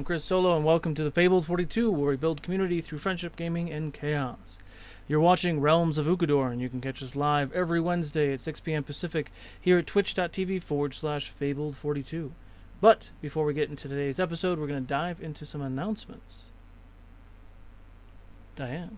I'm Chris Solo, and welcome to the Fabled 42, where we build community through friendship, gaming, and chaos. You're watching Realms of Ukodor, and you can catch us live every Wednesday at 6 p.m. Pacific here at twitch.tv/Fabled42. But before we get into today's episode, we're going to dive into some announcements. Diane.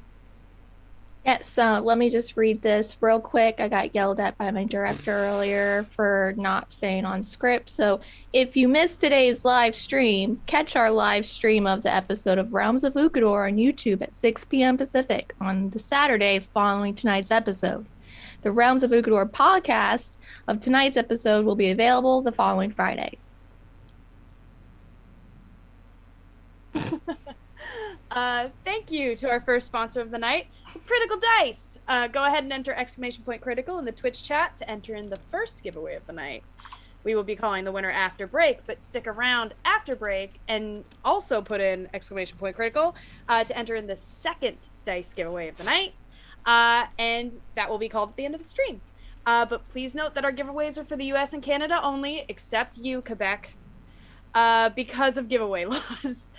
Yes, let me just read this real quick. I got yelled at by my director earlier for not staying on script. So if you missed today's live stream, catch our live stream of the episode of Realms of Ukodor on YouTube at 6 p.m. Pacific on the Saturday following tonight's episode. The Realms of Ukodor podcast of tonight's episode will be available the following Friday. Thank you to our first sponsor of the night, Critical Dice. Go ahead and enter !critical in the Twitch chat to enter in the first giveaway of the night. We will be calling the winner after break, but stick around after break and also put in !critical to enter in the second dice giveaway of the night. And that will be called at the end of the stream. But please note that our giveaways are for the US and Canada only, except you, Quebec, because of giveaway laws.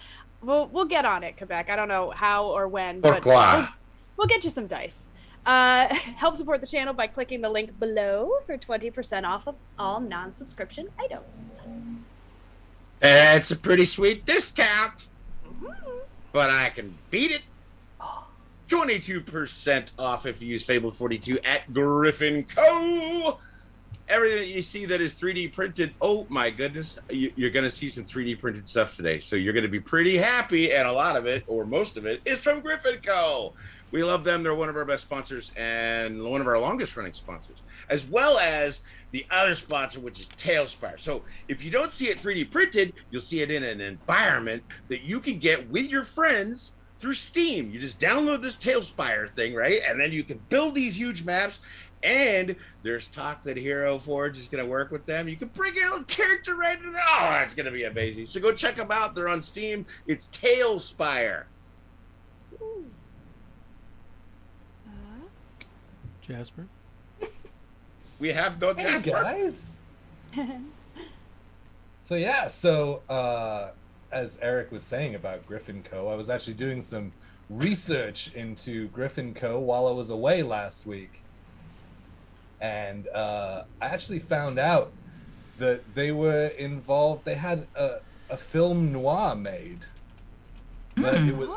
We'll get on it, Quebec. I don't know how or when, but we'll get you some dice. Help support the channel by clicking the link below for 20% off of all non-subscription items. It's a pretty sweet discount, but I can beat it. 22% off if you use Fabled42 at Griffin Co. Everything that you see that is 3D printed, oh my goodness, you're going to see some 3D printed stuff today. So you're going to be pretty happy, and a lot of it, or most of it, is from Griffin Co. We love them. They're one of our best sponsors and one of our longest running sponsors, as well as the other sponsor, which is Tailspire. So if you don't see it 3D printed, you'll see it in an environment that you can get with your friends through Steam. You just download this Tailspire thing, right? And then you can build these huge maps. And there's talk that Hero Forge is going to work with them. You can bring your little character right in there. Oh, it's going to be amazing. So go check them out. They're on Steam. It's Tailspire. Jasper. We have no Jasper. Guys. As Eric was saying about Griffin Co., I was actually doing some research into Griffin Co. while I was away last week. And I actually found out that they were involved. They had a film noir made, but it was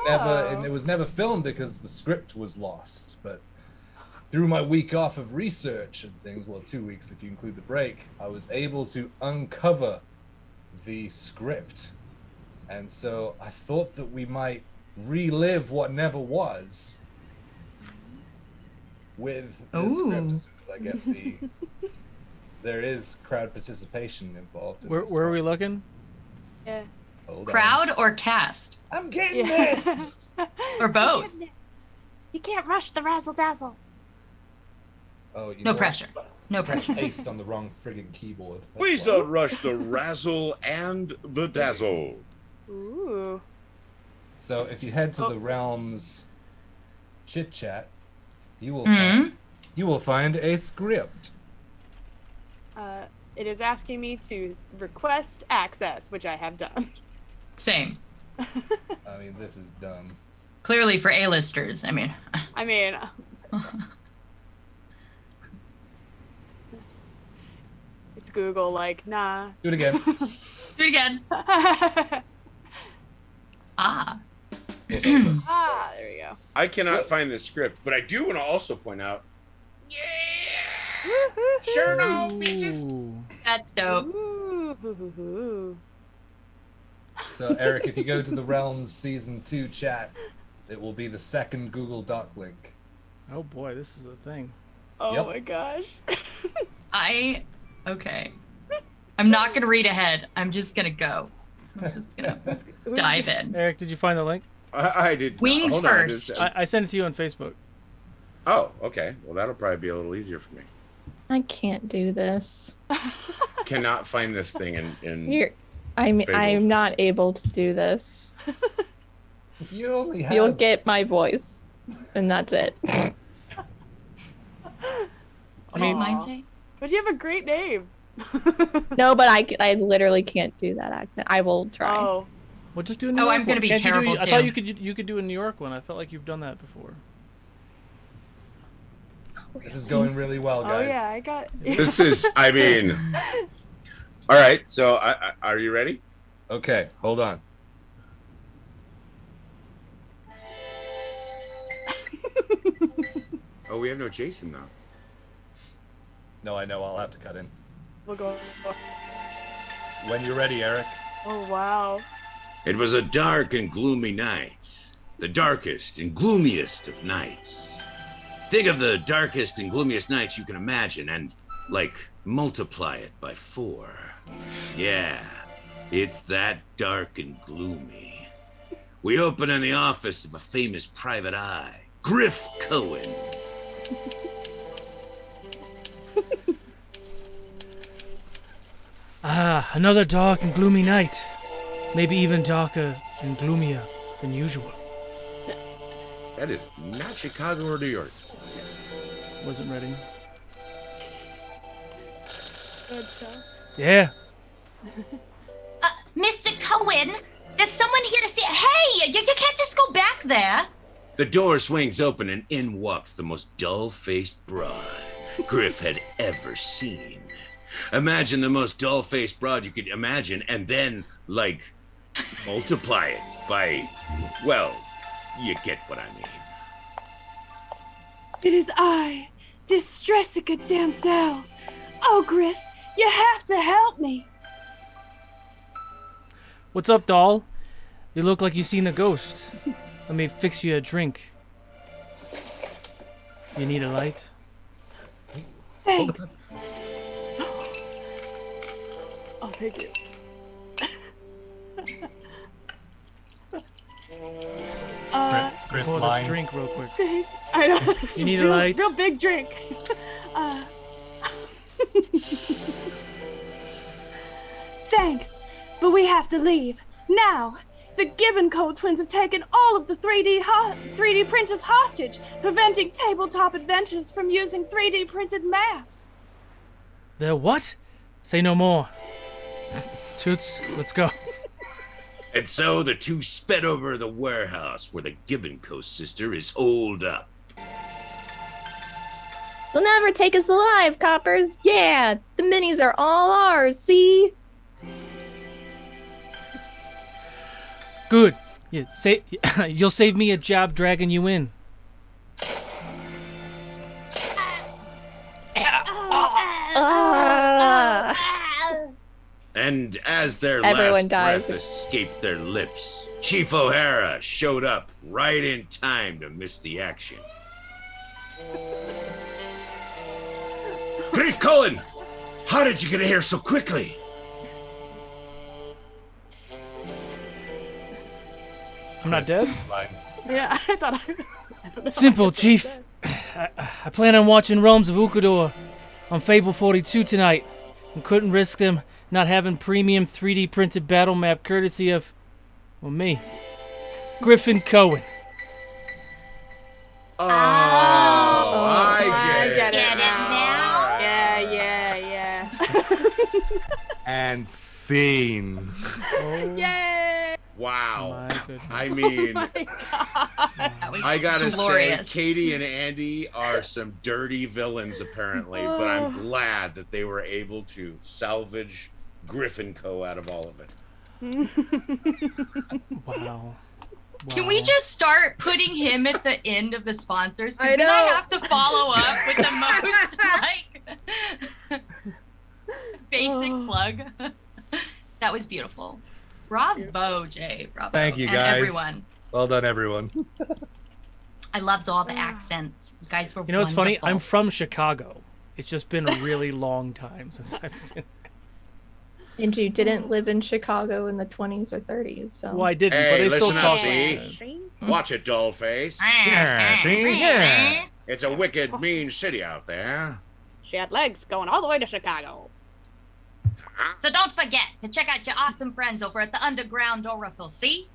never filmed because the script was lost. But through my week off of research and things, well, 2 weeks if you include the break, I was able to uncover the script, and so I thought that we might relive what never was with the script. I get there is crowd participation involved. Where are we looking? Yeah. Crowd or cast? I'm getting it. Or both. You can't rush the razzle dazzle. Oh, no pressure. No pressure. Based on the wrong friggin' keyboard. Please don't rush the razzle and the dazzle. Ooh. So if you head to the Realms chit chat, you will find a script. It is asking me to request access, which I have done. Same. I mean, this is dumb. Clearly for A-listers, I mean. It's Google, like, nah. Do it again. Do it again. Ah, there we go. I cannot find the script, but I do want to also point out, sure no, bitches. That's dope. Ooh. So, Eric, if you go to the Realms Season 2 chat, it will be the second Google Doc link. Oh boy, this is a thing. Oh my gosh. Okay. I'm not going to read ahead. I'm just going to go. I'm just going to dive in. Eric, did you find the link? I did. Wings first. I sent it to you on Facebook. Oh, okay. Well, that'll probably be a little easier for me. I can't do this. Cannot find this thing in I'm not able to do this. You'll get my voice, and that's it. What does mine say? But you have a great name. No, but I literally can't do that accent. I will try. Oh. Well, just do a New Oh, York I'm gonna one. be Can't you terrible, I thought too. you could do a New York one. I felt like you've done that before. You could do a New York one. I felt like you've done that before. This is going really well, guys. Oh yeah, I got. This is, I mean. All right, so are you ready? Okay, hold on. Oh, we have no Jason now. No, I know. I'll have to cut in. We'll go. When you're ready, Eric. Oh wow. It was a dark and gloomy night. The darkest and gloomiest of nights. Think of the darkest and gloomiest nights you can imagine and, like, multiply it by 4. Yeah, it's that dark and gloomy. We open in the office of a famous private eye, Griff Cohen. Ah, another dark and gloomy night. Maybe even darker and gloomier than usual. That is not Chicago or New York. Wasn't ready. Good Yeah. Mr. Cohen, there's someone here to see. Hey, you can't just go back there. The door swings open and in walks the most dull-faced broad Griff had ever seen. Imagine the most dull-faced broad you could imagine and then, like, multiply it by, well, you get what I mean. It is I, Distressica Damsel. Oh, Griff, you have to help me. What's up, doll? You look like you seen a ghost. Let me fix you a drink. You need a light? Thanks. I'll take it. Chris Pour this line. drink real quick. Thanks. I know. You need a light? Real big drink. Thanks, but we have to leave now. The Gibbon Co. twins have taken all of the 3D printers hostage, preventing tabletop adventures from using 3D printed maps. The what? Say no more. Toots, let's go. And so the two sped over the warehouse where the Gibbon Coast sister is holed up. They'll never take us alive, coppers. Yeah, the minis are all ours, see? Good. Yeah, you'll save me a job dragging you in. And as their Everyone last dies. breath escaped their lips, Chief O'Hara showed up right in time to miss the action. Grief Cohen, how did you get here so quickly? I'm not dead? Line. Yeah, I thought I Simple, Chief. I plan on watching Realms of Ukodor on Fable 42 tonight, and couldn't risk them not having premium 3D printed battle map courtesy of, well, me, Griffin Cohen. Oh, I get it. Get it now? Yeah. And scene. Oh, Yay! Wow. my goodness. I mean, My God. That was I gotta glorious. say, Katie and Andy are some dirty villains, apparently, but I'm glad that they were able to salvage Griffin Co. out of all of it. Wow. Can we just start putting him at the end of the sponsors? 'Cause I then I know. have to follow up with the most basic plug. That was beautiful. Bravo, Jay. Bravo. Thank you, and guys. everyone. Well done, everyone. I loved all the accents. You guys were You know what's funny? wonderful. I'm from Chicago. It's just been a really long time since I've been. And you didn't live in Chicago in the 20s or 30s, so. Well, I didn't, Hey, but I still listen up, talk see? like that. Watch it, dollface. Yeah, see? Yeah. It's a wicked, mean city out there. She had legs going all the way to Chicago. So don't forget to check out your awesome friends over at the Underground Oracle, see?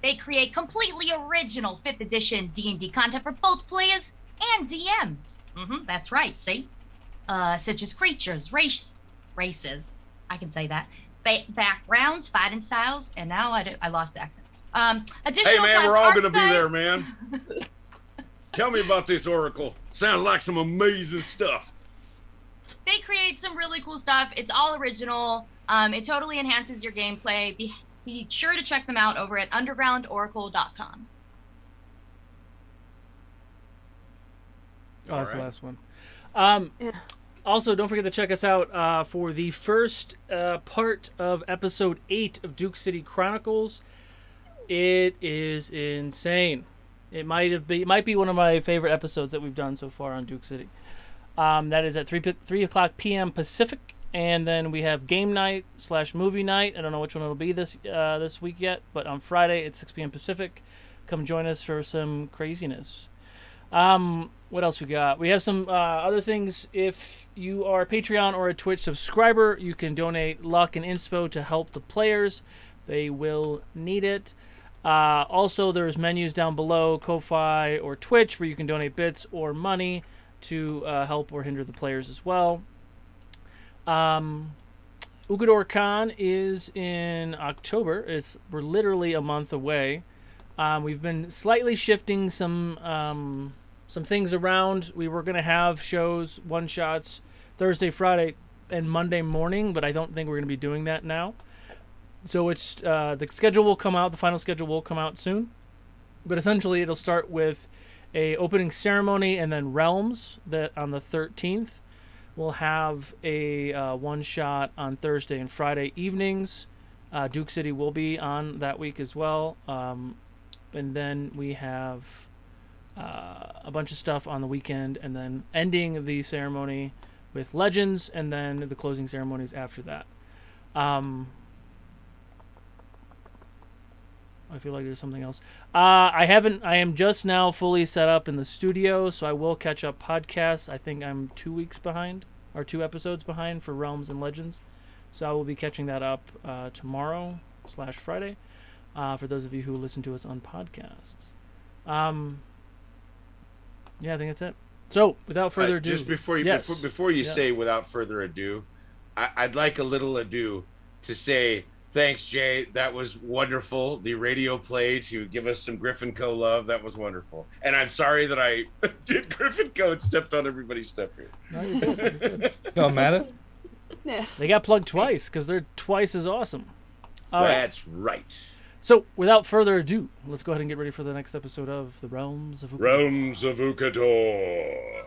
They create completely original 5th edition D&D content for both players and DMs. That's right, see? Such as creatures, races, I can say that, backgrounds, fighting styles, and now I lost the accent. Hey Additional man, class we're all gonna be archetypes. there, man. Tell me about this Oracle. Sounds like some amazing stuff. They create some really cool stuff. It's all original. It totally enhances your gameplay. Be sure to check them out over at undergroundoracle.com. Oh, that's the right. last one. Also, don't forget to check us out for the first part of episode 8 of Duke City Chronicles. It is insane. It might be one of my favorite episodes that we've done so far on Duke City. That is at 3 o'clock p.m. Pacific, and then we have game night / movie night. I don't know which one it'll be this week yet, but on Friday at 6 p.m. Pacific, come join us for some craziness. What else we got? We have some other things. If you are a Patreon or a Twitch subscriber, you can donate luck and inspo to help the players. They will need it. Also, there's menus down below, Ko-Fi or Twitch, where you can donate bits or money to help or hinder the players as well. Ukodor Con is in October. We're literally a month away. We've been slightly shifting some things around. We were going to have shows, one-shots, Thursday, Friday, and Monday morning, but I don't think we're going to be doing that now. So it's the schedule will come out. The final schedule will come out soon. But essentially, it'll start with a opening ceremony and then realms that on the 13th. We'll have a one-shot on Thursday and Friday evenings. Duke City will be on that week as well. And then we have a bunch of stuff on the weekend, and then ending the ceremony with Legends, and then the closing ceremonies after that. I feel like there's something else. I am just now fully set up in the studio, so I will catch up podcasts. I think I'm 2 weeks behind, or 2 episodes behind for Realms and Legends. So I will be catching that up tomorrow / Friday for those of you who listen to us on podcasts. Yeah, I think that's it. So, without further ado... Just before you say without further ado, I'd like a little ado to say... Thanks, Jay. That was wonderful. The radio play to give us some Griffin Co. love. That was wonderful. And I'm sorry that I did Griffin Co. and stepped on everybody's stuff here. No, you're good. You're good. Don't matter. They got plugged twice because they're twice as awesome. That's right. So, without further ado, let's go ahead and get ready for the next episode of The Realms of Ukodor. Realms of Ukodor.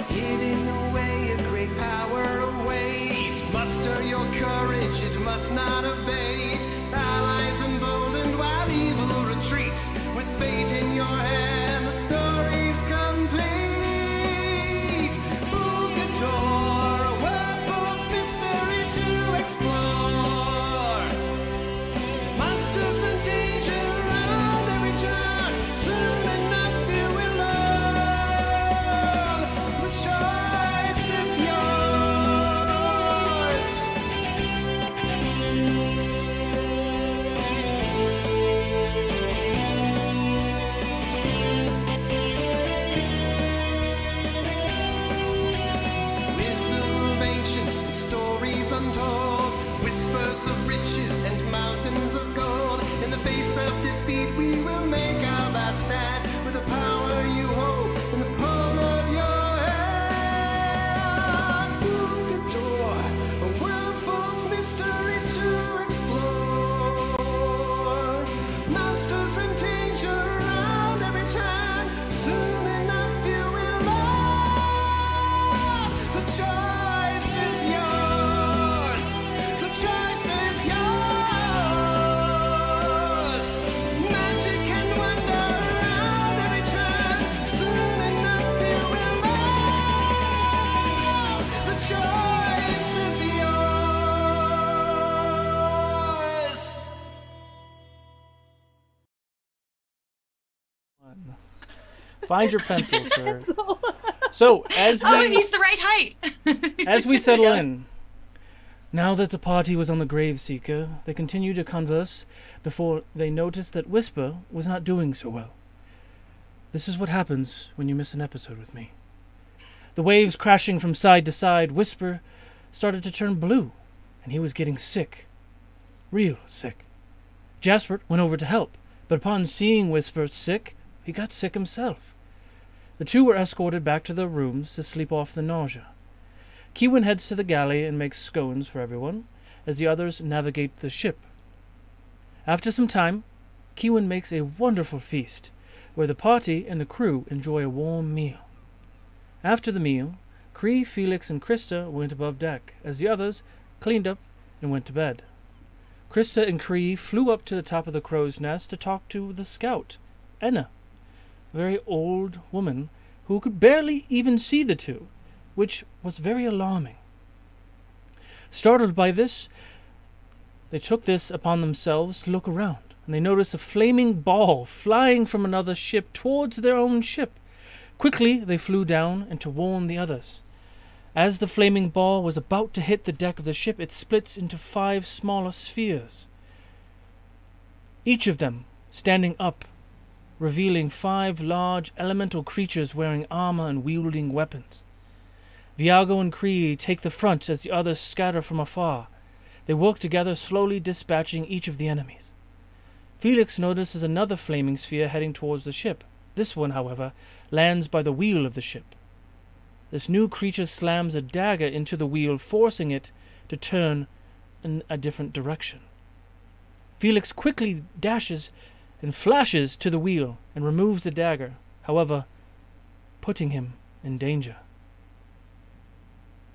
Hidden away, a great power awaits. Muster your courage, it must not abate. Allies emboldened while evil retreats. With fate in your hand, the story's complete. Ukodor, a world full of mystery to explore. Monsters and danger around every turn. Soon enough you will learn. The choice is yours. Wisdom of ancients and stories untold. Whispers of riches and mountains of gold. In the face of defeat, we will make our last stand. With the power you hold in the palm of your hand. Ukodor, a world full of mystery to explore. Monsters and danger around every turn. Soon enough you will learn. The choice is yours. The choice is yours. Magic and wonder around every turn. Soon enough you will learn. The choice is yours. Find your pencil, sir. So, as Oh, we he's the right height. as we settle in, now that the party was on the Grave Seeker, they continued to converse before they noticed that Whisper was not doing so well. This is what happens when you miss an episode with me. The waves crashing from side to side, Whisper started to turn blue, and he was getting sick. Real sick. Jasper went over to help, but upon seeing Whisper sick, he got sick himself. The two were escorted back to their rooms to sleep off the nausea. Keewin heads to the galley and makes scones for everyone, as the others navigate the ship. After some time, Keewin makes a wonderful feast, where the party and the crew enjoy a warm meal. After the meal, Cree, Felix, and Krista went above deck, as the others cleaned up and went to bed. Krista and Cree flew up to the top of the crow's nest to talk to the scout, Enna, a very old woman who could barely even see the two, which was very alarming. Startled by this, they took this upon themselves to look around, and they noticed a flaming ball flying from another ship towards their own ship. Quickly they flew down and to warn the others. As the flaming ball was about to hit the deck of the ship, it splits into 5 smaller spheres, each of them standing up, revealing 5 large elemental creatures wearing armor and wielding weapons. Viago and Cree take the front as the others scatter from afar. They work together, slowly dispatching each of the enemies. Felix notices another flaming sphere heading towards the ship. This one, however, lands by the wheel of the ship. This new creature slams a dagger into the wheel, forcing it to turn in a different direction. Felix quickly dashes and flashes to the wheel and removes the dagger, however, putting him in danger.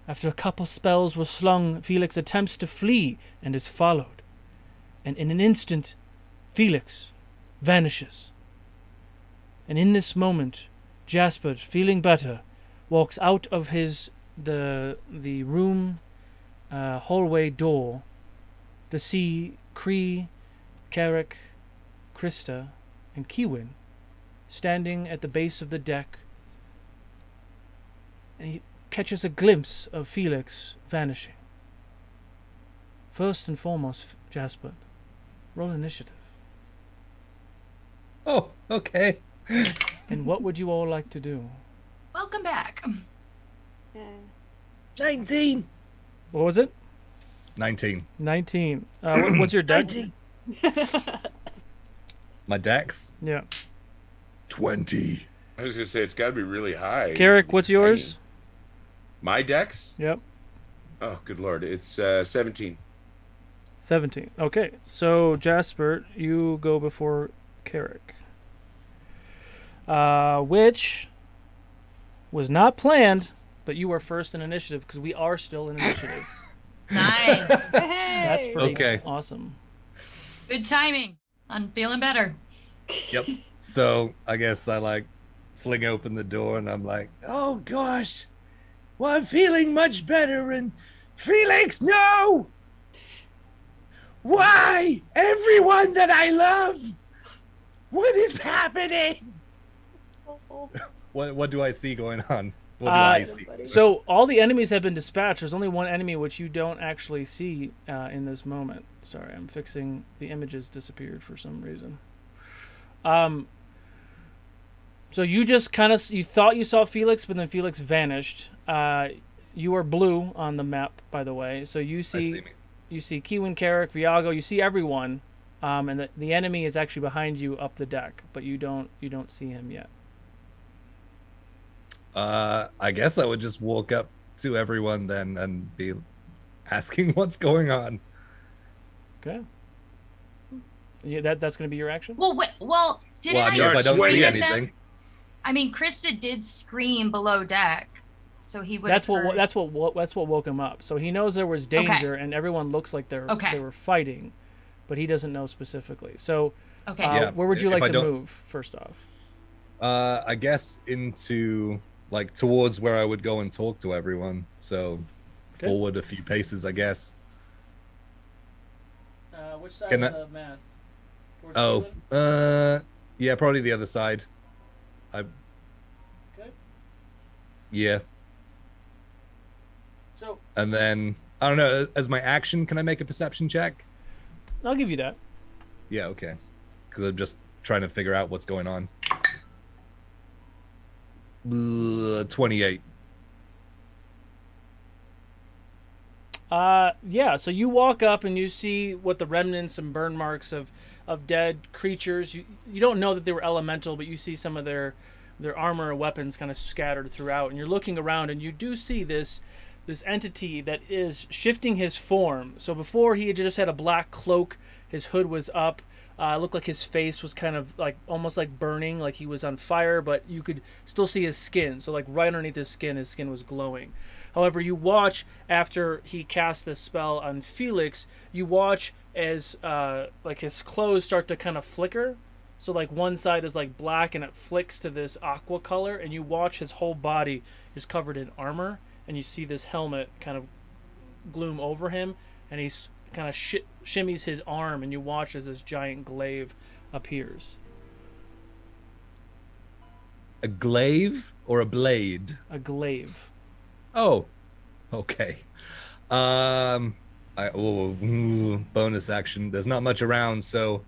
After a couple spells were slung, Felix attempts to flee and is followed. And in an instant, Felix vanishes. And in this moment, Jasper, feeling better, walks out of the room hallway door to see Cree, Carrick, Krista, and Keewin standing at the base of the deck, and he catches a glimpse of Felix vanishing. First and foremost, Jasper, roll initiative. Oh, okay. And what would you all like to do? Welcome back. 19. What was it? 19. 19. What's your deck? 19. My dex? Yeah. 20. I was gonna say it's got to be really high. Carrick, what's yours? My dex? Yep. Oh, good lord! It's 17. 17. Okay, so Jasper, you go before Carrick. Which was not planned, but you are first in initiative because we are still in initiative. Nice. That's pretty Okay. awesome. Good timing. I'm feeling better. Yep. So I guess I fling open the door and I'm like, Oh gosh. Well, I'm feeling much better, and Felix, no! Why? Everyone that I love! What is happening? what do I see going on? What do I see? So all the enemies have been dispatched. There's only one enemy which you don't actually see in this moment. Sorry, I'm fixing the images disappeared for some reason. So you just you thought you saw Felix, but then Felix vanished. You are blue on the map, by the way. So you see Keewin, Carrick, Viago. You see everyone, and the enemy is actually behind you up the deck, but you don't see him yet. I guess I would just walk up to everyone then and be asking what's going on. Okay. Yeah, that's going to be your action? Well, didn't I mean, if I don't see anything. I mean, Krista did scream below deck, so he would. That's what woke him up. So he knows there was danger, and everyone looks like they were fighting, but he doesn't know specifically. So, where would you like to move first off? I guess into towards where I would go and talk to everyone. So forward a few paces, I guess. Which side of the mast? Yeah, probably the other side. Okay. Yeah. So And then, I don't know, as my action, can I make a perception check? I'll give you that. Yeah, okay. Because I'm just trying to figure out what's going on. 28. Yeah, so you walk up and you see what the remnants and burn marks of dead creatures. You don't know that they were elemental, but you see some of their armor and weapons kind of scattered throughout. And you're looking around and you do see this entity that is shifting his form. So before he just had a black cloak, his hood was up. It looked like his face was kind of like almost like burning, like he was on fire, but you could still see his skin. So like right underneath his skin was glowing. However, you watch after he casts this spell on Felix, you watch as like his clothes start to kind of flicker. So like one side is like black and it flicks to this aqua color, and you watch his whole body is covered in armor, and you see this helmet kind of gloom over him, and he's kind of shimmies his arm, and you watch as this giant glaive appears. A glaive or a blade? A glaive. Oh, okay. Bonus action. There's not much around, so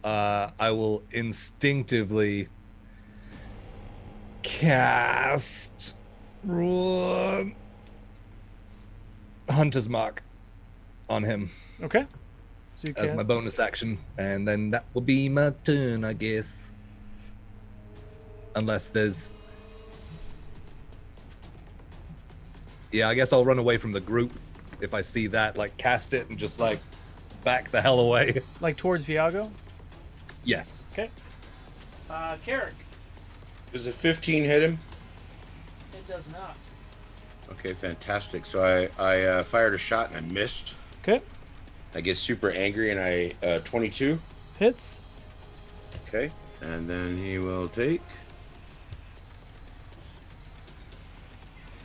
I will instinctively cast Hunter's Mark on him. Okay. So you as my bonus action, and then that will be my turn, I guess. Unless there's... Yeah, I guess I'll run away from the group if I see that, like, cast it and just, like, back the hell away. Like towards Viago? Yes. Okay. Carrick. Does a 15 hit him? It does not. Okay, fantastic. So I fired a shot and I missed. Okay. I get super angry and I 22. Hits. Okay, and then he will take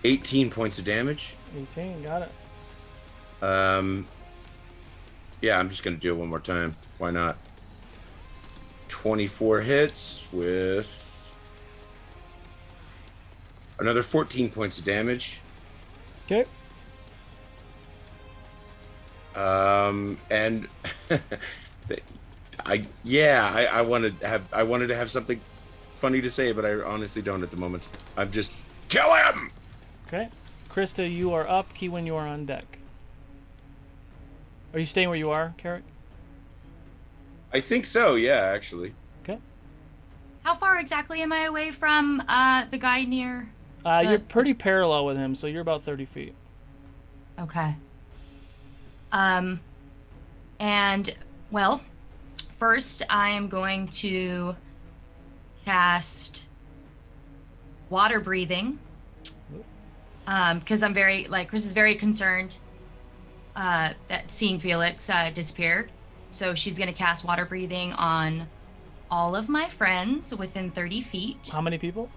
18 points of damage. 18, got it. Yeah, I'm just gonna do it one more time. Why not? 24 hits with another 14 points of damage. Okay. And I wanted to have something funny to say, but I honestly don't at the moment. I'm just kill him. Okay. Krista, you are up. Keywin, you are on deck. Are you staying where you are, Carrick? I think so, yeah, actually. Okay. How far exactly am I away from the guy near? You're pretty parallel with him, so you're about 30 feet. Okay. And, well, first I am going to cast water breathing. Because I'm very, like, Chris is very concerned that seeing Felix disappear. So she's going to cast water breathing on all of my friends within 30 feet. How many people?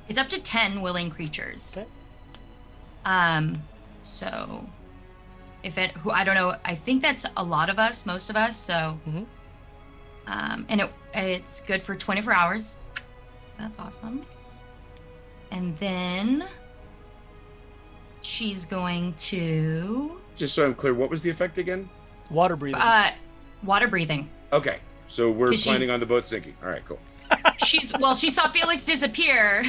It's up to 10 willing creatures. Okay. So if it, I don't know, I think that's a lot of us, most of us. So, and it's good for 24 hours. That's awesome. And then she's going to... Just so I'm clear, what was the effect again? Water breathing. Water breathing. Okay, so we're planning on the boat sinking. All right, cool. She saw Felix disappear,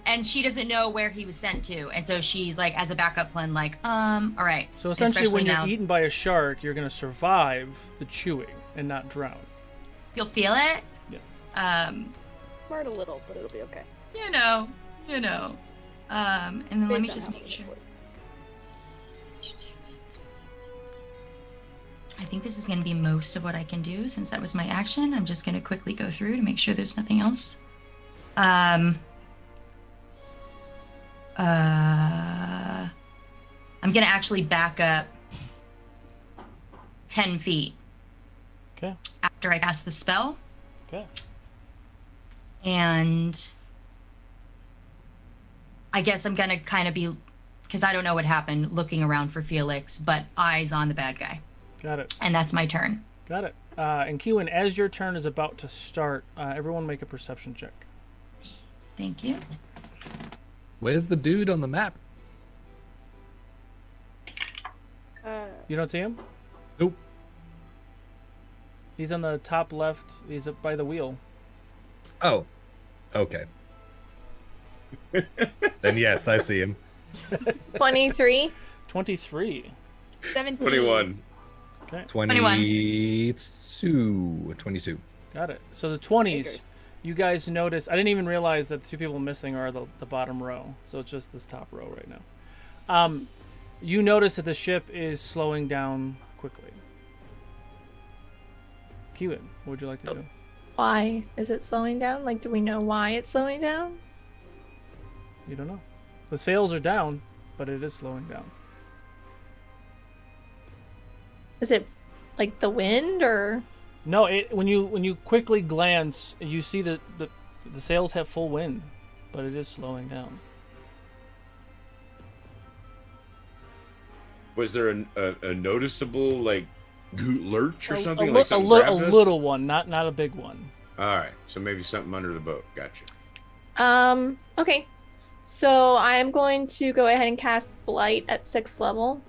and she doesn't know where he was sent to, and so she's like, as a backup plan, like, all right. So essentially, when you're eaten by a shark, you're gonna survive the chewing and not drown. You'll feel it. Yeah. Smart a little, but it'll be okay. You know. And then let me just make sure. I think this is going to be most of what I can do since that was my action. I'm just going to quickly go through to make sure there's nothing else. I'm going to actually back up 10 feet. Okay. After I cast the spell. Okay. And I guess I'm going to kind of be, because I don't know what happened, looking around for Felix, but eyes on the bad guy. Got it. And that's my turn. Got it. And Keywin, as your turn is about to start, everyone make a perception check. Thank you. Where's the dude on the map? You don't see him? Nope. He's on the top left. He's up by the wheel. Oh, okay. Then yes, I see him. 23. 23. 17. 21. Okay. 22. Got it. So the 20s, Figures. you guys notice. I didn't even realize that the two people missing are the bottom row. So it's just this top row right now. You notice that the ship is slowing down quickly. Kiwin, what would you like to do? Why is it slowing down? Like, do we know why it's slowing down? You don't know. The sails are down, but it is slowing down. Is it like the wind or? No, when you quickly glance, you see that the sails have full wind, but it is slowing down. Was there a noticeable like lurch or something? A Like something a grabbed us? little one, not a big one. All right, so maybe something under the boat. Gotcha. Okay. So I'm going to go ahead and cast Blight at 6th level.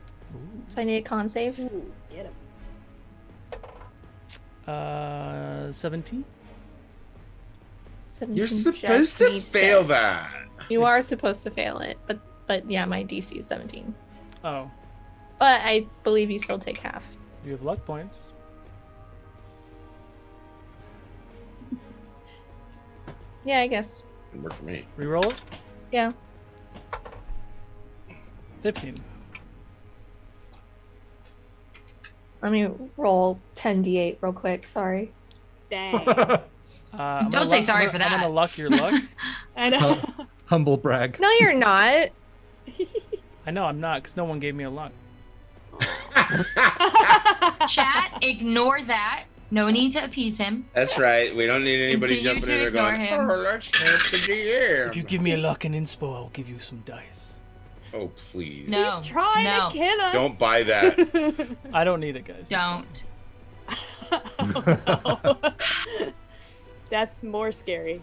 So I need a con save. Ooh, get him. 17. 17 You're just supposed to needs fail it. that. You are supposed to fail it, but yeah, my DC is 17. Oh, But I believe you still take half. you have luck points. Yeah, I guess. Didn't work for me. Reroll it. Yeah. 15. Let me roll 10d8 real quick. Sorry. Dang. I'm Don't gonna say sorry for I'm that. gonna luck your luck. I know. Humble brag. No, you're not. I know I'm not, because no one gave me a luck. Chat, ignore that. No need to appease him. That's right. We don't need anybody Continue jumping in to there going, ignore him. "Oh, let's help the GM." If you give me a luck and inspo, I'll give you some dice. Oh, please. No. He's trying no. to kill us. Don't buy that. I don't need it, guys. Don't. Oh, no. That's more scary.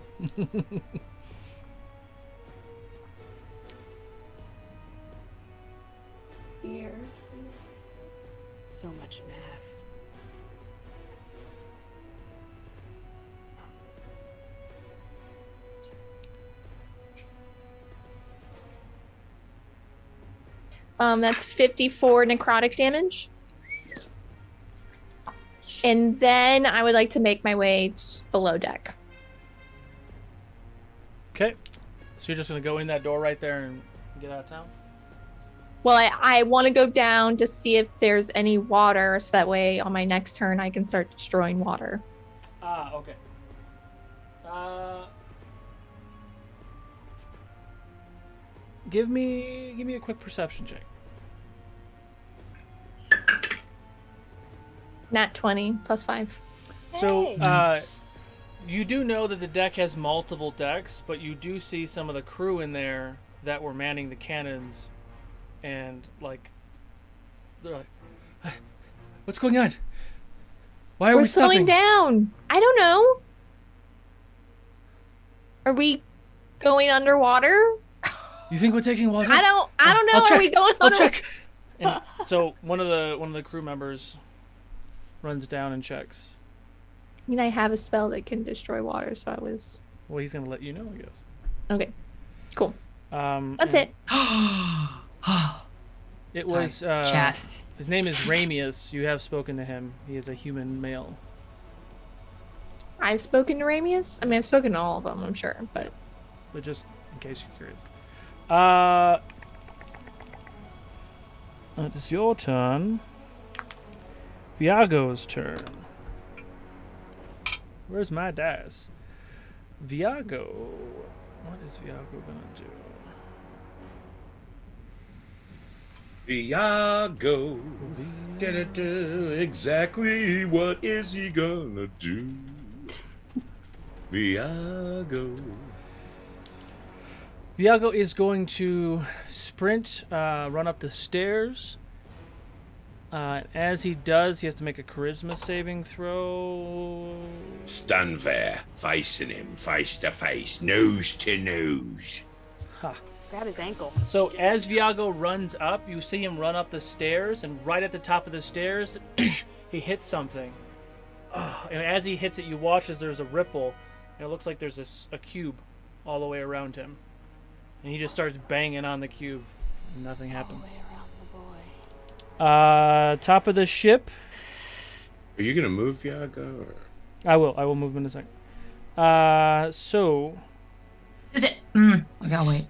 Here. So much math. That's 54 necrotic damage. And then I would like to make my way below deck. Okay. So you're just gonna go in that door right there and get out of town? Well, I want to go down to see if there's any water, so that way on my next turn I can start destroying water. Ah, okay. Give me a quick perception check. Nat 20 plus 5. So, Hey. you do know that the deck has multiple decks, but you do see some of the crew in there that were manning the cannons, and like, they're like, "What's going on? Why are We're we slowing stopping?" down. I don't know. Are we going underwater? You think we're taking water? I don't know. I'll Are check. we going I'll under? check. And so one of the crew members runs down and checks. I mean, I have a spell that can destroy water, so I was Well, he's gonna let you know, I guess. okay. Cool. That's and it. It was Chat. his name is Ramius. You have spoken to him. He is a human male. I've spoken to Ramius. I mean, I've spoken to all of them, I'm sure, but Just in case you're curious. It's your turn. Viago's turn. Where's my dice? Viago. What is Viago gonna do? Viago. Exactly what is he gonna do? Viago. Viago is going to sprint, run up the stairs. As he does, he has to make a charisma saving throw. Stand there, facing him, face to face, nose to nose. Ha. Grab his ankle. So as Viago runs up, you see him run up the stairs, and right at the top of the stairs, he hits something. And as he hits it, you watch as there's a ripple, and it looks like there's a cube all the way around him. And he just starts banging on the cube, and nothing happens. Top of the ship. Are you gonna move, Viago? Or? I will move him in a second. So. Is it? Okay, wait.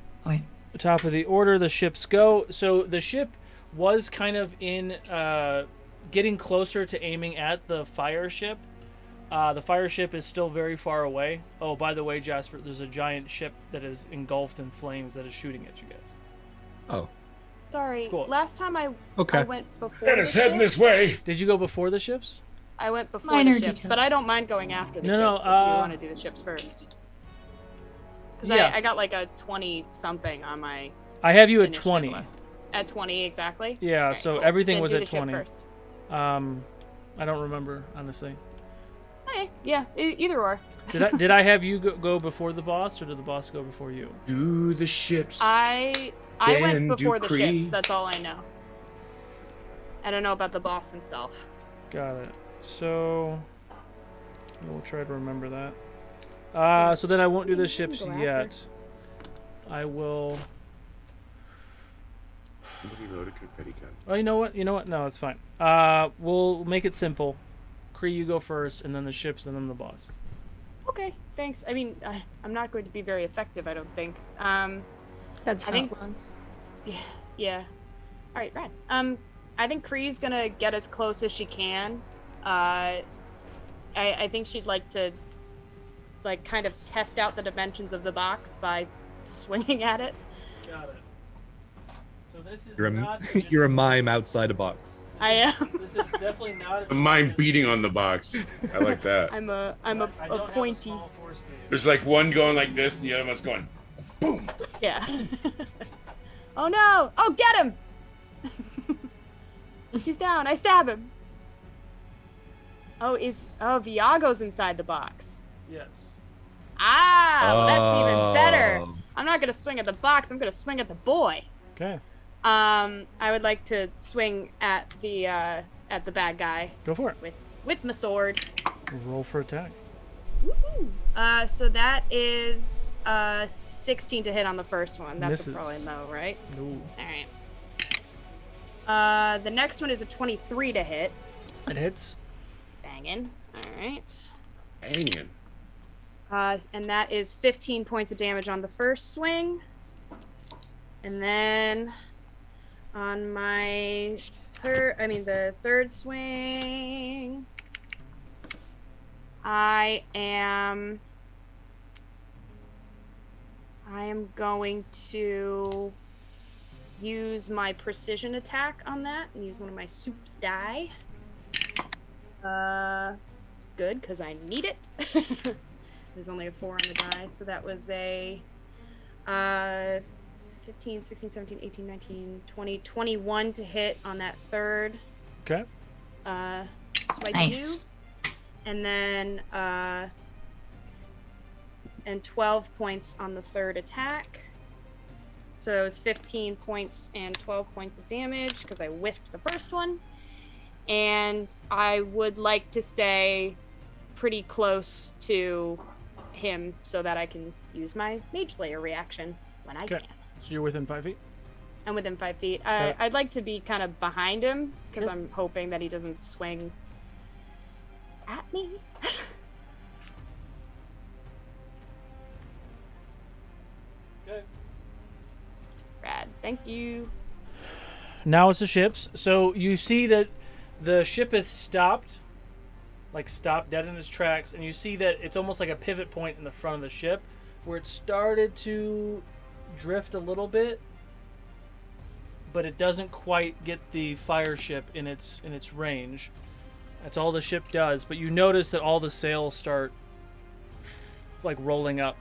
Top of the order, the ships go. So the ship was kind of in, getting closer to aiming at the fire ship. The fire ship is still very far away. Oh, by the way, Jasper, there's a giant ship that is engulfed in flames that is shooting at you guys. Oh. Sorry. Cool. Last time I went before. And it's heading this way. Did you go before the ships? I went before Minor the ships, details. but I don't mind going after the No, ships if you want to do the ships first. Because Yeah. I got like a 20-something on my I have you at initiative 20. left. At 20, exactly? Yeah, Alright, so cool. everything Then was do at the ship 20. first. I don't remember, honestly. Okay, yeah, either or. Did I have you go before the boss, or did the boss go before you? Do the ships. I Then went do before the Kree. ships, that's all I know. I don't know about the boss himself. Got it. So we'll try to remember that. So then I won't do the ships Go after. yet. I will. Somebody load a confetti gun. Oh, you know what? No, it's fine. We'll make it simple. Kree, you go first, and then the ships, and then the boss. Okay, thanks. I mean, I'm not going to be very effective, I don't think. That's I how think- it was. Yeah. All right, rad. I think Kree's gonna get as close as she can. I think she'd like to, like, kind of test out the dimensions of the box by swinging at it. Got it. So this is You're not. you're a mime outside a box. I am. This is definitely not. A mime beating on the box. I like that. I'm a I don't have a pointy. small force gauge. There's like one going like this, and the other one's going boom. Yeah. Oh no! Oh, get him! He's down. I stab him. Oh, Viago's inside the box. Yes. Ah, well, that's even better. Oh. I'm not gonna swing at the box. I'm gonna swing at the boy. Okay. I would like to swing at the bad guy Go for it. with my sword. Roll for attack. Woo-hoo. So that is 16 to hit on the first one. That's Misses. probably no, right? No. All right. The next one is a 23 to hit. It hits. Banging. All right. Hanging. And that is 15 points of damage on the first swing. And then on my the third swing, I am going to use my precision attack on that and use one of my soup's die. Good, because I need it. There's only a 4 on the die, so that was a 15, 16, 17, 18, 19, 20, 21 to hit on that third. Okay. Swipe Nice. you. And then and 12 points on the third attack. So it was 15 points and 12 points of damage because I whiffed the first one. And I would like to stay pretty close to him so that I can use my Mage Slayer reaction when I Okay. can. So you're within 5 feet. I'm within 5 feet. Okay. I'd like to be kind of behind him because Sure. I'm hoping that he doesn't swing at me. Okay. Rad. Thank you. Now it's the ships. So you see that the ship has stopped, like stopped dead in its tracks, and you see that it's almost like a pivot point in the front of the ship where it started to drift a little bit, but it doesn't quite get the fire ship in its range. That's all the ship does, but you notice that all the sails start like rolling up.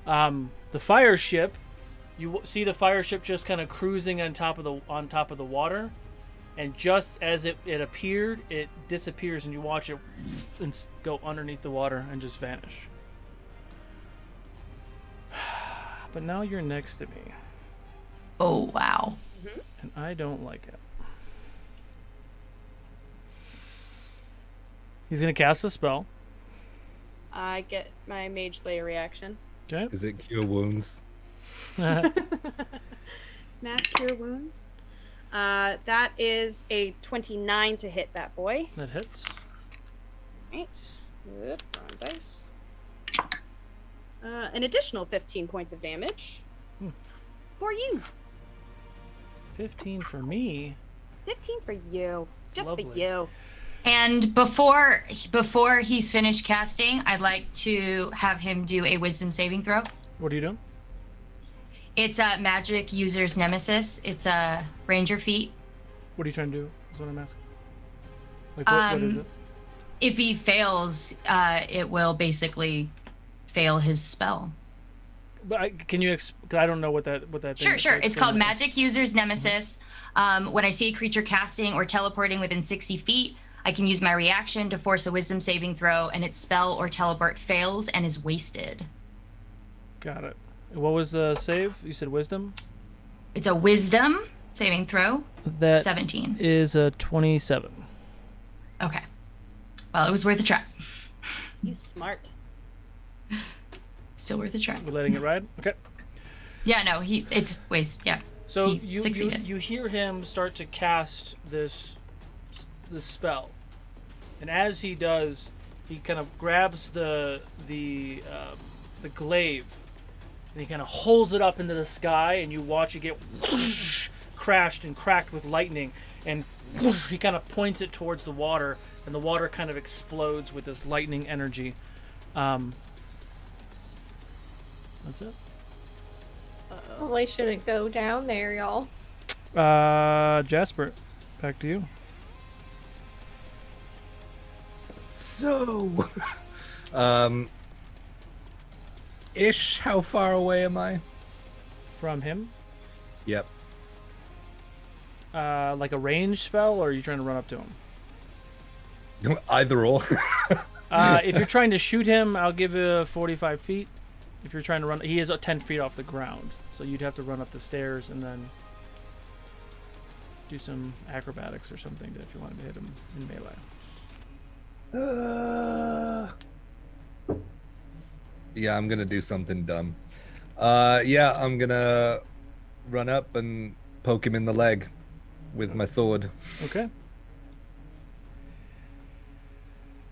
The fire ship, you see the fire ship just kind of cruising on top of the water, and just as it appeared, it disappears, and you watch it go underneath the water and just vanish. But now you're next to me, Oh, wow. and I don't like it. He's gonna cast a spell. I get my Mage Slayer reaction. Okay. Is it cure wounds? It's Mass Cure Wounds. That is a 29 to hit that boy. That hits. Right. Good. Wrong dice. An additional 15 points of damage. For you. 15 for me. 15 for you. Just for lovely. you. And before he's finished casting, I'd like to have him do a wisdom saving throw. What are you doing? It's a magic user's nemesis. It's a ranger feat. What are you trying to do? Is what I'm asking. Like, what is it? If he fails, it will basically fail his spell. But can you? 'Cause I don't know what that thing Sure, is. sure. So It's explain called it. Magic User's Nemesis. When I see a creature casting or teleporting within 60 feet, I can use my reaction to force a wisdom saving throw, and its spell or teleport fails and is wasted. Got it. What was the save? You said wisdom? It's a wisdom saving throw. That 17. is a 27. Okay. Well, it was worth a try. He's smart. Still worth a try. We're letting it ride? Okay. Yeah, no, it's waste. Yeah. So He you succeeded. hear him start to cast this spell, and as he does, he kind of grabs the glaive, and he kind of holds it up into the sky, and you watch it get whoosh, crashed and cracked with lightning, and whoosh, he kind of points it towards the water, and the water kind of explodes with this lightning energy. That's it. Probably shouldn't go down there, y'all. Jasper, back to you. So, ish, how far away am I? From him, Yep. like a range spell, or are you trying to run up to him? Either or. If you're trying to shoot him, I'll give you 45 feet. If you're trying to run, he is 10 feet off the ground, so you'd have to run up the stairs and then do some acrobatics or something if you wanted to hit him in melee. Yeah, I'm gonna do something dumb. Yeah, I'm gonna run up and poke him in the leg with my sword. Okay.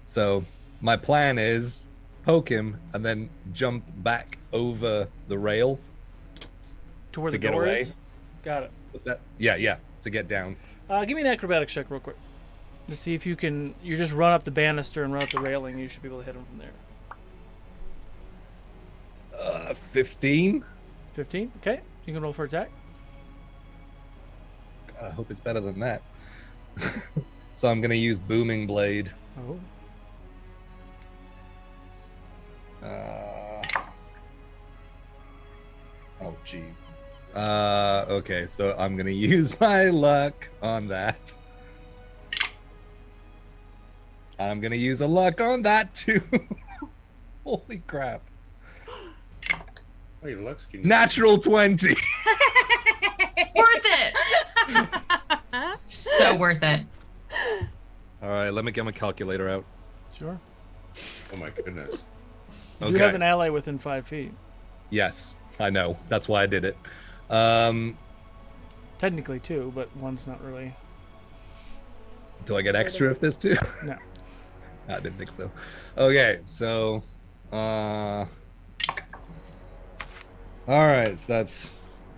So my plan is poke him and then jump back over the rail. To where To the get door away? is? Got it. Yeah, to get down. Give me an acrobatics check real quick. To see if you can... You just run up the banister and run up the railing. You should be able to hit him from there. 15? 15? Okay. You can roll for attack. God, I hope it's better than that. So I'm gonna use Booming Blade. Oh. Oh, gee. Okay, so I'm gonna use my luck on that. I'm gonna use a luck on that too. Holy crap. Wait, looks can Natural 20. Worth it. So worth it. All right, let me get my calculator out. Sure. Oh my goodness. You do have an ally within 5 feet. Yes, I know. That's why I did it. Technically two, but one's not really... Do I get extra if there's two? No. I didn't think so. Okay, so all right, so that's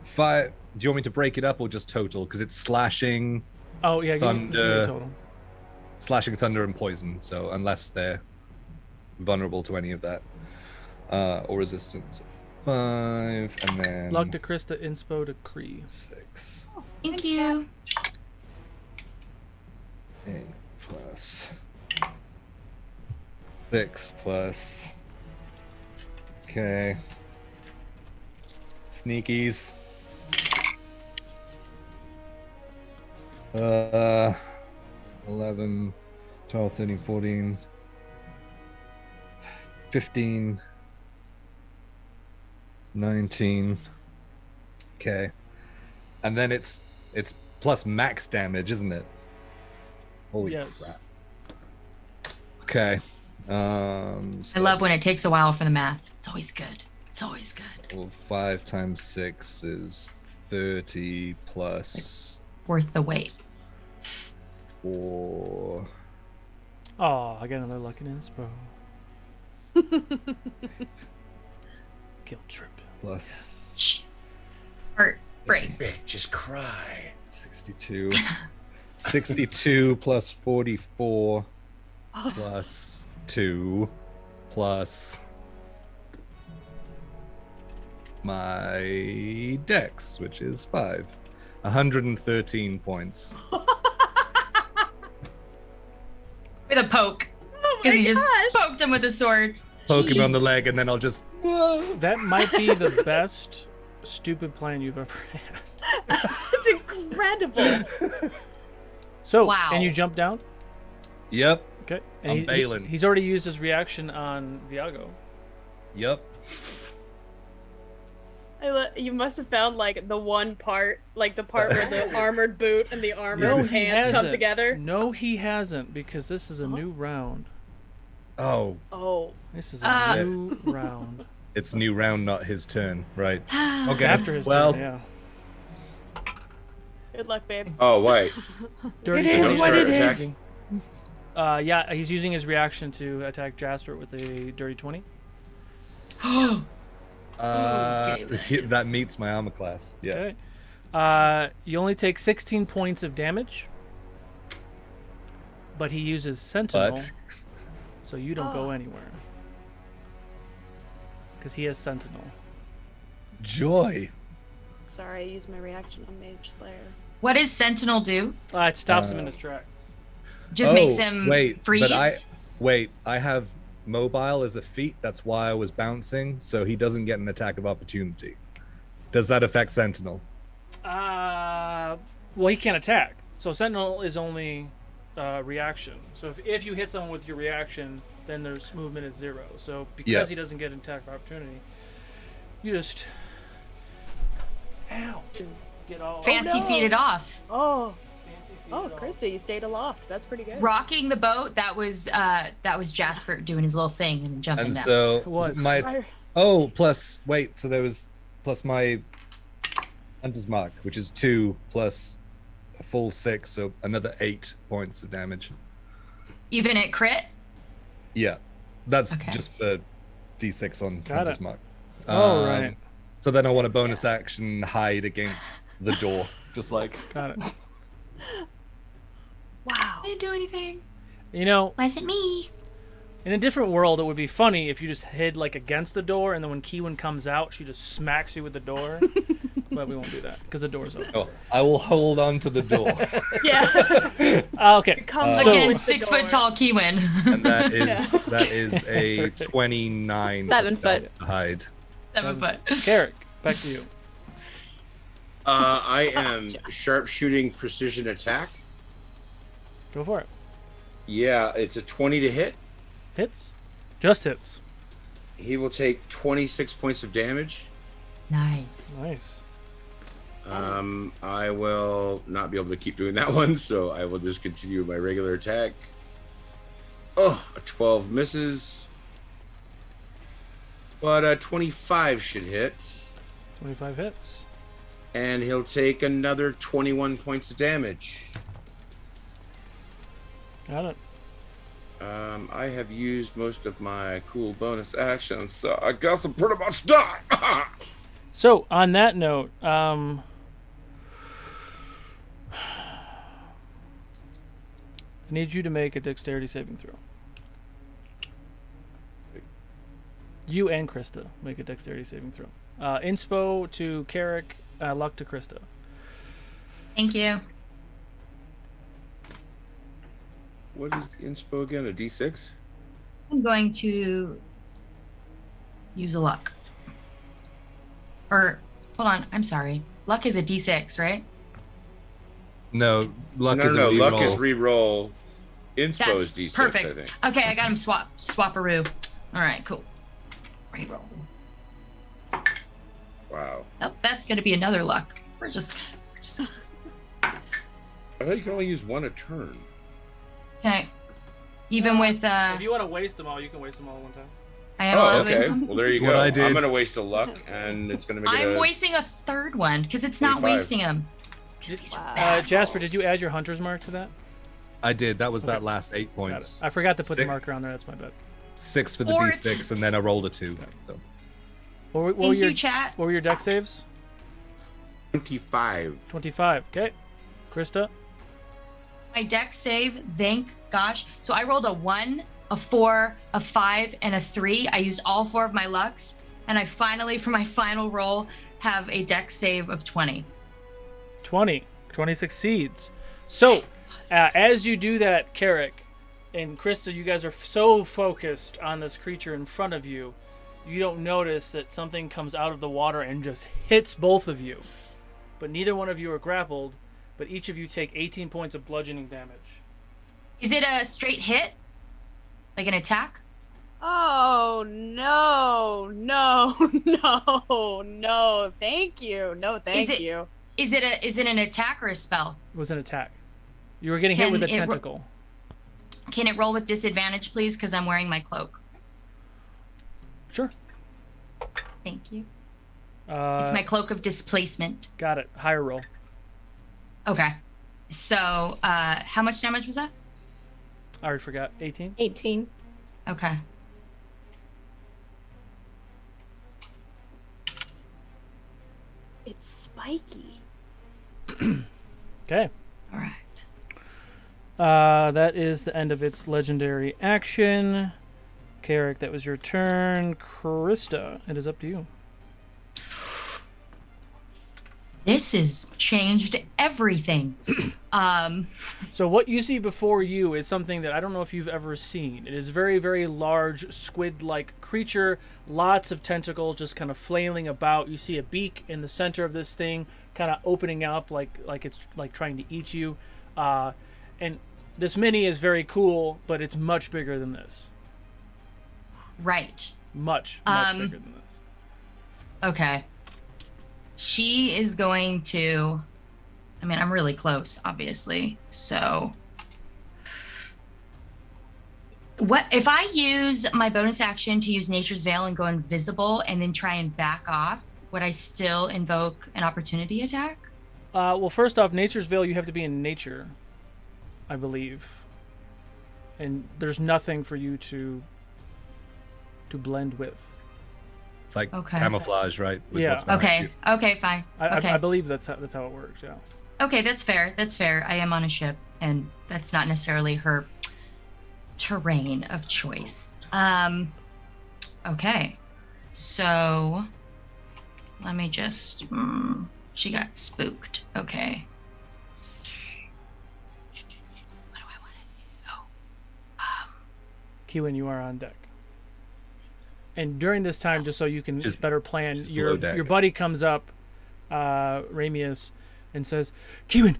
5. Do you want me to break it up or just total? Because it's slashing, Oh, yeah, give me a total. slashing, thunder, and poison. So unless they're vulnerable to any of that or resistance, 5, and then Luck to Krista, inspo to Cree. 6. Thank you. 8 plus 6 plus. Okay. Sneakies. 11, 12, 13, 14, 15, 19. Okay. And then it's plus max damage, isn't it? Holy Yes. crap. Okay. I love when it takes a while for the math. It's always good. It's always good. Well, 5 times 6 is 30 plus Worth the wait. 4. Oh, I got another lucky inspo. Guilt trip. Plus Shh. Heart break. Just cry. 62. 62 plus 44 plus 2 plus my dex, which is 5. 113 points. With a poke. Oh Because my he just gosh. poked him with a sword. Poke him on the Jeez. leg, and then I'll just. That might be the best stupid plan you've ever had. It's incredible. So, Wow. and you jump down? Yep. Okay. I'm And bailing. he's already used his reaction on Viago. Yep. You must have found like the one part, like the part where the armored boot and the armored hands come together. No, he hasn't, because this is a new round. Oh, Oh. This is a new round. it's new round, not his turn, right? It's Okay. after his well, turn, yeah. Good luck, babe. Oh, wait. Dirty It is 20. what it is. Attacking? Yeah, he's using his reaction to attack Jasper with a dirty 20. That meets my armor class. Yeah. Okay. You only take 16 points of damage, but he uses Sentinel, But so you don't go anywhere. Because he has Sentinel. joy. Sorry, I used my reaction on Mage Slayer. What does Sentinel do? It stops him in his tracks. Just makes him freeze? But I have mobile as a feat. That's why I was bouncing, so he doesn't get an attack of opportunity. Does that affect Sentinel? Well, he can't attack. So Sentinel is only reaction. So if you hit someone with your reaction, then their movement is 0. So because he doesn't get an attack of opportunity, you just Just get all Fancy feet it off. Oh. fancy feet Oh, it all. Krista, you stayed aloft. That's pretty good. Rocking the boat, that was Jasper doing his little thing and then jumping And down. so It was. my so there was plus my Hunter's Mark, which is 2 plus a full 6, so another 8 points of damage. Even at crit? Yeah, that's Okay. just for D6 on Got Hunter's it. Mark. Oh, right. So then I want a bonus action hide against the door, just like. Got it. Wow. I didn't do anything. You know, Wasn't me. in a different world, it would be funny if you just hid like against the door, and then when Kiwin comes out, she just smacks you with the door. But we won't do that because the door's open. Oh, I will hold on to the door, Yeah. Okay. Come So- Again, with the 6 foot door. tall Keywin. and that is a 29 to 7 stealth foot. to hide. 7 foot. Carrick, back to you. I am sharpshooting precision attack. Go for it. Yeah, it's a 20 to hit. Hits. Just hits. He will take 26 points of damage. Nice. Nice. I will not be able to keep doing that one, so I will just continue my regular attack. Oh, a 12 misses. But a 25 should hit. 25 hits. And he'll take another 21 points of damage. Got it. I have used most of my cool bonus actions, so I guess I'm pretty much done. So, on that note, I need you to make a dexterity saving throw. You and Krista make a dexterity saving throw. Inspo to Carrick, luck to Krista. Thank you. What is the inspo again? A D6? I'm going to use a luck. Or, hold on, I'm sorry. Luck is a d6, right? No, luck No, is no, a luck reroll. is reroll. Inspo That's is D6, perfect. I think. Okay, I got him swap a RoU. All right, cool. Reroll. Wow. Oh, that's going to be another luck. We're just I thought you could only use one a turn. okay. Even with If you want to waste them all, you can waste them all at one time. I am allowed to waste okay. them. Well, there you That's go. what I did. I'm going to waste a luck, and it's going to make it I'm a... wasting a third one because it's not 25. wasting them. These are bad Jasper, did you rolls. add your hunter's mark to that? I did. That was that Okay. last 8 Got it. points. I forgot to put the Six. marker on there. That's my bad. 6 for the Four D6, and then I rolled a 2. So What were Thank your you, chat. What were your deck saves? 25. 25. Okay. Krista. My deck save, thank gosh. So I rolled a 1, a 4, a 5, and a 3. I used all 4 of my lucks, and I finally, for my final roll, have a deck save of 20. 20. 20 succeeds. So, as you do that, Carrick and Krista, you guys are so focused on this creature in front of you, you don't notice that something comes out of the water and just hits both of you. But neither one of you are grappled, but each of you take 18 points of bludgeoning damage. Is it a straight hit? Like an attack? Oh no, no, no! Thank you, no, thank you. Is it an attack or a spell? It was an attack. You were getting hit with a Can it tentacle. Can it roll with disadvantage, please? Because I'm wearing my cloak. Sure. Thank you. It's my cloak of displacement. Got it. Higher roll. Okay. So, how much damage was that? I already forgot. 18? 18. Okay. It's spiky. Okay. All right. That is the end of its legendary action. Carrick, that was your turn. Krista, it is up to you. This has changed everything. So what you see before you is something that I don't know if you've ever seen. It is a very, very large squid-like creature. Lots of tentacles just kind of flailing about. You see a beak in the center of this thing kind of opening up like it's like trying to eat you. And this mini is very cool, but it's much bigger than this. Right. Much bigger than this. Okay. She is going to... I mean, I'm really close, obviously. So... What if I use my bonus action to use Nature's Veil and go invisible and then try and back off? Would I still invoke an opportunity attack? Well, first off, Nature's Veil, you have to be in nature, I believe. And there's nothing for you to blend with. it's like Okay. camouflage, right? With Yeah. what's behind Okay. you. Okay, fine. Okay. I believe that's how it works, yeah. Okay, that's fair. That's fair. I am on a ship, and that's not necessarily her terrain of choice. Okay. So, let me just... she got spooked. Okay. What do I want to do? Kewen, you are on deck. And during this time, just so you can Just better plan, below your deck. buddy comes up, Ramius, and says, Kewen,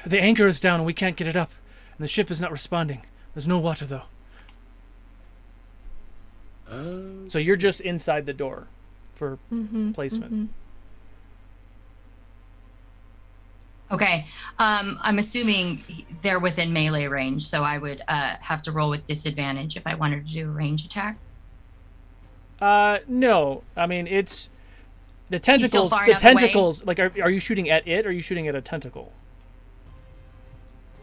the anchor is down and we can't get it up. And the ship is not responding. There's no water, though. So you're just inside the door for placement. Okay. I'm assuming they're within melee range, so I would have to roll with disadvantage if I wanted to do a range attack. No. I mean, it's... The still tentacles... far The enough away? tentacles... Like, are you shooting at it, or are you shooting at a tentacle?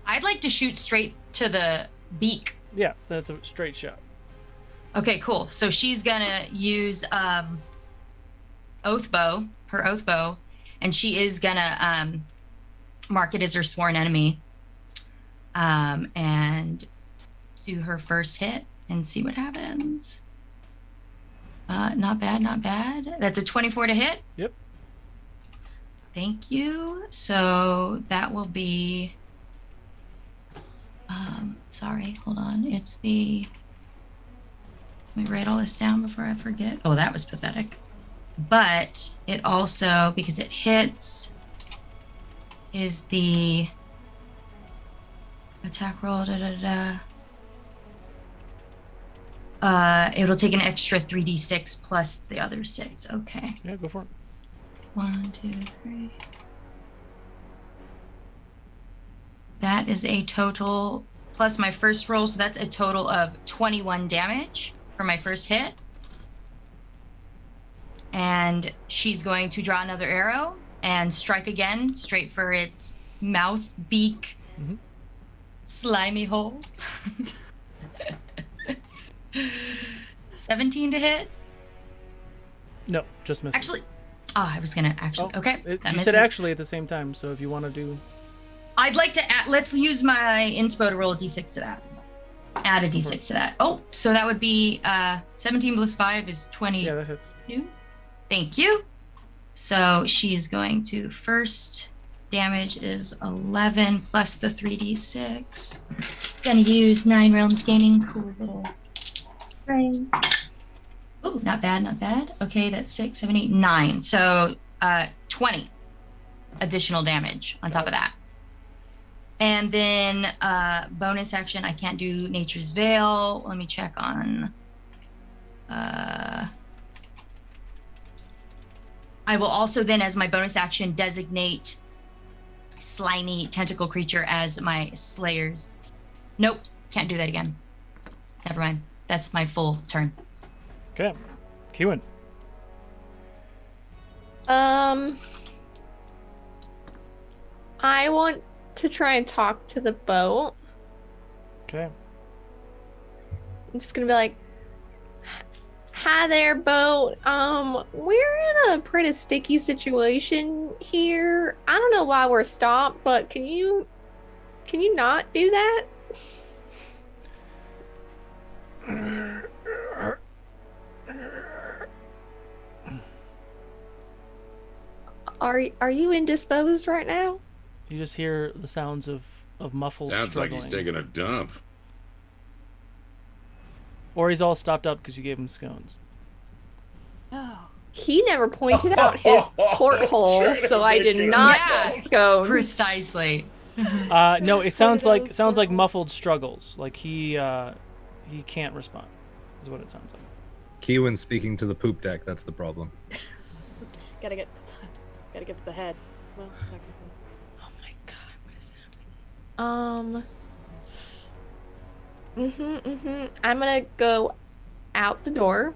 I'd like to shoot straight to the beak. Yeah, that's a straight shot. Okay, cool. So she's gonna use oath bow, her oath bow, and she is gonna mark it as her sworn enemy, and do her first hit and see what happens. Not bad, not bad. That's a 24 to hit. Yep. Thank you. So that will be. Sorry, hold on. It's the. Let me write all this down before I forget. Oh, that was pathetic. But it also, because it hits, is the attack roll. It'll take an extra 3d6 plus the other 6. Okay. Yeah, go for it. 1, 2, 3. That is a total, plus my first roll, so that's a total of 21 damage for my first hit. And she's going to draw another arrow and strike again, straight for its mouth, beak, slimy hole. 17 to hit? No, just misses. Actually, I was gonna actually. Okay, You that said misses. actually at the same time, so if you want to do. I'd like to add, let's use my inspo to roll a d6 to that. Add a d6 to that. Oh, so that would be 17 plus 5 is 22. Yeah, that hits. Thank you. So she is going to, first damage is 11 plus the 3d6. Gonna use 9 Realms Gaming. Cool little brain. Oh, not bad, not bad. Okay, that's 6, 7, 8, 9. So 20 additional damage on top of that. And then bonus action, I can't do Nature's Veil. Let me check on... I will also then, as my bonus action, designate slimy tentacle creature as my slayer's. Nope, can't do that again. Never mind. That's my full turn. Okay. Kewen. I want to try and talk to the boat. Okay. I'm just gonna be like, "Hi there, boat. We're in a pretty sticky situation here. I don't know why we're stopped, but can you not do that?" Are you indisposed right now? You just hear the sounds of muffled Sounds like struggling. he's taking a dump. Or he's all stopped up because you gave him scones. He never pointed out his porthole, so I did not Yeah. scones. Precisely. No, it sounds like muffled struggles. Like he can't respond. Is what it sounds like. Kewen speaking to the poop deck. That's the problem. Gotta get to the head. Well, technically. Oh my god, what is happening? I'm gonna go out the door.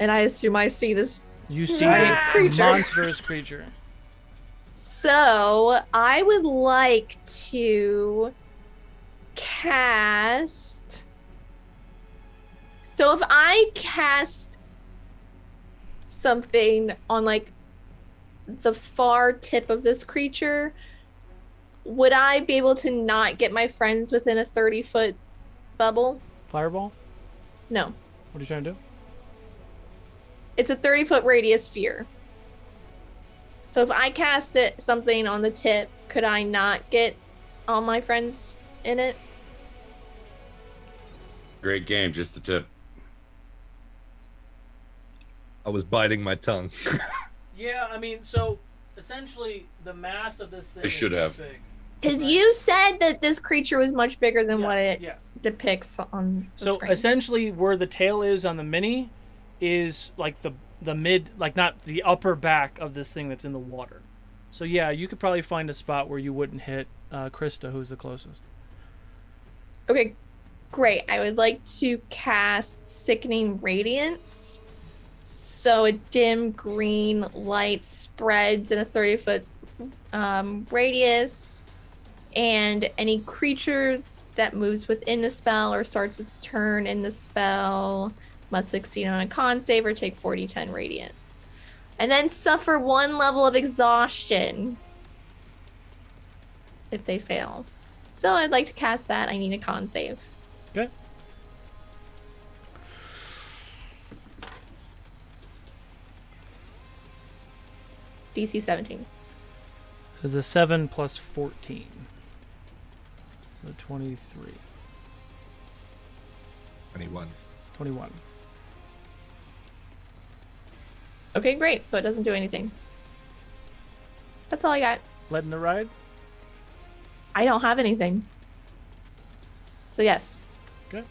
And I assume I see this. You see Nice this creature. monstrous creature. So I would like to cast. So if I cast something on like the far tip of this creature, would I be able to not get my friends within a 30-foot bubble? Fireball? No. What are you trying to do? It's a 30-foot radius sphere. So if I cast something on the tip, could I not get all my friends in it? Great game, just the tip. I was biting my tongue. Yeah, I mean, so essentially the mass of this thing They should have. Because you said that this creature was much bigger than what it Yeah. depicts on the So screen. essentially where the tail is on the mini is like the mid, like not the upper back of this thing that's in the water. So yeah, you could probably find a spot where you wouldn't hit Krista, who's the closest. Okay, great. I would like to cast Sickening Radiance. So a dim green light spreads in a 30-foot radius, and any creature that moves within the spell or starts its turn in the spell must succeed on a con save or take 40-10 radiant. And then suffer 1 level of exhaustion if they fail. So I'd like to cast that. I need a con save. Okay. DC 17. There's a 7 plus 14. So 23. 21. 21. Okay, great. So it doesn't do anything. That's all I got. Letting it ride? I don't have anything. So yes. Okay.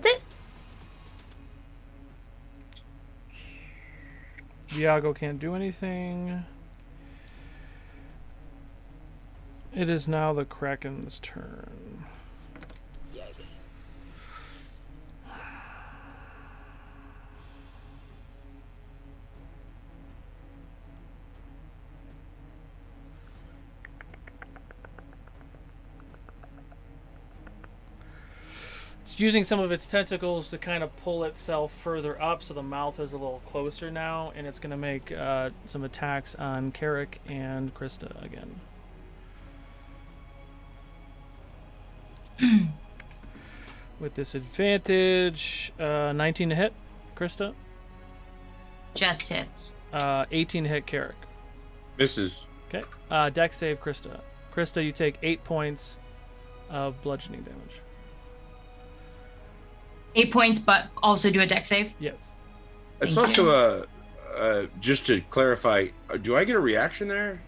That's it. Viago can't do anything. It is now the Kraken's turn. Yikes. It's using some of its tentacles to kind of pull itself further up, so the mouth is a little closer now, and it's going to make some attacks on Carrick and Krista again. With disadvantage, 19 to hit, Krista. Just hits. 18 to hit, Carrick. Misses. Okay. Dex save, Krista. Krista, you take 8 points of bludgeoning damage. 8 points, but also do a dex save. Yes. It's Thank also just to clarify, do I get a reaction there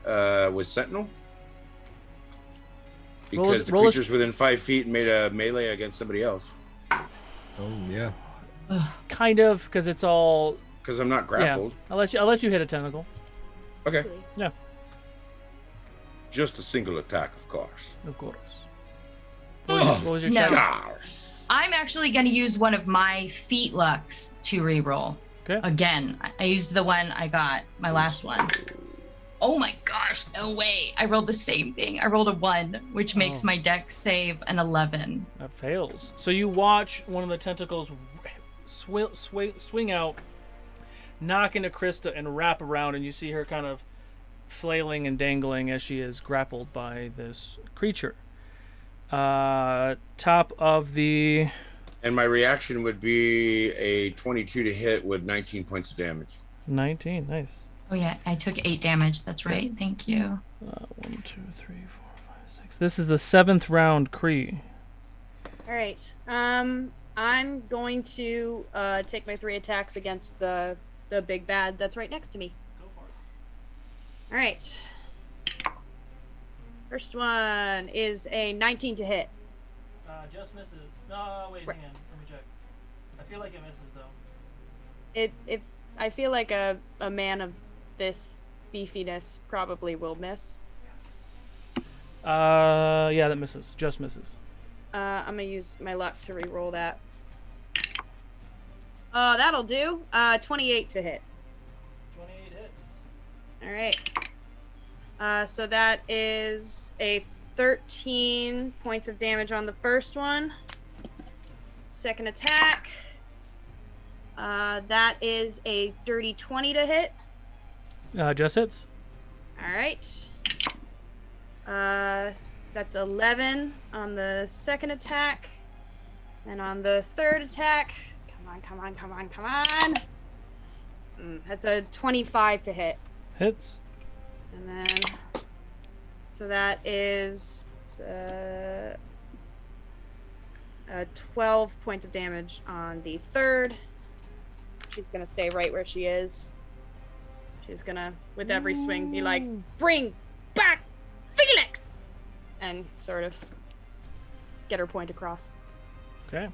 with Sentinel? Because the creature's within 5 feet and made a melee against somebody else. Oh, yeah. Kind of, because it's all. Because I'm not grappled. Yeah. I'll let you hit a tentacle. Okay. Yeah. Just a single attack, of course. Of course. What was your No. challenge? I'm actually going to use one of my feet lucks to reroll. Okay. Again, I used the one I got, my last one. Oh my gosh, no way. I rolled the same thing. I rolled a 1, which makes my dex save an 11. That fails. So you watch one of the tentacles swing out, knock into Krista, and wrap around, and you see her kind of flailing and dangling as she is grappled by this creature. Top of the... And my reaction would be a 22 to hit with 19 points of damage. 19, nice. Oh yeah, I took 8 damage. That's right. Thank you. 1, 2, 3, 4, 5, 6. This is the 7th round, Kree. All right. I'm going to take my 3 attacks against the big bad that's right next to me. Go for it. All right. First one is a 19 to hit. Just misses. No, wait, hang on. Let me check. I feel like it misses, though. If I feel like a man of this beefiness probably will miss. Yeah, that misses. Just misses. I'm gonna use my luck to re-roll that. That'll do. 28 to hit. 28 hits. All right. So that is a 13 points of damage on the first one. Second attack. That is a dirty 20 to hit. Just hits. All right. That's 11 on the second attack. And on the third attack, come on. That's a 25 to hit. Hits. And then, so that is 12 points of damage on the third. She's gonna stay right where she is. She's gonna, with every swing, be like, "Bring back Felix!" and sort of get her point across. Okay.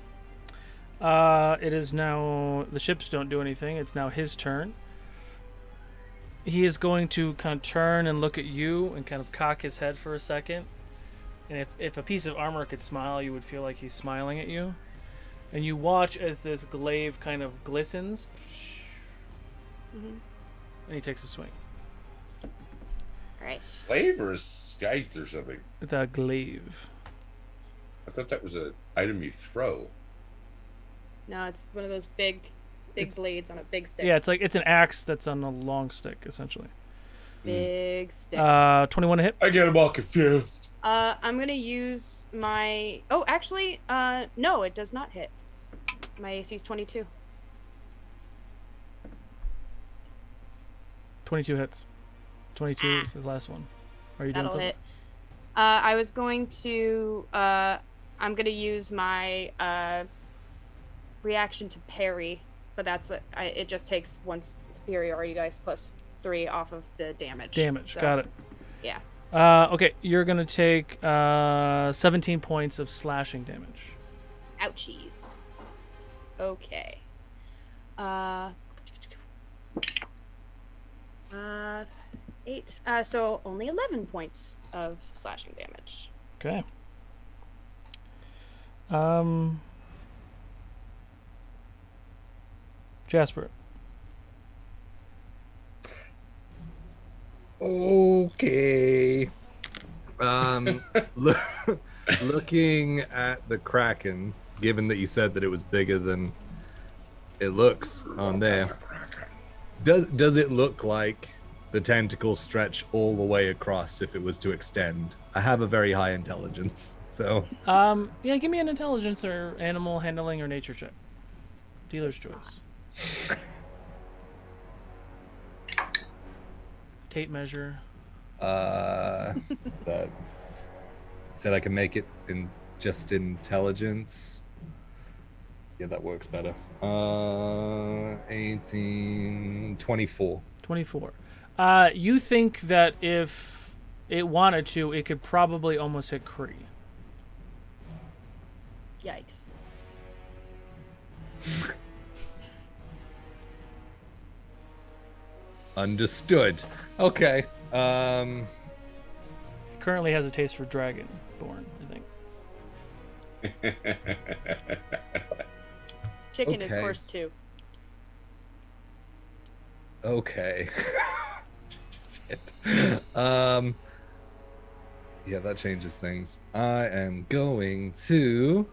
It is now... The ships don't do anything. It's now his turn. He is going to kind of turn and look at you and kind of cock his head for a second. And if a piece of armor could smile, you would feel like he's smiling at you. And you watch as this glaive kind of glistens. And he takes a swing. All right. Glaive or a scythe or something? It's a glaive. I thought that was an item you throw. No, it's one of those big blades on a big stick. Yeah, it's an axe that's on a long stick, essentially. Big stick. 21 to hit. I get them all confused. I'm gonna use my... Oh, actually, no, it does not hit. My AC is 22. 22 hits. 22 is the last one. Are you doing That'll something? hit. I was going to... I'm gonna use my reaction to parry, but that's it just takes 1 superiority dice plus 3 off of the damage. So, Got it. Yeah. Okay, you're going to take 17 points of slashing damage. Ouchies. Okay. 8. So only 11 points of slashing damage. Okay. Jasper. Okay. Looking at the kraken, given that you said that it was bigger than it looks on there, does it look like the tentacles stretch all the way across if it was to extend? I have a very high intelligence, so yeah, give me an intelligence or animal handling or nature check. Dealer's choice. Tape measure. That said I can make it in just intelligence. Yeah, that works better. 18, 24. 24. You think that if it wanted to, it could probably almost hit Kree. Yikes. Understood. Okay. It currently has a taste for Dragonborn, I think. Chicken is Okay. course 2. Okay. Shit. Yeah, that changes things. I am going to.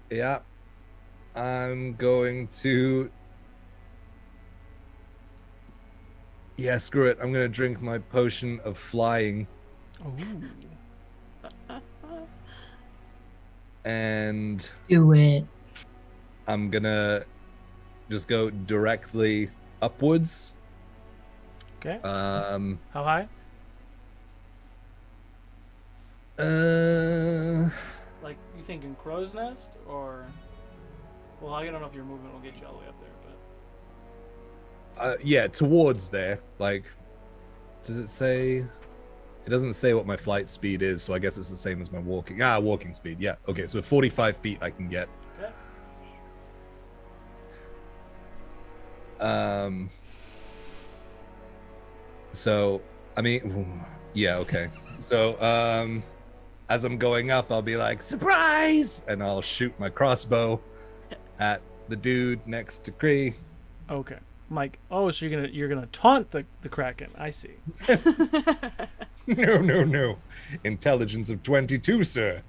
Yeah. I'm going to. Yeah, screw it. I'm going to drink my potion of flying. Ooh. And Do it. I'm going to just go directly upwards. Okay. How high? Like, you thinking crow's nest or? Well, I don't know if your movement will get you all the way up there, but. Yeah, towards there. Like, does it say? It doesn't say what my flight speed is, so I guess it's the same as my walking. Walking speed. Yeah. Okay, so 45 feet I can get. Okay. So, I mean, yeah, okay. So, as I'm going up, I'll be like, surprise! And I'll shoot my crossbow at the dude next to Kree. Okay. Mike, oh, so you're gonna taunt the Kraken. I see. No. Intelligence of 22, sir.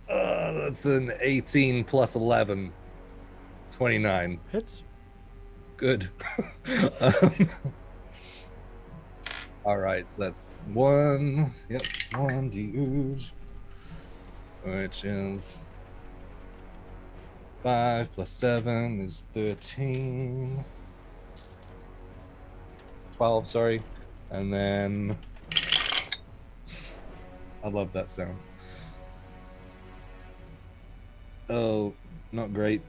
That's an 18 plus 11. 29. Hits. Good. All right, so that's 1. Yep, 1 dude. Which is 5 plus 7 is 13. 12, sorry. And then I love that sound. Oh, not great.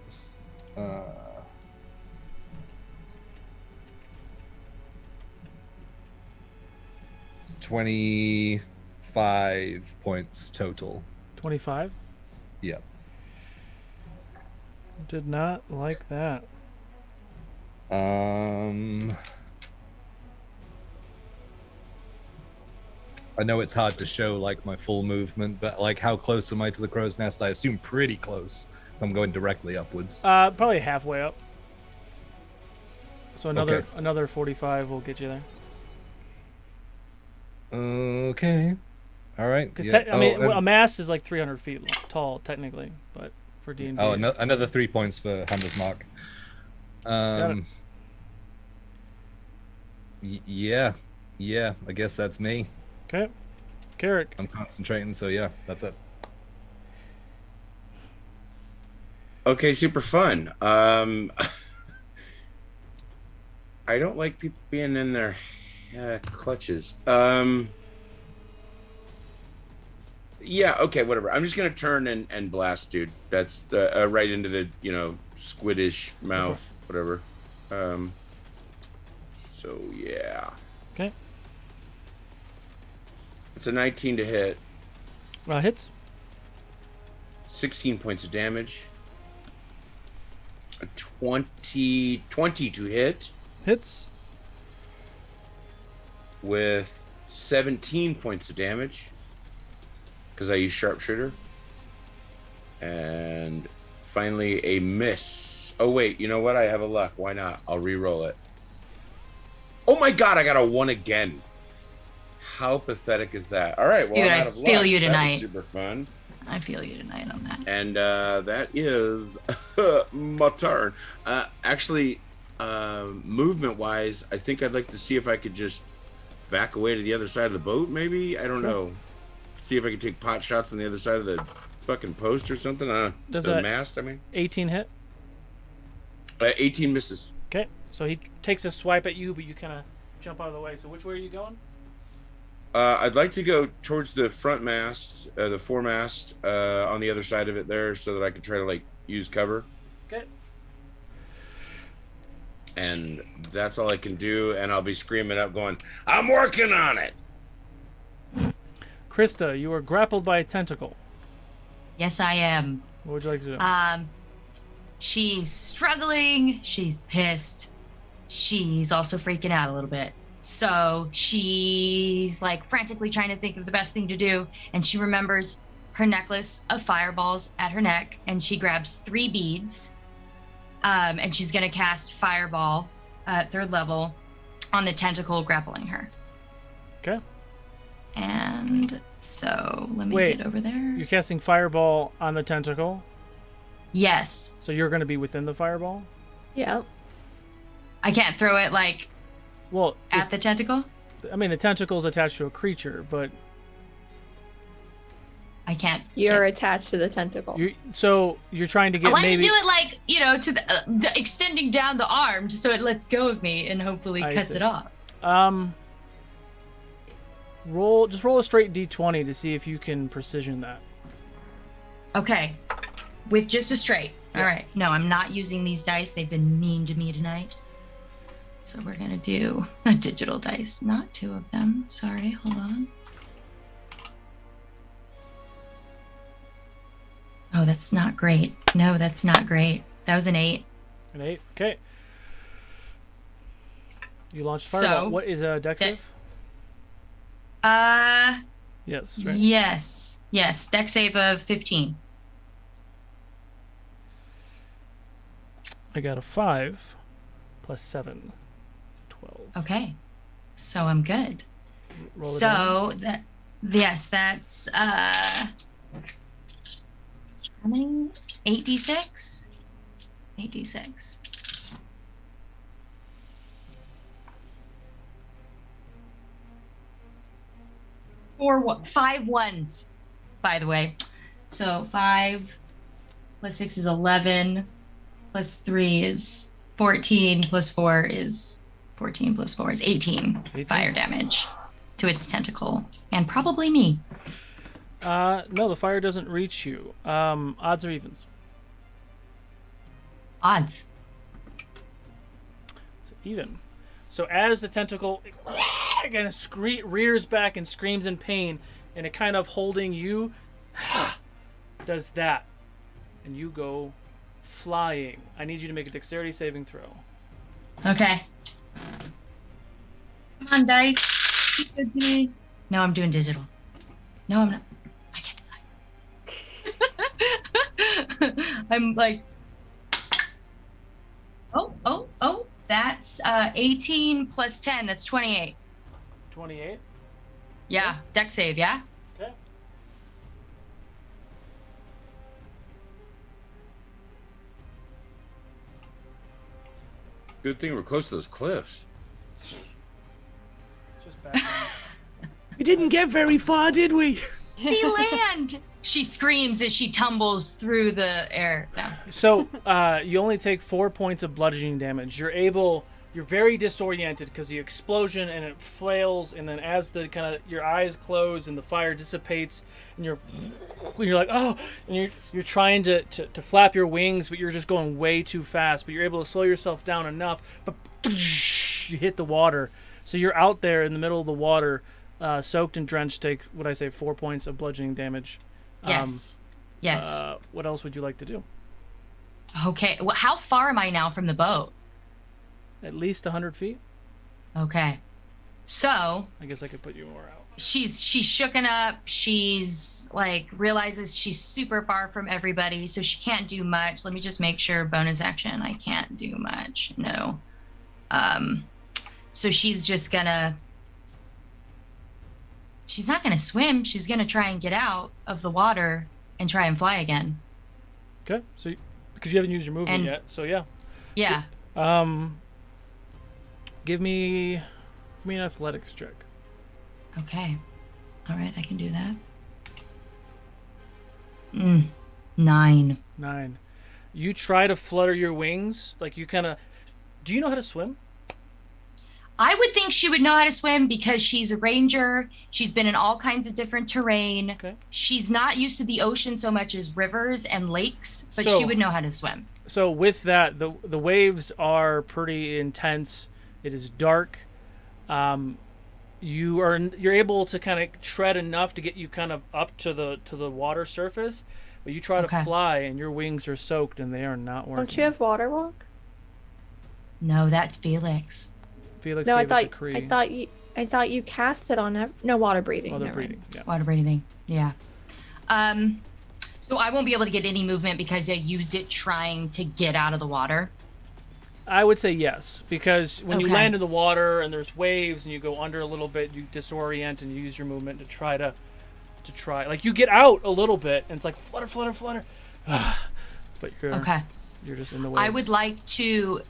25 points total. 25. Yep. Did not like that. I know it's hard to show like my full movement, but like how close am I to the crow's nest? I assume pretty close. I'm going directly upwards. Probably halfway up. So Okay. another 45 will get you there. Okay. All right. Because Yeah. I mean, and- a mast is like 300 feet tall technically, but for D&D. Oh, another 3 points for Hunter's Mark. Got it. Yeah. I guess that's me. Okay. Carrick. I'm concentrating, so yeah, that's it. Okay, super fun. I don't like people being in their clutches. Yeah, okay, whatever. I'm just gonna turn and blast, dude. That's the right into the squidish mouth, whatever. So yeah. Okay. It's a 19 to hit. Hits. 16 points of damage. A 20 to hit Hits. with 17 points of damage because I use sharpshooter. And finally a miss. Oh wait, you know what? I have a luck. Why not? I'll re-roll it. Oh my god, I got a 1 again. How pathetic is that? All right, well, Dude, I'm out I of feel luck. you That was tonight. super fun. I feel you tonight on that. And that is my turn. Actually, movement-wise, I think I'd like to see if I could just back away to the other side of the boat, maybe? I don't know. See if I could take pot shots on the other side of the fucking post or something. Does the that mast, I mean. 18 hit? 18 misses. Okay, so he takes a swipe at you, but you kind of jump out of the way. So which way are you going? I'd like to go towards the front mast, the foremast, on the other side of it there, so that I can try to, like, use cover. Okay. And that's all I can do, and I'll be screaming up going, I'm working on it! Krista, you are grappled by a tentacle. Yes, I am. What would you like to do? She's struggling. She's pissed. She's also freaking out a little bit. So she's like frantically trying to think of the best thing to do. And she remembers her necklace of fireballs at her neck. And she grabs 3 beads. And she's going to cast Fireball at 3rd level on the tentacle grappling her. Okay. And so let me Wait, get over there. You're casting Fireball on the tentacle, Yes. so you're going to be within the Fireball? Yep. I can't throw it like Well, at the tentacle. I mean, the tentacle's attached to a creature, but I can't. You're attached to the tentacle. so you're trying to I get want maybe. to do it like, to the extending down the arm so it lets go of me and hopefully I cuts see. it off. Roll a straight d20 to see if you can precision that. Okay. With just a straight. All right. No, I'm not using these dice. They've been mean to me tonight. So we're going to do a digital dice. Not 2 of them. Sorry. Hold on. Oh, that's not great. No, that's not great. That was an 8. An 8. Okay. You launched Fireball. So- What is a dex save? Yes, right? Yes. Yes. Dex save of 15. I got a 5 plus 7. So 12. Okay. So I'm good. Roll it So that that's how many? 8d6? 8d6. Five ones, by the way. So 5 plus 6 is 11, plus 3 is 14, plus 4 is 14, plus 4 is 18 fire damage to its tentacle, and probably me. No, the fire doesn't reach you. Odds or evens? Odds. It's even. So as the tentacle kind of rears back and screams in pain, and it kind of holding you, does that, and you go flying. I need you to make a dexterity saving throw. Okay. Come on, dice. Be good to me. No, I'm doing digital. No, I'm not. I can't decide. I'm like, oh. That's 18 plus 10. That's 28. 28. Yeah, dex save, yeah? Okay. Good thing we're close to those cliffs. It's just back. We didn't get very far, did we? See land! She screams as she tumbles through the air. No. So you only take 4 points of bludgeoning damage. You're very disoriented because the explosion, and it flails, and then as the kind of your eyes close and the fire dissipates, and you're like, oh, and you're trying to flap your wings, but you're just going way too fast. But you're able to slow yourself down enough, but you hit the water. So you're out there in the middle of the water, soaked and drenched. Take what I say, 4 points of bludgeoning damage. Yes. Yes. What else would you like to do? Okay. Well, how far am I now from the boat? At least 100 feet. Okay. So I guess I could put you more out. she's shooken up. She's like realizes she's super far from everybody, so she can't do much. Let me just make sure. Bonus action. I can't do much. No. So she's just gonna. She's not gonna swim. She's gonna try and get out of the water and try and fly again. Okay. So because you haven't used your movement yet, so yeah. Yeah. Give me an athletics check. Okay. All right, I can do that. 9. 9. You try to flutter your wings, like you kind of. Do you know how to swim? I would think she would know how to swim because she's a ranger. She's been in all kinds of different terrain. Okay. She's not used to the ocean so much as rivers and lakes, but So- she would know how to swim. So with that, the waves are pretty intense. It is dark. You're able to kind of tread enough to get you kind of up to the water surface, but you try to fly and your wings are soaked and they are not working. Don't you have water walk? No, that's Felix. Felix No, gave it to Kree. I thought you cast it on no water breathing. Oh, they're never mind. breathing. Yeah. Water breathing. Yeah. So I won't be able to get any movement because I used it trying to get out of the water. I would say yes, because when you Okay. land in the water and there's waves and you go under a little bit, you disorient and you use your movement to try like you get out a little bit and it's like flutter, flutter, flutter. But you're just in the waves. I would like to,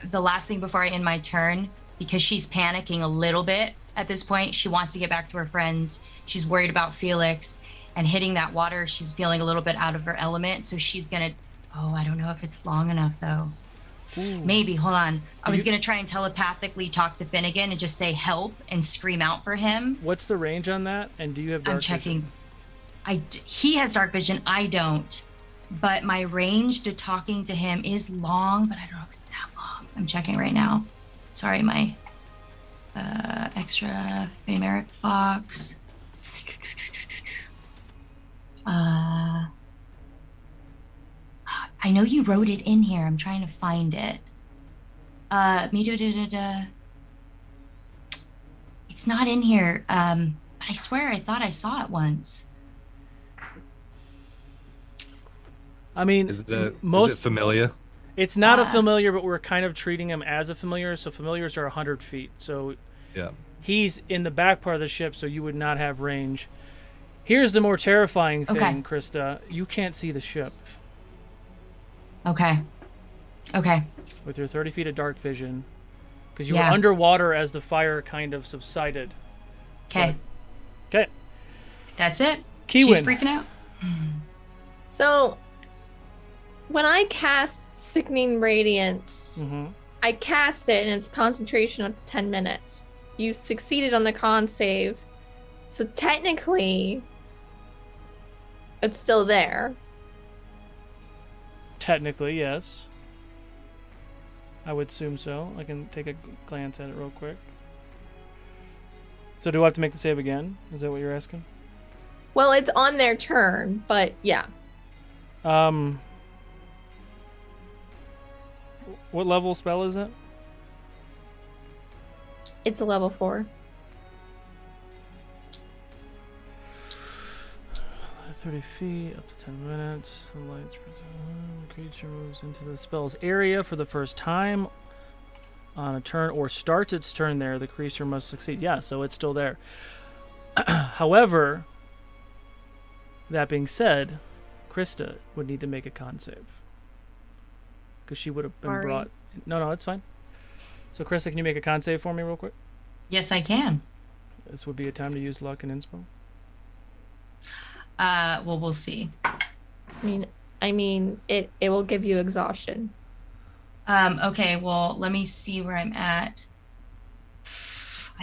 the last thing before I end my turn, because she's panicking a little bit at this point. She wants to get back to her friends. She's worried about Felix and hitting that water. She's feeling a little bit out of her element. So she's going to, I don't know if it's long enough though. Ooh. Maybe, hold on. I was going to try and telepathically talk to Finnegan and just say help and scream out for him. What's the range on that? And do you have dark I'm checking. vision? He has dark vision. I don't. But my range to talking to him is long, but I don't know if it's that long. I'm checking right now. Sorry, my extra Femeric Fox. I know you wrote it in here. I'm trying to find it. It's not in here. But I swear I thought I saw it once. Is it familiar? It's not a familiar, but we're kind of treating him as a familiar. So familiars are 100 feet. So Yeah. he's in the back part of the ship, so you would not have range. Here's the more terrifying thing, Okay. Krista. You can't see the ship Okay. with your 30 feet of dark vision because you Yeah. were underwater as the fire kind of subsided. Okay. Okay. That's it. Keywin. She's freaking out. So, when I cast Sickening Radiance, Mm-hmm. I cast it and it's concentration up to 10 minutes. You succeeded on the con save. So, technically, it's still there. Technically, yes. I would assume so. I can take a glance at it real quick. So do I have to make the save again? Is that what you're asking? Well, it's on their turn, but yeah. What level spell is it? It's a level 4. 30 feet, up to 10 minutes. The lights. The creature moves into the spell's area for the first time on a turn or starts its turn there. The creature must succeed. Yeah, so it's still there. However, that being said, Krista would need to make a con save. Because she would have been Sorry. brought... No, it's fine. So, Krista, can you make a con save for me real quick? Yes, I can. This would be a time to use luck and inspo. Well, we'll see. I mean, it will give you exhaustion. Okay, well, let me see where I'm at.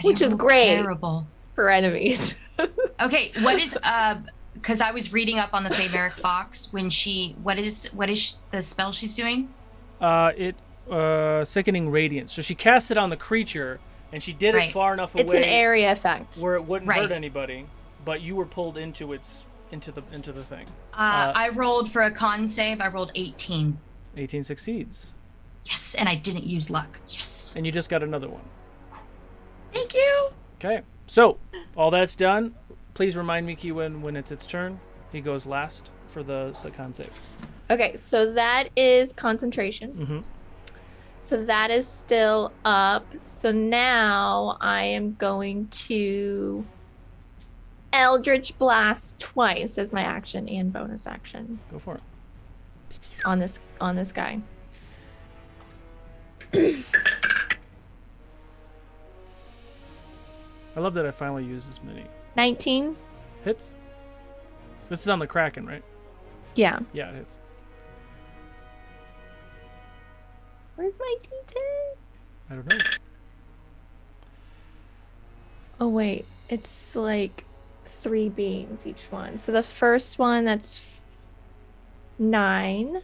Which is great. Terrible. For enemies. Okay, what is because I was reading up on the Femeric Fox when what is the spell she's doing? Sickening Radiance. So she cast it on the creature, and she did it far enough away. It's an area effect. where it wouldn't Right. hurt anybody, but you were pulled into its into the thing. I rolled for a con save. I rolled 18. 18 succeeds. Yes, and I didn't use luck. Yes. And you just got another one. Thank you. Okay. So, all that's done. Please remind Miki when it's its turn. He goes last for the con save. Okay, so that is concentration. Mm-hmm. So that is still up. So now I am going to Eldritch Blast twice as my action and bonus action Go for it. on this guy. I love that I finally used this many 19. hits. This is on the Kraken, right? Yeah. Yeah, it hits. Where's my D10? I don't know. Oh wait, it's like 3 beams each one. So the first one, that's 9.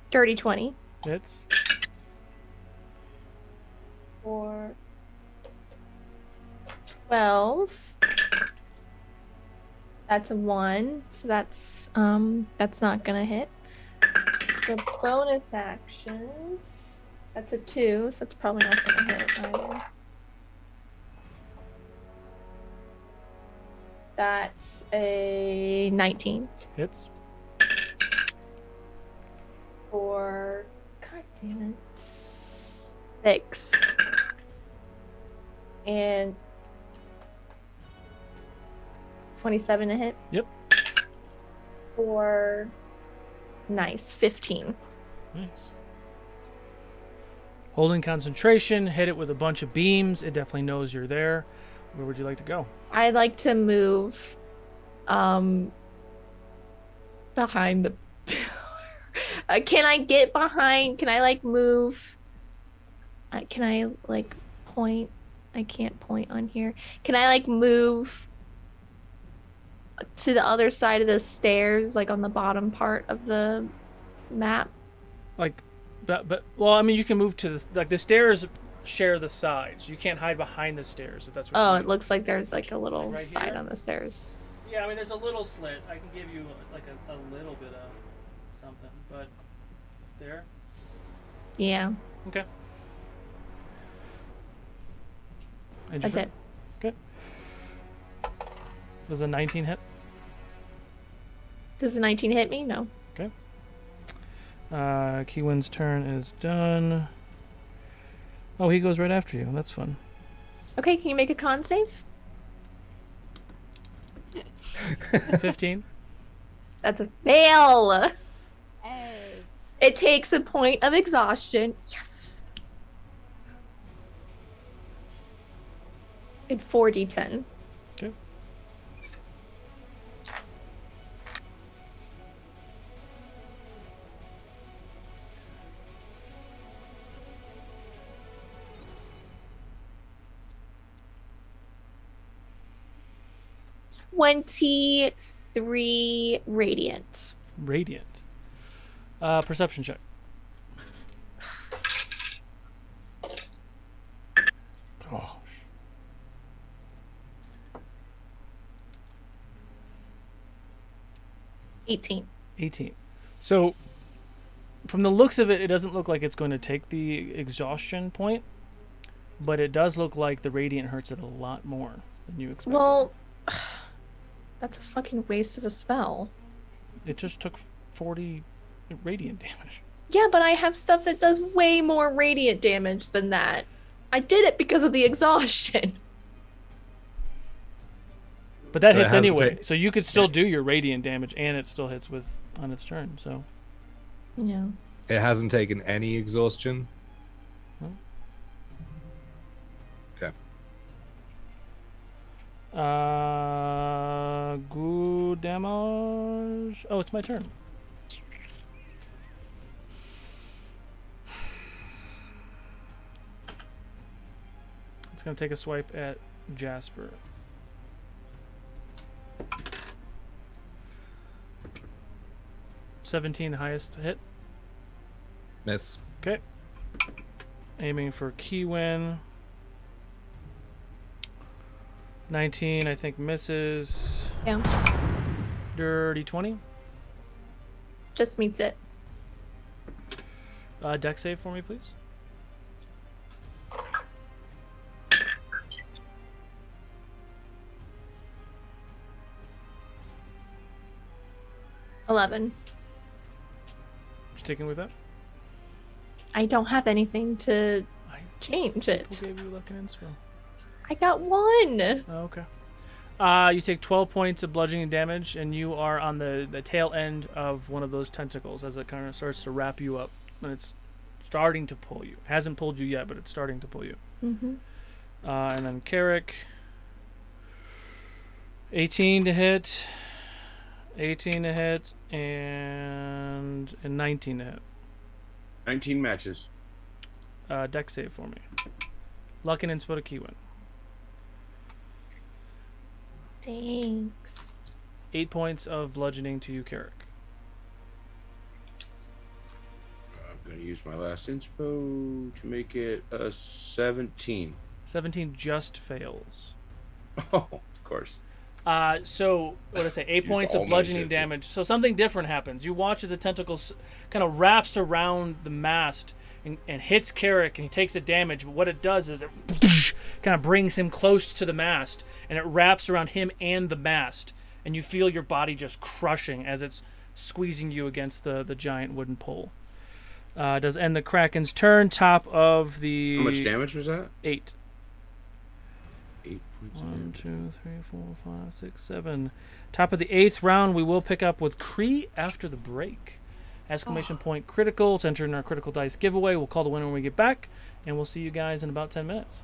Dirty 20. Hits. For 12. That's a 1. So that's not gonna hit. So bonus actions. That's a 2, so that's probably not gonna hit either. That's a 19. Hits. For god damn it. 6. And 27 to hit. Yep. For nice 15. Nice. Holding concentration, hit it with a bunch of beams. It definitely knows you're there. Where would you like to go? I'd like to move behind the can I get behind? Can I like move? Can I like point? I can't point on here. Can I like move to the other side of the stairs, like on the bottom part of the map? Like, but well, I mean, you can move to the stairs share the sides. You can't hide behind the stairs if that's what. Oh, you it looks like there's like a little right side here? on the stairs. Yeah, I mean, there's a little slit. I can give you like a little bit of something, but there. Yeah, Okay. And that's your it. turn? Okay. Does a 19 hit? Does the 19 hit me? No. Okay. Keewin's turn is done. Oh, he goes right after you. That's fun. Okay, can you make a con save? 15. That's a fail. Hey. It takes a point of exhaustion. Yes. And 4d10. Okay. $23 radiant. Radiant. Perception check. Gosh. 18. 18. So, from the looks of it, it doesn't look like it's going to take the exhaustion point, but it does look like the radiant hurts it a lot more than you expected. Well, that's a fucking waste of a spell. It just took 40 radiant damage. Yeah, but I have stuff that does way more radiant damage than that. I did it because of the exhaustion. But that But it hits hasn't anyway, taken- so you could still do your radiant damage, and it still hits with on its turn. So Yeah. It hasn't taken any exhaustion. No. Okay. Good damage. Oh, it's my turn. It's gonna take a swipe at Jasper. $17, the highest hit. Miss. Okay. Aiming for Keywin. 19, I think, misses. Yeah. Dirty 20. Just meets it. Dex save for me, please. $11. Just taking with that. I don't have anything to change it. Who gave you luck and inspo? I got 1. Oh, okay. You take 12 points of bludgeoning damage, and you are on the tail end of one of those tentacles as it kind of starts to wrap you up, and it's starting to pull you. It hasn't pulled you yet, but it's starting to pull you. Mm-hmm. And then Carrick. 18 to hit. 18 to hit, and 19 to hit. 19 matches. Dex save for me. Luck and inspo to Keywin. Thanks. 8 points of bludgeoning to you, Carrick. I'm going to use my last inspo to make it a 17. 17 just fails. Oh, of course. So, what did I say? 8 points of all my bludgeoning shit, damage. So something different happens. You watch as the tentacle kind of wraps around the mast and hits Carrick, and he takes the damage. But what it does is it kind of brings him close to the mast, and it wraps around him and the mast. And you feel your body just crushing as it's squeezing you against the giant wooden pole. Does end the Kraken's turn. Top of the... How much damage was that? 8. 8 points. 1, 2, 3, 4, 5, 6, 7. Top of the 8th round, we will pick up with Kree after the break. Exclamation point critical to enter in our critical dice giveaway. We'll call the winner when we get back, and we'll see you guys in about 10 minutes.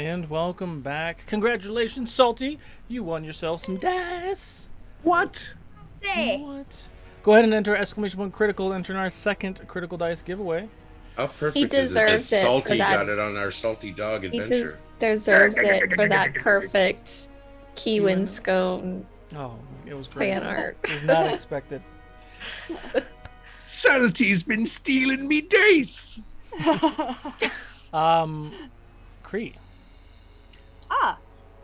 And welcome back. Congratulations, Salty. You won yourself some dice. What? Hey. What? Go ahead and enter exclamation point critical. Enter our second critical dice giveaway. How perfect He is it deserves that it Salty for that. got it on our Salty Dog He adventure? deserves it for that perfect Keywin scone Oh, it was great. fan art. It was not expected. Salty's been stealing me dice. Cree.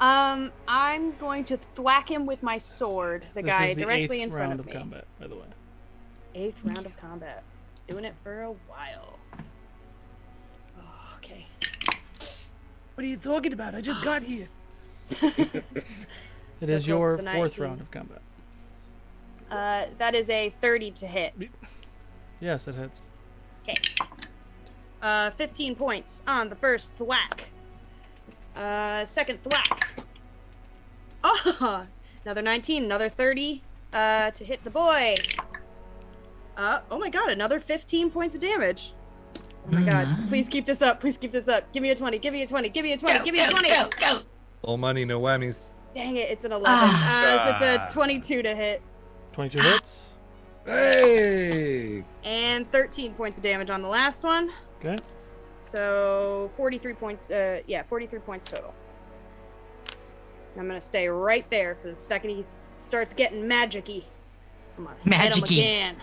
I'm going to thwack him with my sword. The This guy is the directly 8th in front round of me. combat, by the way. 8th round of combat. Doing it for a while. Oh, okay. What are you talking about? I just got here. It So is close your to 4th 19. round of combat. That is a 30 to hit. Yes, it hits. Okay. 15 points on the first thwack. Second thwack. Oh, another 19, another 30 to hit the boy. Oh my god, another 15 points of damage. Oh my god, please keep this up, please keep this up. Give me a 20, give me a 20, give me a 20, give me a 20. Go. All money, no whammies. Dang it, it's an 11. So it's a 22 to hit. 22 hits. Hey! And 13 points of damage on the last one. Okay. So 43 points, 43 points total. I'm gonna stay right there for the second he starts getting magic-y. Come on, hit him Magic-y. again.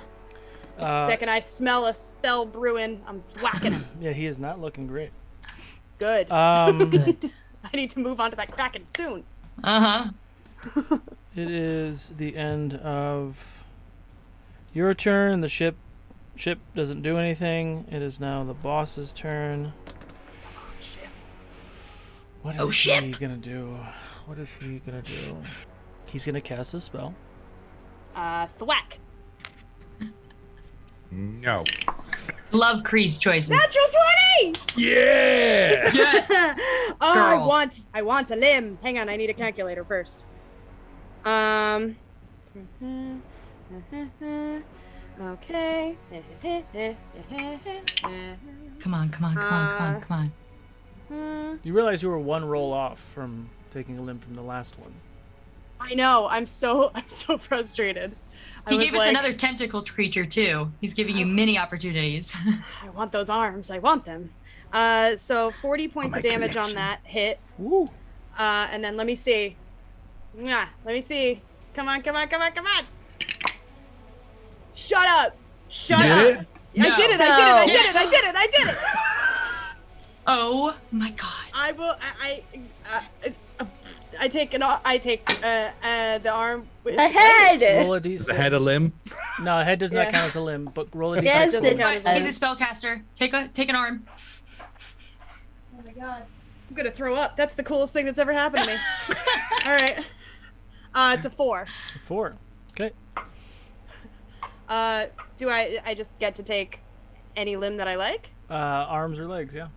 The second I smell a spell brewing, I'm whacking him. Yeah, he is not looking great. Good. Good. I need to move on to that kraken soon. Uh-huh. It is the end of your turn. The ship doesn't do anything. It is now the boss's turn. What is he gonna do? What is he gonna do? He's gonna cast a spell. Thwack. No. Love Kree's choices. Natural 20! Yeah! Yes. Oh, Girl. I want a limb. Hang on, I need a calculator first. Okay. Come on. You realize you were one roll off from taking a limb from the last one. I know. I'm so frustrated. He gave us another tentacle creature too. He's giving you many opportunities. I want those arms. I want them. So 40 points of damage on that hit. Woo! And then let me see. Let me see. Come on. Shut up. Shut You up. did it? No. I did it. I did it. Oh my god. I will. I take the arm. With, The head! Roll a Is the d6. head a limb? No, a head does not Yeah. count as a limb, but roll a d6. Yes, doesn't it count as But a he's a spellcaster. Take an arm. Oh my god. I'm gonna throw up. That's the coolest thing that's ever happened to me. All right. It's a 4. 4. Okay. Do I just get to take any limb that I like? Arms or legs, yeah.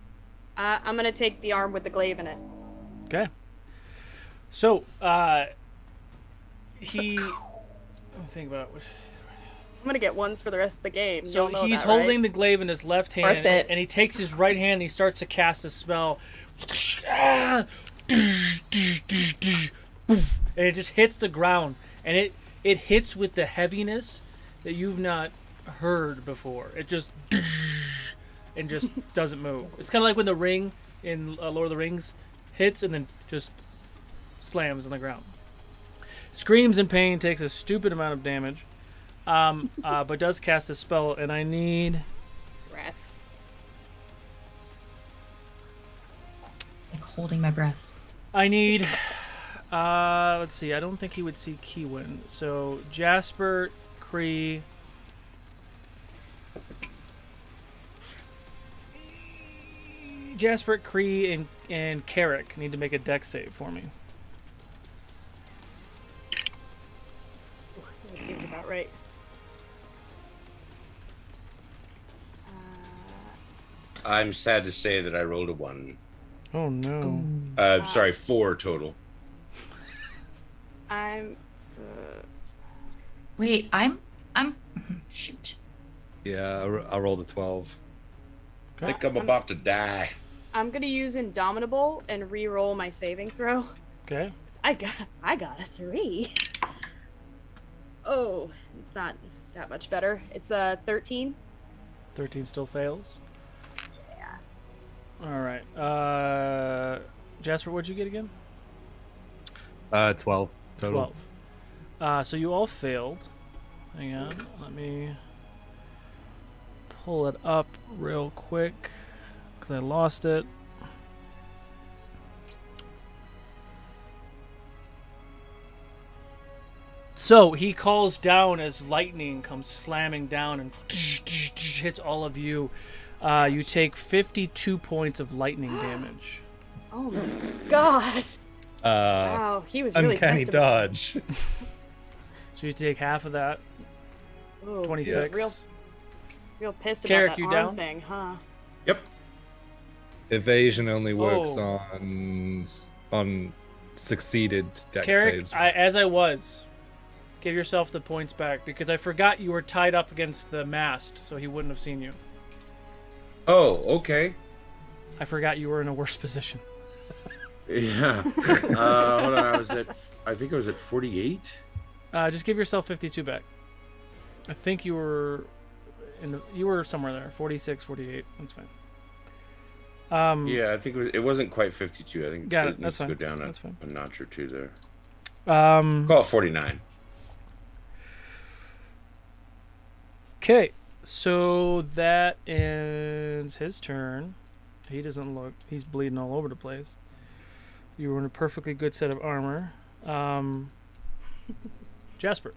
I'm gonna take the arm with the glaive in it. Okay. So, he. Let me think about it. I'm gonna get ones for the rest of the game. So You'll know he's that, holding right? the glaive in his left hand, Worth it. and he takes his right hand and he starts to cast a spell. And it just hits the ground, and it hits with the heaviness that you've not heard before. It just and just doesn't move. It's kind of like when the ring in Lord of the Rings hits and then just slams on the ground. Screams in pain, takes a stupid amount of damage, but does cast a spell, and I need. Rats. Like holding my breath. I need. Let's see. I don't think he would see Keywin. So Jasper, Kree. Jasper, Kree, and Carrick need to make a dex save for me. That seems about right. I'm sad to say that I rolled a 1. Oh no. Sorry, 4 total. I'm. Wait, I'm shoot. Yeah, I rolled a 12. I think I'm about to die. I'm gonna use Indomitable and re-roll my saving throw. Okay. I got a 3. Oh, it's not that much better. It's a 13. 13 still fails. Yeah. All right. Jasper, what'd you get again? 12 total. 12. So you all failed. Hang on. Let me pull it up real quick because I lost it. So he calls down as lightning comes slamming down and hits all of you. You take 52 points of lightning damage. Oh my god. Wow, he was really Uncanny pissed about dodge. So you take half of that. Ooh, 26. Real pissed Carrick, about that you arm down? thing, huh? Yep. Evasion only works Oh. on succeeded dex Carrick, saves. as I was, give yourself the points back because I forgot you were tied up against the mast, so he wouldn't have seen you. Oh, okay. I forgot you were in a worse position. Yeah. Hold on. I think I was at 48. Just give yourself 52 back. I think you were you were somewhere there, 46, 48. That's fine. Yeah, I think it wasn't quite 52. I think Got it. needs That's to go fine. down That's fine. a notch or two there. Call it 49. Okay, so that ends his turn. He doesn't look. He's bleeding all over the place. You were in a perfectly good set of armor. Jasper.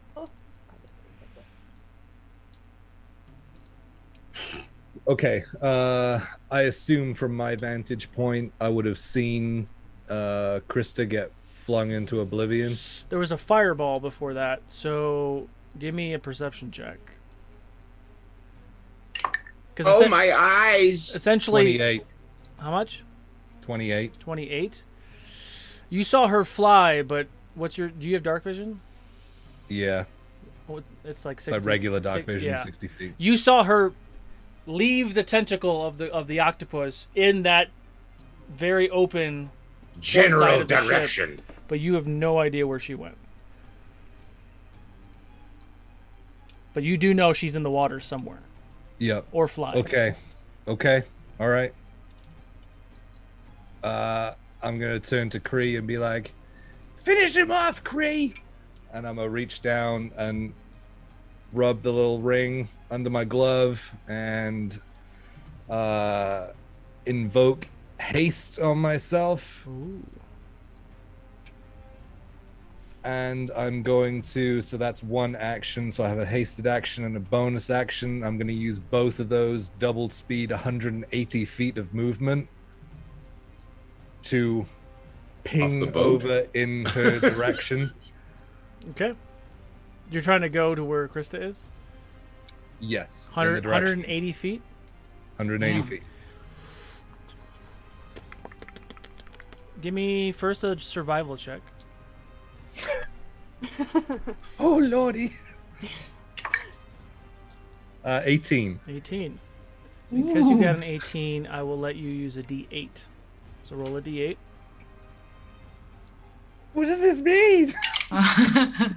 Okay. I assume from my vantage point, I would have seen Krista get flung into oblivion. There was a fireball before that, so give me a perception check. Oh, my eyes! Essentially, 28. How much? 28. 28. You saw her fly, but do you have dark vision? Yeah. It's like 60. It's like regular dark vision, yeah. 60 feet. You saw her leave the tentacle of the octopus in that very open general side of the direction, ship, but you have no idea where she went. But you do know she's in the water somewhere. Yep. Or flying. Okay. All right. I'm gonna turn to Kree and be like, "Finish him off, Kree!" And I'm gonna reach down and rub the little ring under my glove and invoke haste on myself. Ooh. And I'm going to, so that's one action, so I have a hasted action and a bonus action. I'm going to use both of those, doubled speed, 180 feet of movement to ping over in her direction. Okay. You're trying to go to where Krista is? Yes. 180 feet? 180 feet. Give me first a survival check. Oh, lordy. 18. 18. Because you got an 18, I will let you use a D8. So roll a D8. What does this mean?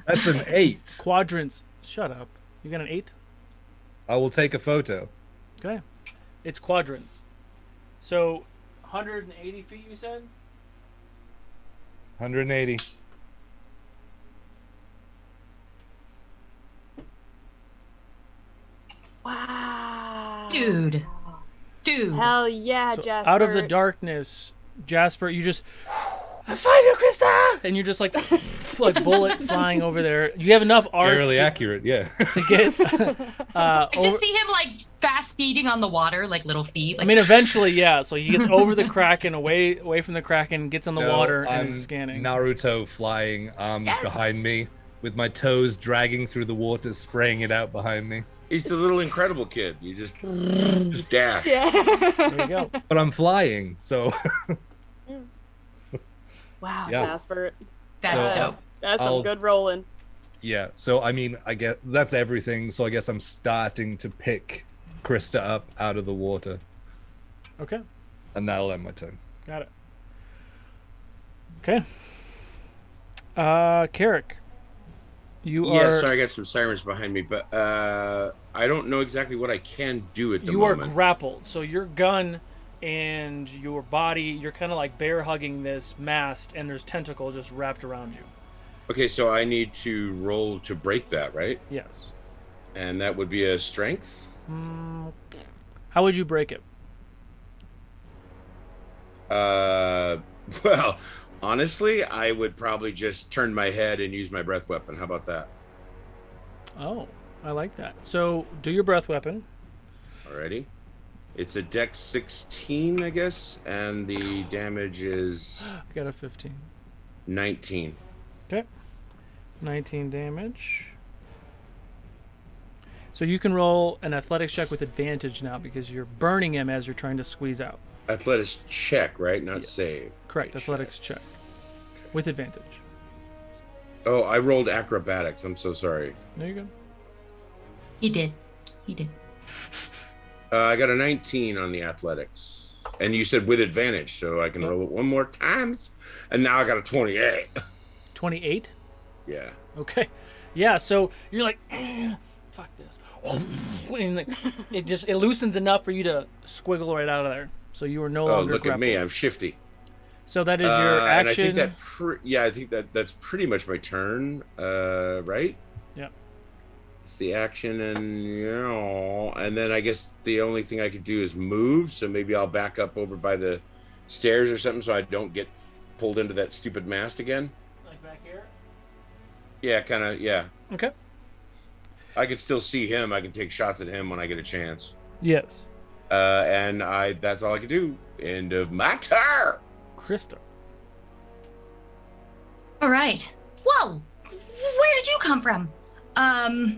That's an 8. Quadrants. Shut up. You got an 8? I will take a photo. Okay. It's quadrants. So 180 feet, you said? 180. Wow. Dude. Hell yeah, So Jasper. out of the darkness, Jasper, you just, I find you, Krista! And you're just like bullet flying over there. You have enough arc Fairly accurate, yeah. to get. I just see him like fast speeding on the water, like little feet. Like, I mean, eventually, yeah. So he gets over the kraken, away from the kraken, gets on the water, and I'm is scanning. Naruto flying, arms behind me, with my toes dragging through the water, spraying it out behind me. He's the little incredible kid. You just dash. Yeah. There you go. But I'm flying, so Wow, Yeah. Jasper. that's So, dope. That's I'll- some good rolling. yeah. So I mean, I guess that's everything. So I guess I'm starting to pick Krista up out of the water. Okay. And that'll end my turn. Got it. Okay. Carrick. Yeah, sorry, I got some sirens behind me, but I don't know exactly what I can do at the moment. You are grappled, so your gun and your body, you're kind of like bear hugging this mast, and there's tentacles just wrapped around you. Okay, so I need to roll to break that, right? Yes. And that would be a strength? How would you break it? Well, honestly, I would probably just turn my head and use my breath weapon. How about that? Oh, I like that. So do your breath weapon. Alrighty. It's a Dex 16, I guess, and the damage is... I got a 15. 19. Okay. 19 damage. So you can roll an athletics check with advantage now because you're burning him as you're trying to squeeze out. Athletics check, right? Not save. Correct. Athletics check. With advantage. Oh, I rolled acrobatics. I'm so sorry. No, you're good. He did. I got a 19 on the athletics. And you said with advantage, so I can roll it one more time. And now I got a 28. 28? Yeah. Okay. Yeah, so you're like, fuck this. And it loosens enough for you to squiggle right out of there. So you are no longer look grappled. at me. I'm shifty. So that is your action. And I think that's pretty much my turn, right? Yeah. It's the action, and then I guess the only thing I could do is move. So maybe I'll back up over by the stairs or something, so I don't get pulled into that stupid mast again. Like back here? Yeah, kind of. Yeah. Okay. I can still see him. I can take shots at him when I get a chance. Yes. And that's all I can do. End of my turn. Krista. All right. Whoa! Where did you come from?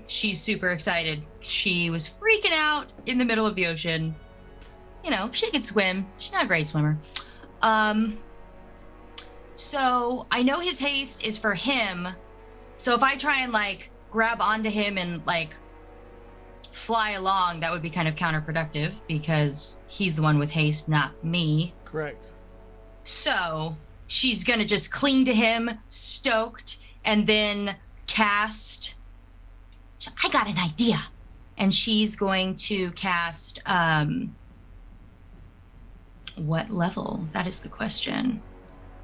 She's super excited. She was freaking out in the middle of the ocean. You know, she could swim. She's not a great swimmer. So I know his haste is for him. So if I try and like grab onto him and like fly along, that would be kind of counterproductive because he's the one with haste, not me. Correct. So she's gonna just cling to him, stoked, and then cast. I got an idea. And she's going to cast, what level? That is the question.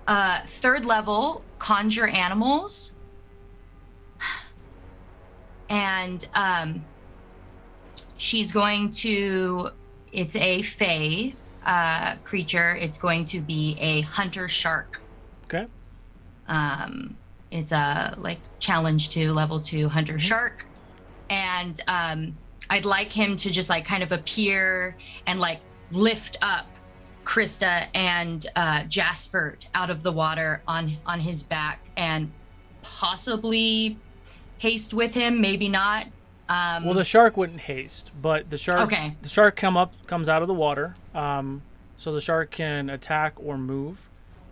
3rd level, Conjure Animals. And she's going to, it's a fae creature. It's going to be a hunter shark. Okay. It's a like challenge to level 2 hunter shark. And I'd like him to just like kind of appear and like lift up Krista and Jaspert out of the water on his back and possibly haste with him, maybe not. Well, the shark wouldn't haste, but the shark comes out of the water. So the shark can attack or move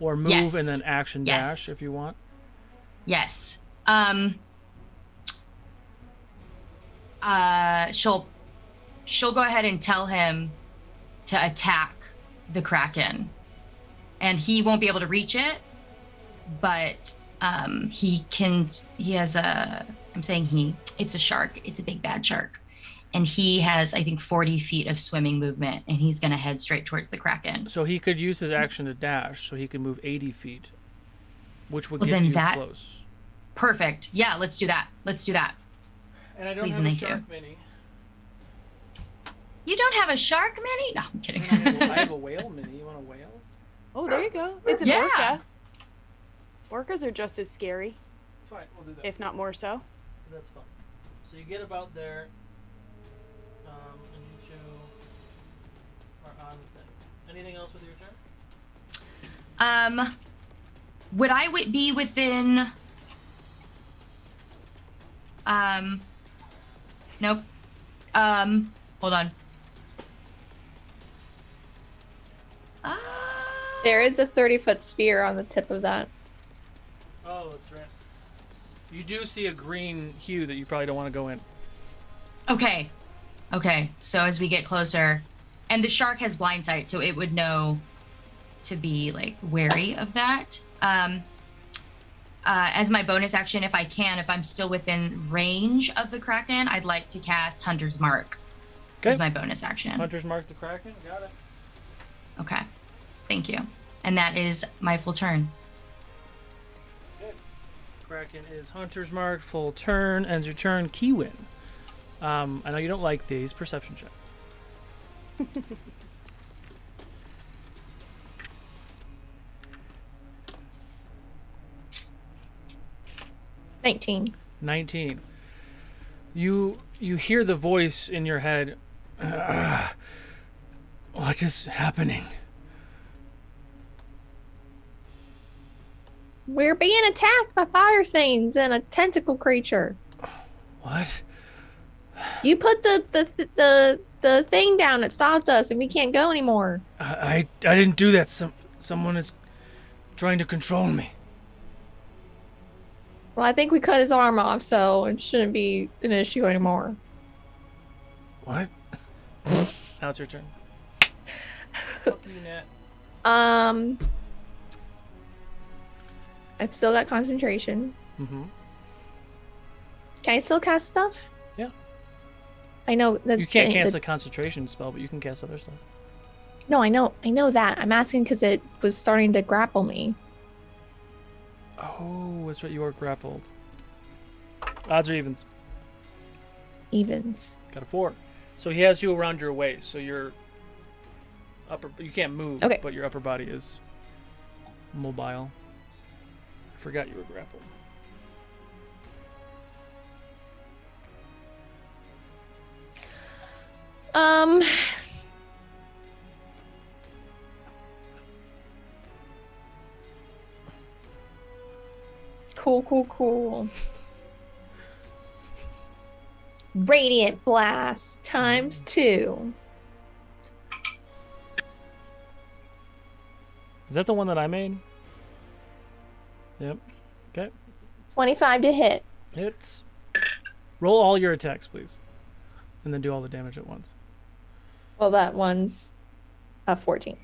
Yes. and then action Yes. dash if you want. Yes. She'll go ahead and tell him to attack the kraken, and he won't be able to reach it, but it's a shark. It's a big bad shark, and he has, I think, 40 feet of swimming movement, and he's gonna head straight towards the kraken. So he could use his action to dash, so he could move 80 feet, which would Well, get then you that- close. Perfect. Yeah, let's do that. And I don't Please have and a thank shark you. mini. You don't have a shark mini? No, I'm kidding. I have a whale mini. You want a whale? Oh, there you go. It's an Yeah. orca. Orcas are just as scary, Fine, we'll do that. if not more so. That's fine. So you get about there, and you two are on the thing. Anything else with your turn? Would I be within? Nope. Hold on. There is a 30-foot spear on the tip of that. Oh, that's right. You do see a green hue that you probably don't want to go in. Okay. So as we get closer, and the shark has blind sight, so it would know to be like wary of that. As my bonus action, if I'm still within range of the kraken, I'd like to cast Hunter's Mark as my bonus action. Hunter's Mark the kraken. Got it. Okay, thank you. And that is my full turn. Kraken is Hunter's Mark, full turn, ends your turn. Keywin. I know you don't like these. Perception check. 19. 19. You hear the voice in your head. What is happening? We're being attacked by fire things and a tentacle creature. What? You put the thing down that stopped us, and we can't go anymore. I didn't do that. Someone is trying to control me. Well, I think we cut his arm off, so it shouldn't be an issue anymore. What? Now it's your turn. Fuck you, Nat. I've still got concentration. Mm-hmm. Can I still cast stuff? Yeah. I know that You can't cast a concentration spell, but you can cast other stuff. No, I know that. I'm asking because it was starting to grapple me. Oh, that's right. You are grappled. Odds or evens? Evens. Got a 4. So he has you around your waist. So your upper, you can't move, okay, but your upper body is mobile. I forgot you were grappled. Cool. Radiant Blast times 2. Is that the one that I made? Yep. Okay. 25 to hit. Hits. Roll all your attacks, please. And then do all the damage at once. Well, that one's a 14.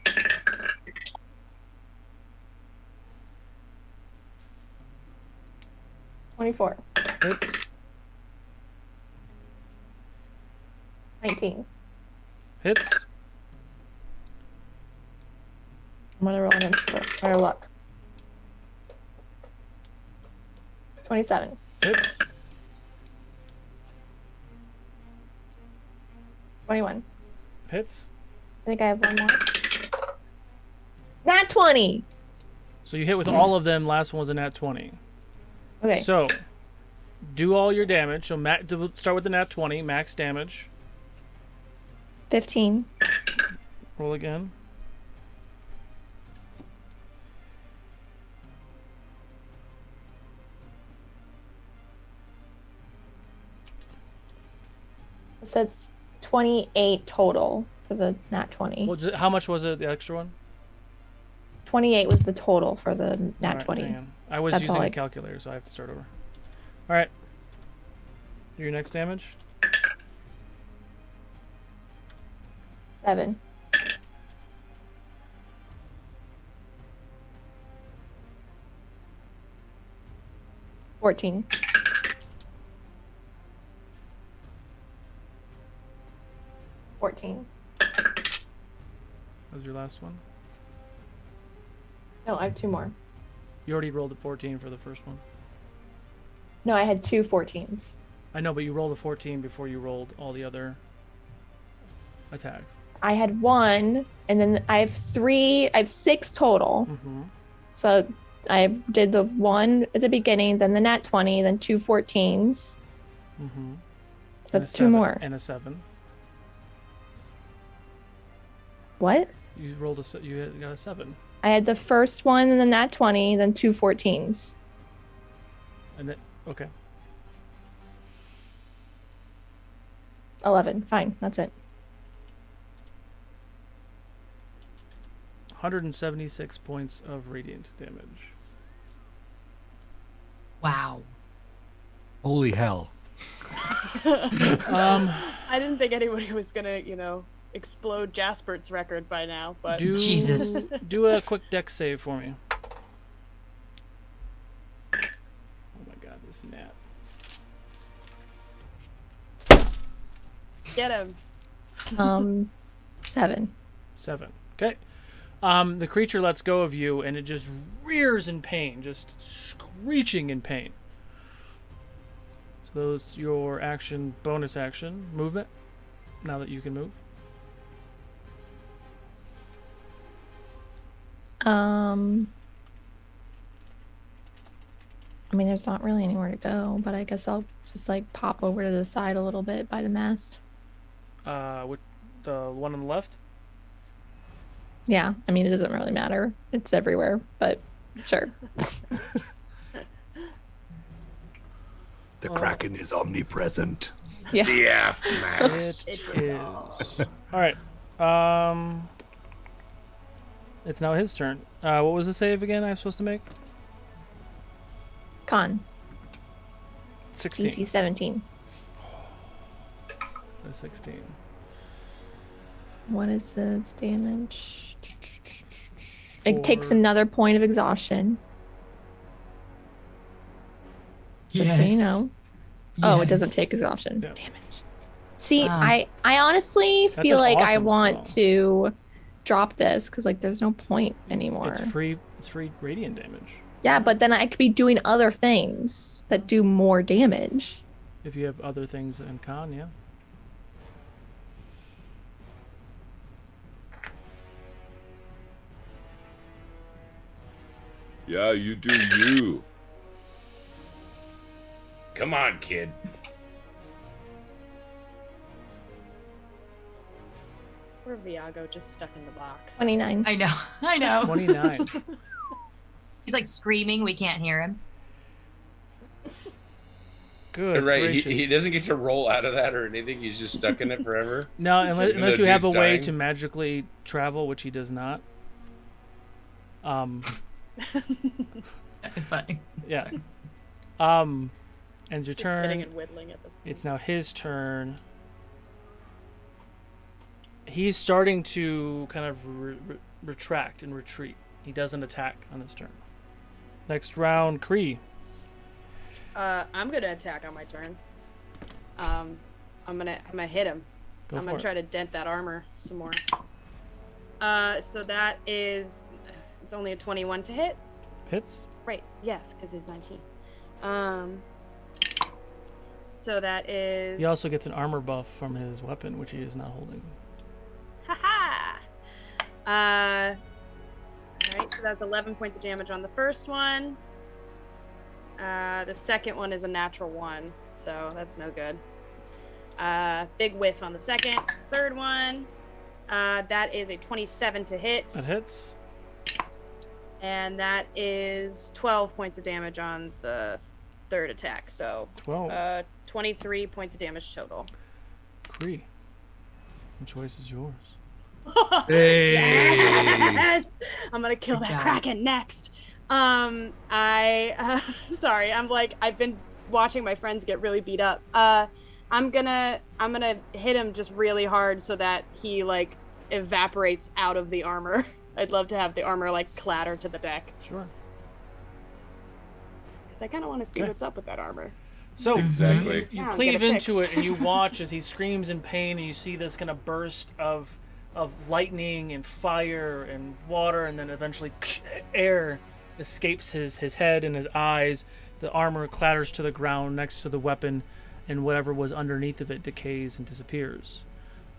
$24. Hits. 19. Hits. I'm gonna roll an or luck. 27. Hits. 21. Hits. I think I have one more. Nat 20. So you hit with all of them. Last one was a nat 20. Okay. So, do all your damage. So start with the nat 20, max damage. 15. Roll again. So it's 28 total for the nat 20. Well, how much was it, the extra one? 28 was the total for the nat Right, 20. hang on. I was using a calculator, so I have to start over. All right. Do your next damage. 7. 14. 14. That was your last one. No, I have 2 more. You already rolled a 14 for the first one. No, I had 2 14s. I know, but you rolled a 14 before you rolled all the other attacks. I had 1, and then I have 3. I have 6 total. Mm-hmm. So I did the 1 at the beginning, then the nat 20, then 2 14s. Mm-hmm. That's 2 more. And a 7. What? You rolled you got a 7. I had the first one and then nat 20, then 2 14s. And then, okay. 11. Fine. That's it. 176 points of radiant damage. Wow. Holy hell. I didn't think anybody was gonna, explode Jaspert's record by now, but Jesus. Do a quick dex save for me. Oh my god, this gnat. get him. 7. 7. Okay. The creature lets go of you, and it just rears in pain, just screeching in pain. So those your action, bonus action, movement. Now that you can move. I mean, there's not really anywhere to go, but I guess I'll just like pop over to the side a little bit by the mast. With the one on the left. Yeah, I mean, it doesn't really matter. It's everywhere, but sure. The Kraken is omnipresent. Yeah. The aftermath. It is. All right. It's now his turn. What was the save again I was supposed to make? Con. 16. DC 17. The 16. What is the damage? It takes another point of exhaustion. Just so you know. Oh, it doesn't take exhaustion. Yeah. Damn it. See, I honestly That's feel an like I awesome want spell. to drop this because like there's no point anymore. It's free. It's free radiant damage. Yeah, but then I could be doing other things that do more damage. If you have other things in con, yeah. Yeah, you do you. Come on, kid. Poor Viago just stuck in the box. 29. I know. I know. 29. He's like screaming. We can't hear him. Good. Right, gracious. he doesn't get to roll out of that or anything. He's just stuck in it forever. No, Even unless though you have a dude's way dying. to magically travel, which he does not. It's funny. Yeah. Ends your Just sitting turn. and whittling at this point. It's now his turn. He's starting to kind of retract and retreat. He doesn't attack on this turn. Next round, Kree. I'm gonna attack on my turn. I'm gonna hit him. Go I'm for gonna it. try to dent that armor some more. So that is, it's only a 21 to hit. Hits. Right. Yes, because he's 19. So that is. He also gets an armor buff from his weapon, which he is not holding. Haha. Alright, so that's 11 points of damage on the first one. The second one is a natural 1, so that's no good. Big whiff on the second. Third one, that is a 27 to hit. That hits. And that is 12 points of damage on the third attack. So 12. 23 points of damage total. Kree. The choice is yours. Hey! Yes! I'm gonna kill Good that job. kraken next. Sorry, I've been watching my friends get really beat up. I'm gonna hit him just really hard so that he like evaporates out of the armor. I'd love to have the armor like clatter to the deck Sure. because I kind of want to see Okay. what's up with that armor. So Exactly. you Yeah, cleave get it into fixed. it and you watch as he screams in pain, and you see this kind of burst of lightning and fire and water, and then eventually air escapes his head and his eyes. The armor clatters to the ground next to the weapon, and whatever was underneath of it decays and disappears.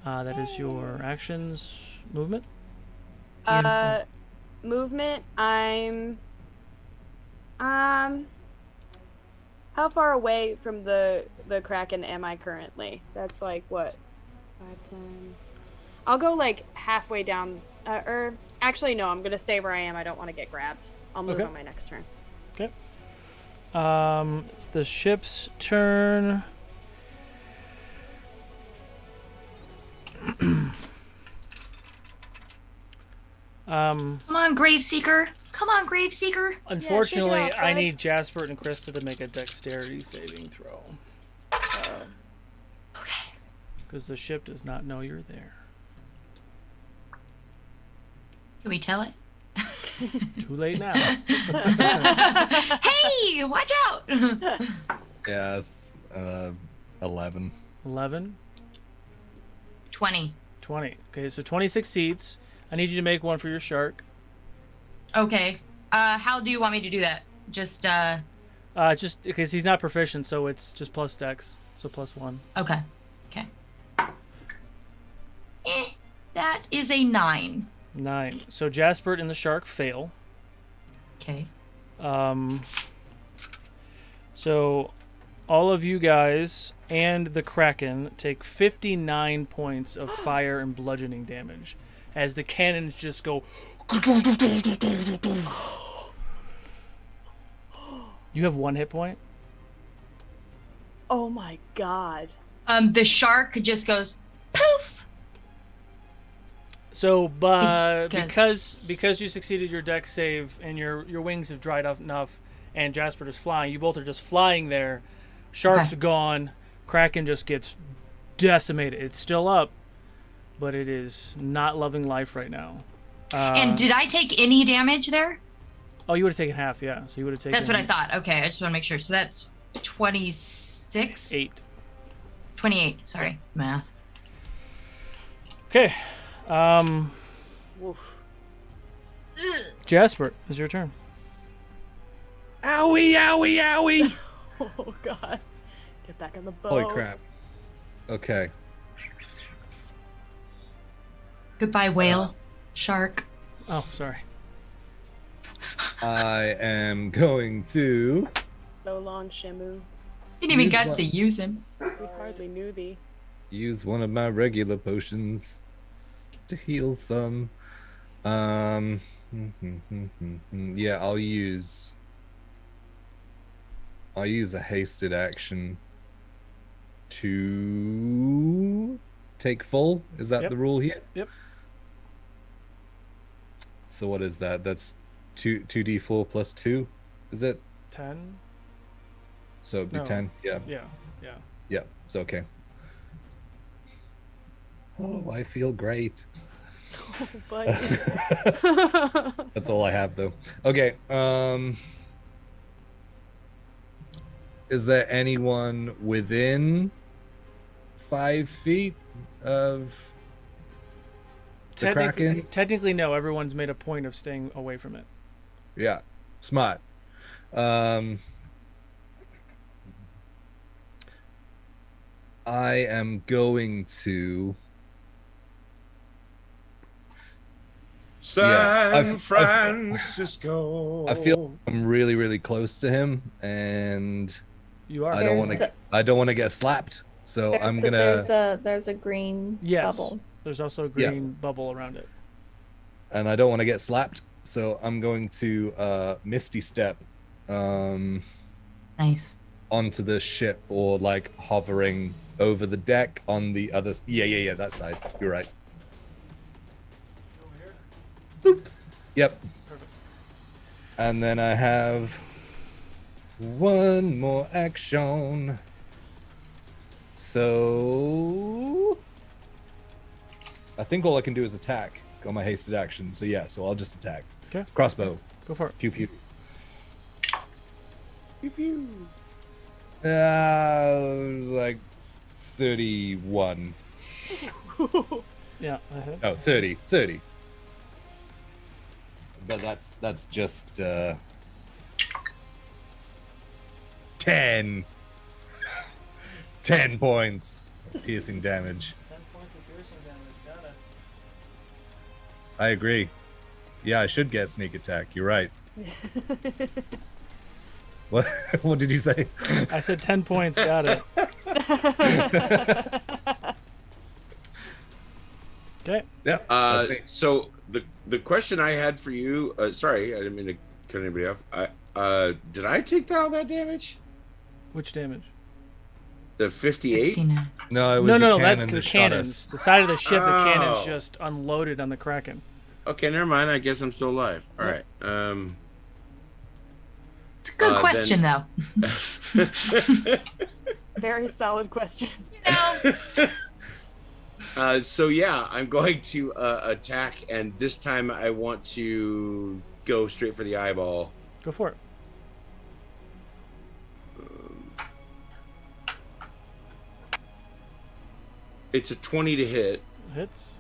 That is your actions, movement. Movement. I'm how far away from the kraken am I currently? That's like what? 5, 10. I'll go like halfway down. Or actually, no. I'm gonna stay where I am. I don't want to get grabbed. I'll move Okay. on my next turn. Okay. It's the ship's turn. Come on, Graveseeker. Come on, Graveseeker. Unfortunately, off, I bud. need Jasper and Krista to make a dexterity saving throw. Okay. Because the ship does not know you're there. Can we tell it? Too late now. Hey, watch out! Yeah, it's 11. 11, 20. 20. Okay, so 20 succeeds. I need you to make one for your shark. Okay. How do you want me to do that? Just because he's not proficient, so it's just plus dex, so +1. Okay. Okay. That is a 9. 9. So Jasper and the shark fail. Okay. So all of you guys and the kraken take 59 points of fire and bludgeoning damage as the cannons just go. You have 1 hit point. Oh my god. The shark just goes poof. So, because you succeeded your dex save and your wings have dried up enough, and Jasper is flying, you both are just flying there. Shark's gone. Kraken just gets decimated. It's still up, but it is not loving life right now. And did I take any damage there? Oh, you would have taken half, yeah. So you would have taken. That's what I thought. Okay, I just want to make sure. So that's 26. 8. 28. Sorry, math. Okay. Woof. Jasper, it's your turn. Owie, owie, owie. Oh god. Get back on the boat. Holy crap. Okay. Goodbye, whale. Shark. Oh, sorry. I am going to So long, Shamu. You didn't even Use got one. to use him. We hardly knew thee. use one of my regular potions to heal some. Yeah, I'll use a hasted action to take full. Is that Yep. the rule here? Yep. So what is that? That's 2d4 plus 2, is it? 10. So it'd be No. 10. Yeah. Yeah. Yeah. It's okay. Oh, I feel great. Oh, buddy. That's all I have though. Okay. Is there anyone within 5 feet of the Kraken? Technically, no. Everyone's made a point of staying away from it. Yeah. Smart. I am going to San Francisco. I feel I'm really, really close to him, and You are. I don't want to. I don't want to get slapped. So I'm gonna. There's a green Yes. bubble. There's also a green bubble around it. And I don't want to get slapped. So I'm going to Misty Step Nice. onto the ship, or like hovering over the deck on the other. Yeah, that side. You're right. Boop. Yep. Perfect. And then I have one more action. So I think all I can do is attack on my hasted action. So yeah, so I'll just attack. Okay. Crossbow. Go for it. Pew pew. Pew pew. Like 31. Yeah, I hit. Oh, 30. 30. But that's just 10. 10 points of piercing damage. 10 points of piercing damage. Got it. I agree. Yeah, I should get sneak attack. You're right. What? What did you say? I said 10 points. Got it. Okay. Yeah. So the question I had for you, sorry, I didn't mean to cut anybody off. Did I take all that damage? Which damage? The 58? 59. No, it was No, the that's cannon the that shot cannons. us. The side of the ship, the cannons Oh. just unloaded on the Kraken. Okay, never mind. I guess I'm still alive. All right. It's a good question, though. Very solid question. You know, So yeah, I'm going to attack, and this time I want to go straight for the eyeball. Go for it. It's a 20 to hit. Hits.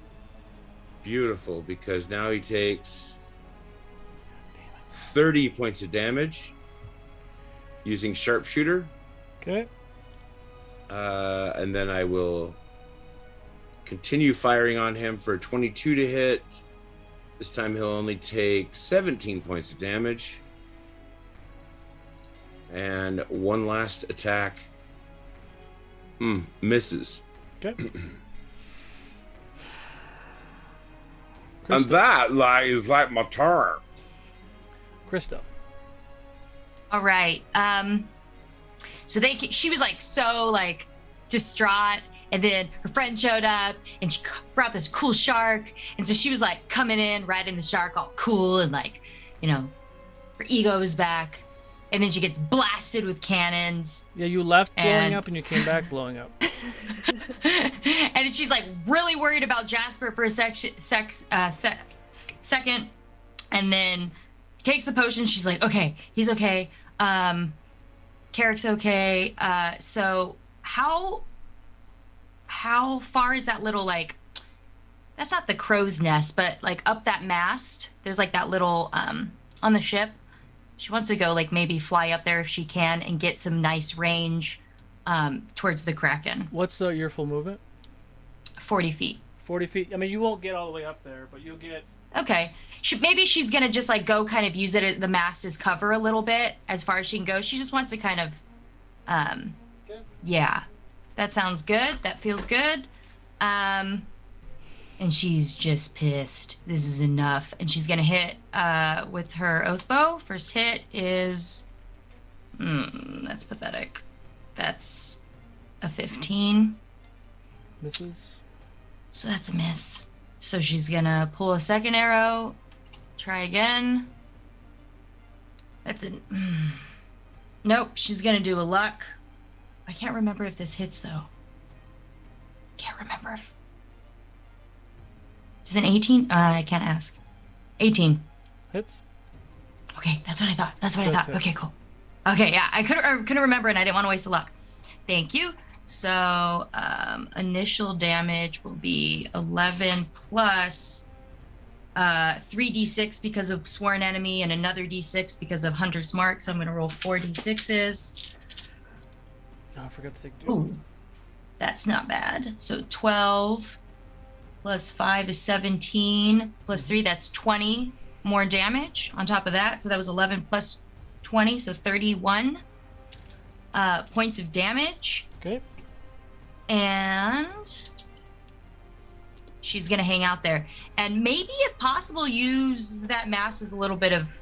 Beautiful, because now he takes 30 points of damage using sharpshooter. Okay. And then I will continue firing on him for a 22 to hit. This time he'll only take 17 points of damage. And one last attack. Misses. Okay. And that is like my turn. Krista. All right. So she was like so like distraught, and then her friend showed up, and she brought this cool shark, and so she was like coming in, riding the shark, all cool, and like, you know, her ego was back, and then she gets blasted with cannons. Yeah, you left blowing up, and you came back blowing up. And then she's like really worried about Jasper for a second, and then takes the potion. She's like, okay, he's okay. Carrick's okay. So how far is that little, like, that's not the crow's nest, but like up that mast, there's like that little on the ship. She wants to go like maybe fly up there if she can and get some nice range towards the kraken. What's your full movement? 40 feet. 40 feet. I mean, you won't get all the way up there, but you'll get... Okay. Maybe she's going to just like go kind of use the mast as cover a little bit as far as she can go. She just wants to kind of, Okay. Yeah, that sounds good. That feels good. And she's just pissed. This is enough. And she's going to hit with her oath bow. First hit is, that's pathetic. That's a 15. Misses. So that's a miss. So she's gonna pull a second arrow, try again. That's it. Nope, she's gonna do a luck. I can't remember if this hits though. Can't remember. Is it an 18? I can't ask. 18. Hits. Okay, that's what I thought. That's what I First thought. hit. Okay, cool. Okay, yeah, I couldn't remember, and I didn't want to waste the luck. Thank you. So initial damage will be 11 plus 3d6 because of sworn enemy and another d6 because of hunter's mark. So I'm going to roll 4 d6s. Oh, I forgot to take... Ooh, that's not bad. So 12 plus 5 is 17 plus 3, that's 20 more damage on top of that. So that was 11 plus 20, so 31 points of damage. Okay. And she's gonna hang out there, and maybe if possible use that mass as a little bit of...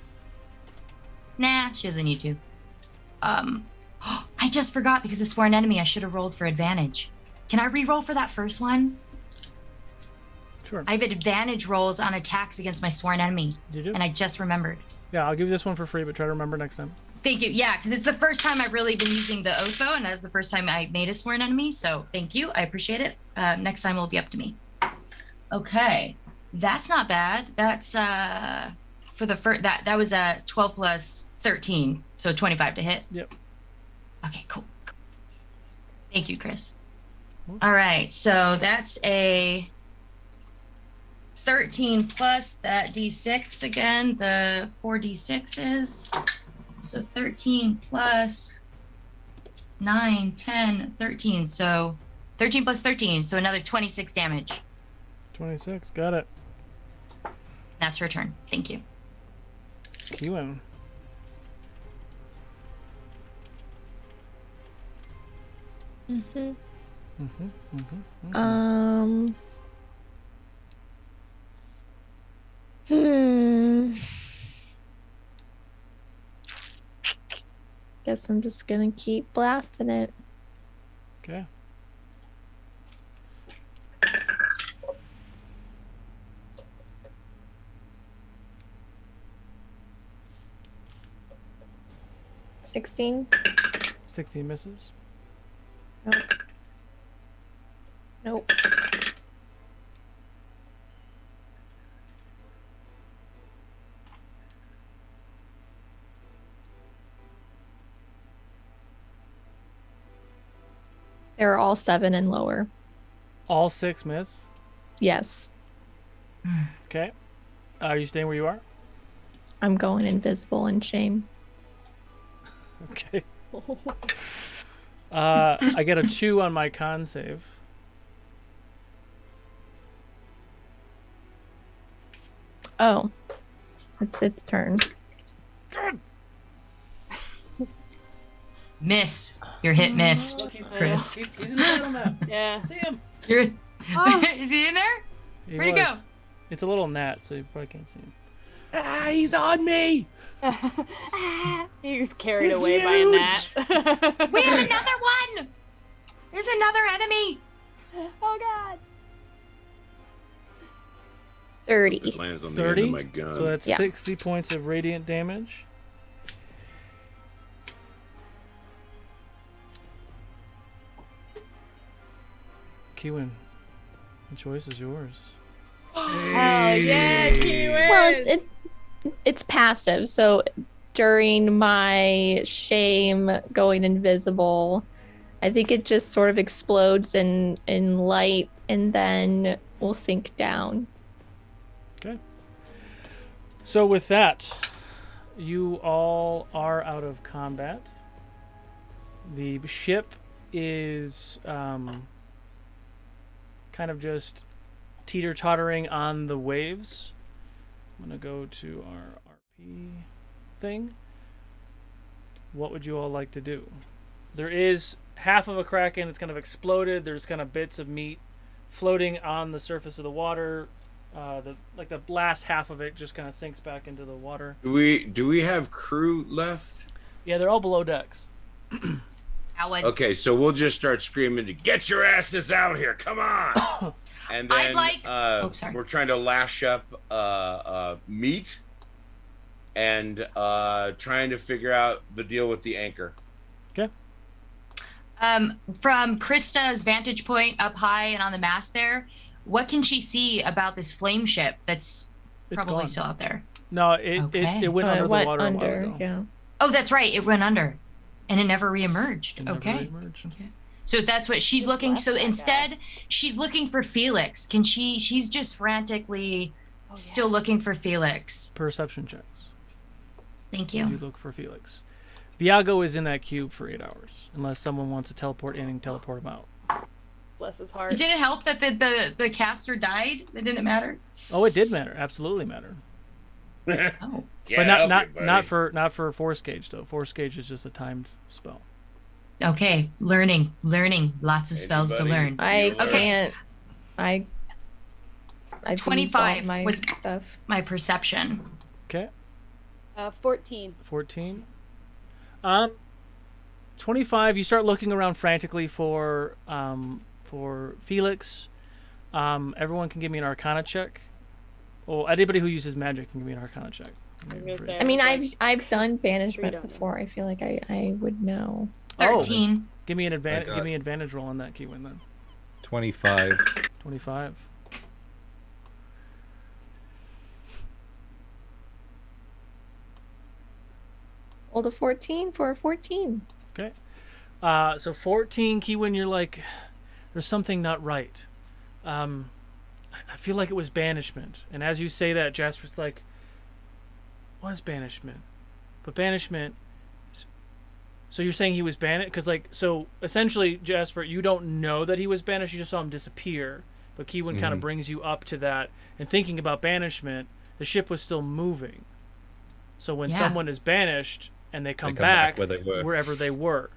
Nah, she doesn't need to. I just forgot, because of sworn enemy I should have rolled for advantage. Can I re-roll for that first one? Sure. I have advantage rolls on attacks against my sworn enemy. You do? And I just remembered. Yeah, I'll give you this one for free, but try to remember next time. Thank you. Yeah, because it's the first time I've really been using the oath bow, and that's the first time I made a sworn enemy. So thank you. I appreciate it. Next time it'll be up to me. Okay, that's not bad. That's for the first. That was a 12 plus 13, so 25 to hit. Yep. Okay, cool. Thank you, Chris. All right, so that's a 13 plus that d6 again. The 4 d6s. So 13 plus 9, 10, 13. So 13 plus 13. So another 26 damage. 26, got it. That's her turn. Thank you. QM. Guess I'm just gonna keep blasting it. Okay. $16. 16 misses. Nope. Nope. They're all 7 and lower. All 6 miss. Yes. Okay. Are you staying where you are? I'm going invisible in shame. Okay. I get a 2 on my con save. Oh. It's its turn. Miss. Your hit missed, Chris. He's in the middle now. Yeah. See him? You're... Oh. Is he in there? Where'd he go? It's a little gnat, so you probably can't see him. Ah, he's on me. He was carried It's away by a huge. gnat. We have another one! There's another enemy! Oh god. 30. It lands on the 30? end of my gun. So that's Yeah. 60 points of radiant damage. Kiwin, the choice is yours. Hell yeah, Kiwin! Well, it's passive, so during my shame going invisible, I think it just sort of explodes in light and then will sink down. Okay. So with that, you all are out of combat. The ship is kind of just teeter-tottering on the waves. I'm going to go to our RP thing. What would you all like to do? There is half of a kraken. It's kind of exploded. There's kind of bits of meat floating on the surface of the water. The last half of it just kind of sinks back into the water. Do we have crew left? Yeah, they're all below decks. Okay, so we'll just start screaming to get your asses out here. Come on. And then I'd like... sorry. we're trying to lash up meat and trying to figure out the deal with the anchor. Okay. From Krista's vantage point up high and on the mast there, what can she see about this flame ship that's It's probably gone. still out there? No, it went under the Went water a while under, ago. yeah. Oh, that's right. It went under. And it never reemerged. It never Okay. reemerged. Okay. So that's what she's Just looking. left So that instead, she's looking for Felix. Can she's just frantically still looking for Felix. Perception checks. Thank You you. look for Felix. Viago is in that cube for 8 hours, unless someone wants to teleport in and teleport him out. Bless his heart. It didn't help that the caster died. It didn't matter. Oh, it did matter. Absolutely matter. Oh. Yeah, But not for force gauge though. Force gauge is just a timed spell. Okay. Learning. Lots of spells to Anybody? learn. I Okay. can't. I've used all 25 my was- stuff. My perception. Okay. 14. 14. 25. You start looking around frantically for Felix. Everyone can give me an Arcana check. Well, anybody who uses magic can give me an Arcana check. I'm gonna say- I mean, Like, I've done banishment freedom. before. I feel like I would know. 13. Give me an advantage. got- Give me an advantage roll on that Keywin then. 25. 25. Rolled a 14 for a 14. Okay. So 14, Keywin, you're like, there's something not right. I feel like it was banishment. And as you say that, Jasper's like, what is banishment? But banishment... So you're saying he was banished? Because, like, so essentially, Jasper, you don't know that he was banished. You just saw him disappear. But Keywin kind of brings you up to that. And thinking about banishment, the ship was still moving. So when Yeah. someone is banished and they come, They come back back where they were. wherever they were.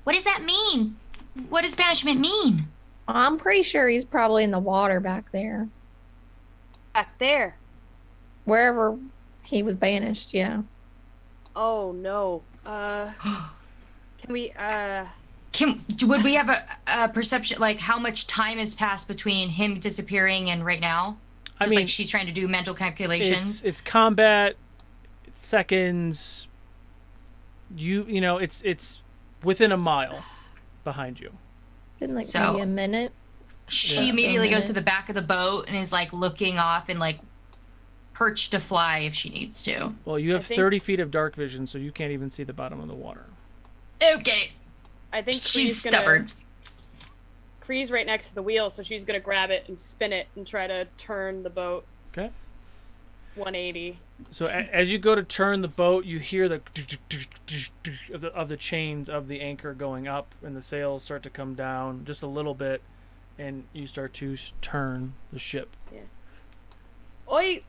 What does that mean? What does banishment mean? I'm pretty sure he's probably in the water back there. Back there. Wherever he was banished, yeah. Oh no. Can we Would we have a perception, like how much time has passed between him disappearing and right now? I Just mean, like she's trying to do mental calculations. it's combat, it's seconds. You know, it's within a mile behind you. Been like So- maybe a minute. She Yeah. immediately So goes to the back of the boat and is like looking off and like perched to fly if she needs to. Well, you have think- 30 feet of dark vision, so you can't even see the bottom of the water. Okay. I think She's stubborn. Kree's right next to the wheel, so she's gonna grab it and spin it and try to turn the boat. Okay. 180. So as you go to turn the boat, you hear the of the chains of the anchor going up, and the sails start to come down just a little bit, and you start to turn the ship. Yeah. Oi,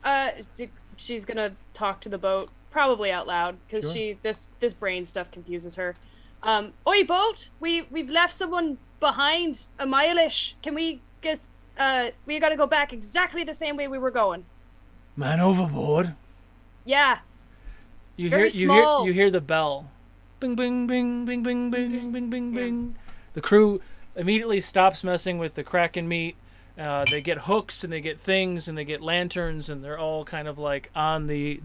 she's gonna talk to the boat, probably out loud, because this brain stuff confuses her. Oi, boat! We've left someone behind a mile-ish. Can we get? We gotta go back exactly the same way we were going. Man overboard. Yeah. You Very hear small. you hear the bell. Bing bing bing bing bing bing bing bing bing. The crew immediately stops messing with the kraken meat. They get hooks and they get things and they get lanterns, and they're all kind of like on the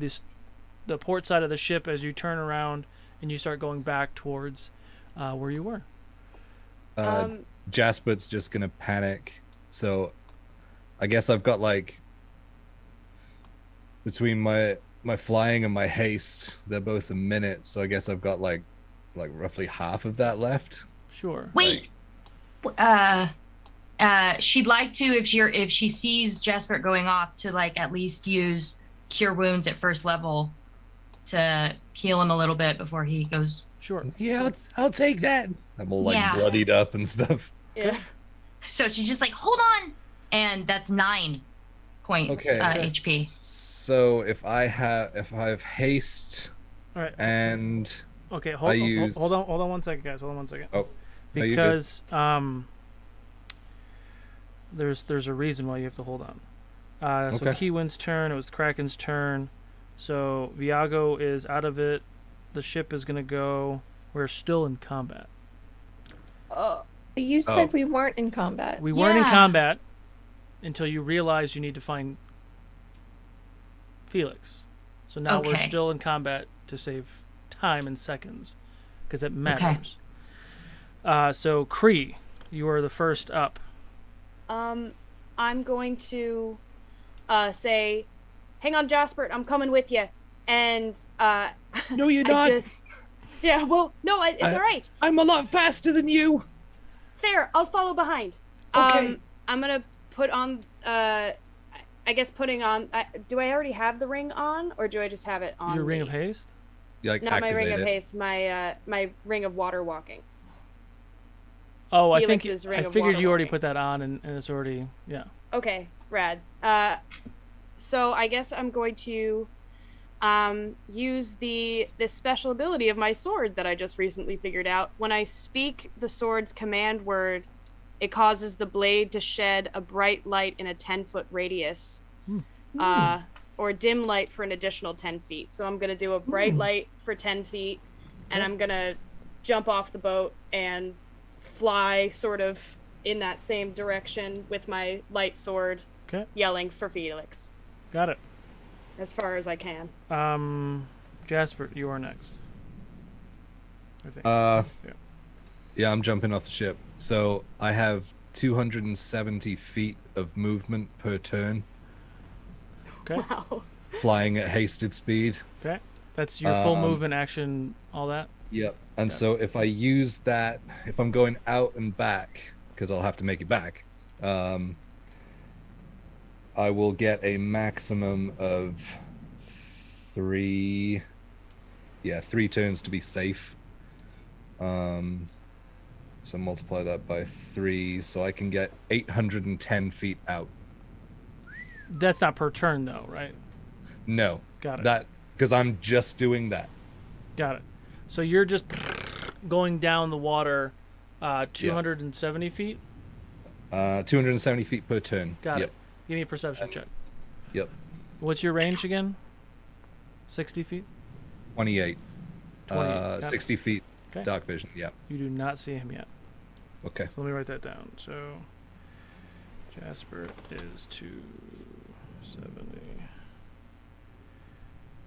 port side of the ship as you turn around and you start going back towards where you were. Jasper's just gonna panic. So I guess I've got like between my flying and my haste, they're both a minute, so I guess I've got like roughly half of that left. Sure. Wait. She'd like to, if she sees Jasper going off, to like at least use Cure Wounds at first level to heal him a little bit before he goes. Sure. Yeah, I'll take that. I'm all like bloodied up and stuff. Yeah. So she's just like, hold on, and that's 9 points HP. So if I have haste, all right, and okay, hold on 1 second, guys. Hold on 1 second. Oh, because there's a reason why you have to hold on. So Keewin's turn. It was Kraken's turn. So Viago is out of it. The ship is gonna go. We're still in combat. You said we weren't in combat. We weren't in combat until you realized you need to find Felix. So now we're still in combat to save time and seconds, because it matters. So Kree, you are the first up. I'm going to say, hang on, Jasper, I'm coming with you. And no, you're not. Yeah, well, no, it's all right. I'm a lot faster than you. Fair, I'll follow behind. Okay. I'm gonna put on, I guess putting on, do I already have the ring on, or do I just have it on? Your ring of haste? Not my ring of haste, my ring of water walking. Oh, Felix's I figured you already put that on, and it's already, yeah. Okay, rad. So I guess I'm going to use this special ability of my sword that I just recently figured out. When I speak the sword's command word, it causes the blade to shed a bright light in a 10-foot radius, or dim light for an additional 10 feet. So I'm going to do a bright light for 10 feet, and I'm going to jump off the boat and fly sort of in that same direction with my light sword, yelling for Felix. Got it. As far as I can. Jasper, you are next. I think. Yeah, I'm jumping off the ship. So I have 270 feet of movement per turn. Okay. Wow. Flying at hasted speed. Okay. That's your full movement action, all that? Yep. And so if I use that, if I'm going out and back, because I'll have to make it back, I will get a maximum of 3 turns to be safe. So multiply that by 3, so I can get 810 feet out. That's not per turn, though, right? No. Got it. That, because I'm just doing that. Got it. So you're just going down the water 270 feet? 270 feet per turn. Got it. Give me a perception check. Yep. What's your range again? 60 feet? 28. 28. 60 feet. Dark vision, yeah. You do not see him yet. Okay. So let me write that down. So Jasper is 270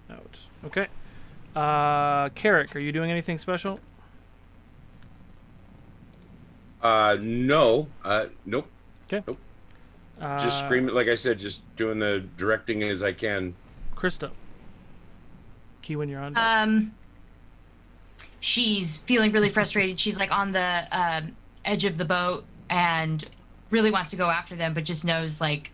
out. Okay. Carrick, are you doing anything special? No. Nope. Okay. Nope. Just screaming, like I said, just doing the directing as I can. Krista. Keywin, you're on. she's feeling really frustrated. She's like on the edge of the boat and really wants to go after them, but just knows like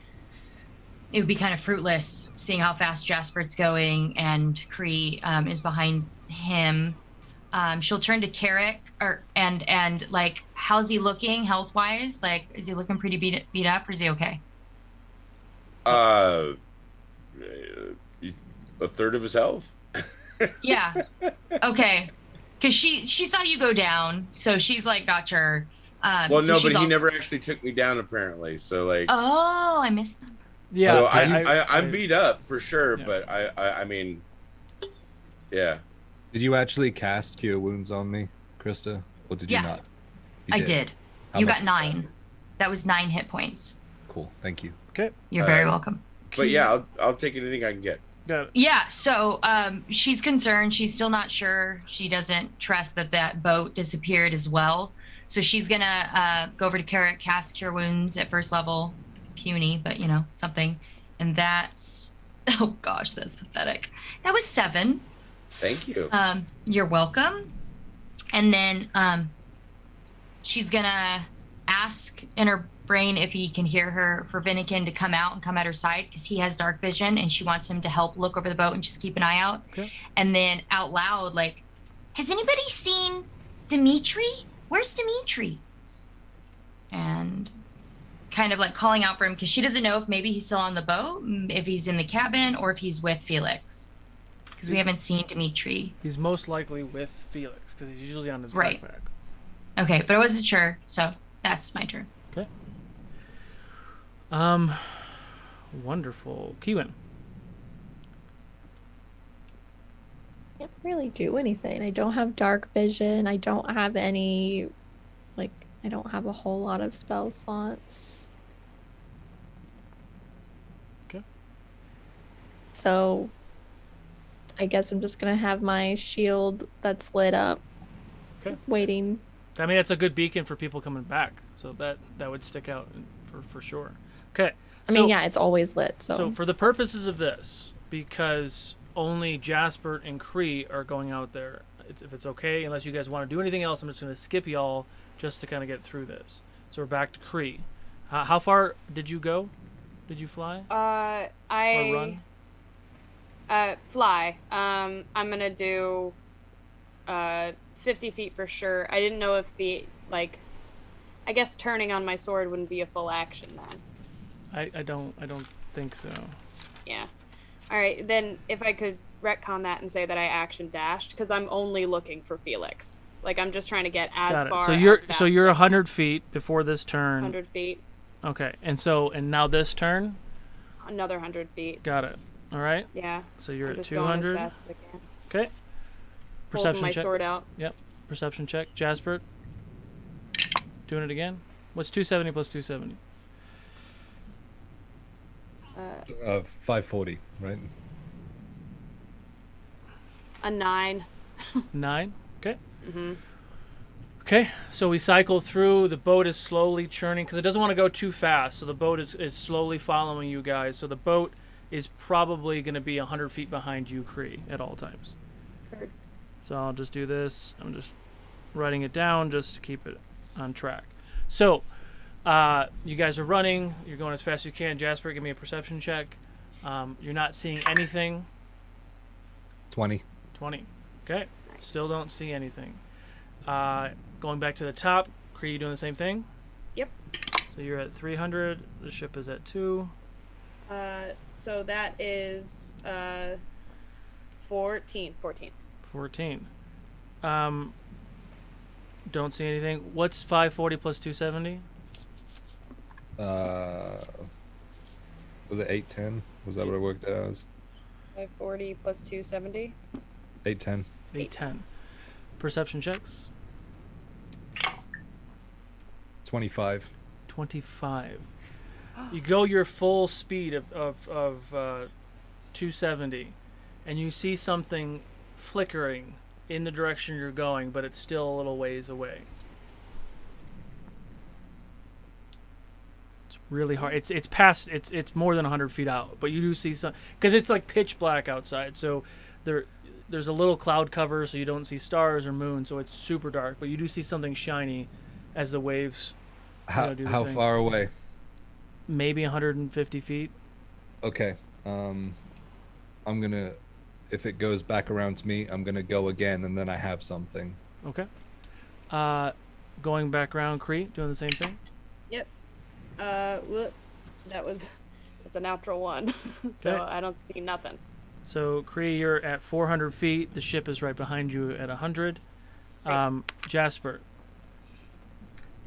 it would be kind of fruitless seeing how fast Jasper's going and Cree is behind him. She'll turn to Carrick and like, how's he looking health wise? Like, is he looking pretty beat up or is he okay? A third of his health. Yeah. Okay. Because she saw you go down, so she's like not sure. Well, no, but he never actually took me down apparently. So like. Oh, I missed them. Yeah. So I'm beat up for sure, yeah. but I mean, yeah. Did you actually cast Cure Wounds on me, Krista, or did you not? I did. How You much got was 9. That was 9 hit points. Cool. Thank you. Okay. You're very welcome. But yeah, I'll take anything I can get. Got it. Yeah, so she's concerned. She's still not sure. She doesn't trust that boat disappeared as well. So she's going to go over to Carrot, cast Cure Wounds at first level. Puny, but, you know, something. And that's... Oh, gosh, that's pathetic. That was 7. Thank you. You're welcome. And then she's going to ask in her brain if he can hear her for Vinnikin to come out and come at her side because he has dark vision and she wants him to help look over the boat and just keep an eye out. Okay. And then out loud, like, has anybody seen Dimitri? Where's Dimitri? And kind of like calling out for him because she doesn't know if maybe he's still on the boat, if he's in the cabin, or if he's with Felix. Because we haven't seen Dimitri. He's most likely with Felix because he's usually on his Right. backpack. Okay, but I wasn't sure, so that's my turn. Okay. Wonderful. Kiwin. Can't really do anything. I don't have dark vision. I don't have any, like, I don't have a whole lot of spell slots. Okay. So, I guess I'm just gonna have my shield that's lit up. Okay. Waiting. I mean, that's a good beacon for people coming back, so that would stick out for sure. Okay. I mean, yeah, it's always lit. So for the purposes of this, because only Jasper and Cree are going out there, if it's okay, unless you guys want to do anything else, I'm just going to skip y'all just to kind of get through this. So we're back to Cree. How far did you go? Did you fly? Or run? Fly. I'm gonna do 50 feet for sure. I didn't know if the, like, I guess turning on my sword wouldn't be a full action then. I don't think so. Yeah. All right, then if I could retcon that and say that I action dashed, because I'm only looking for Felix. Like, I'm just trying to get as Got it. far. So you're as fast so you're as I can. 100 feet before this turn. 100 feet. Okay, and now this turn. Another 100 feet. Got it. All right. Yeah. So you're I'm at just going 200. as fast as I can. Okay. Holding Perception my check. sword out. Yep. Perception check. Jasper. Doing it again. What's 270 plus 270? 540, right? A 9. 9. Okay. Mm-hmm. Okay. So we cycle through. The boat is slowly churning because it doesn't want to go too fast. So the boat is slowly following you guys. So the boat is probably going to be 100 feet behind you, Cree, at all times. Heard. So I'll just do this. I'm just writing it down just to keep it on track. So you guys are running. You're going as fast as you can. Jasper, give me a perception check. You're not seeing anything. 20. 20. Okay. Nice. Still don't see anything. Going back to the top. Cree, you doing the same thing? Yep. So you're at 300. The ship is at 2. So that is 14. 14. Don't see anything. What's 540 plus 270? Was it 810? Was that what it worked out as? 540 plus 270. 810. 810. Perception checks. 25. 25. You go your full speed of 270, and you see something flickering in the direction you're going, but it's still a little ways away. It's really hard. It's past. It's more than 100 feet out, but you do see some because it's like pitch black outside. So there's a little cloud cover, so you don't see stars or moon, so it's super dark. But you do see something shiny as the waves. How thing. far away? Maybe 150 feet. Okay. I'm gonna, if it goes back around to me, I'm gonna go again, and then I have something. Okay. Going back around, Cree, doing the same thing. Yep. Look, that's a natural one, so Okay. I don't see nothing. So Cree, you're at 400 feet. The ship is right behind you at 100. Jasper.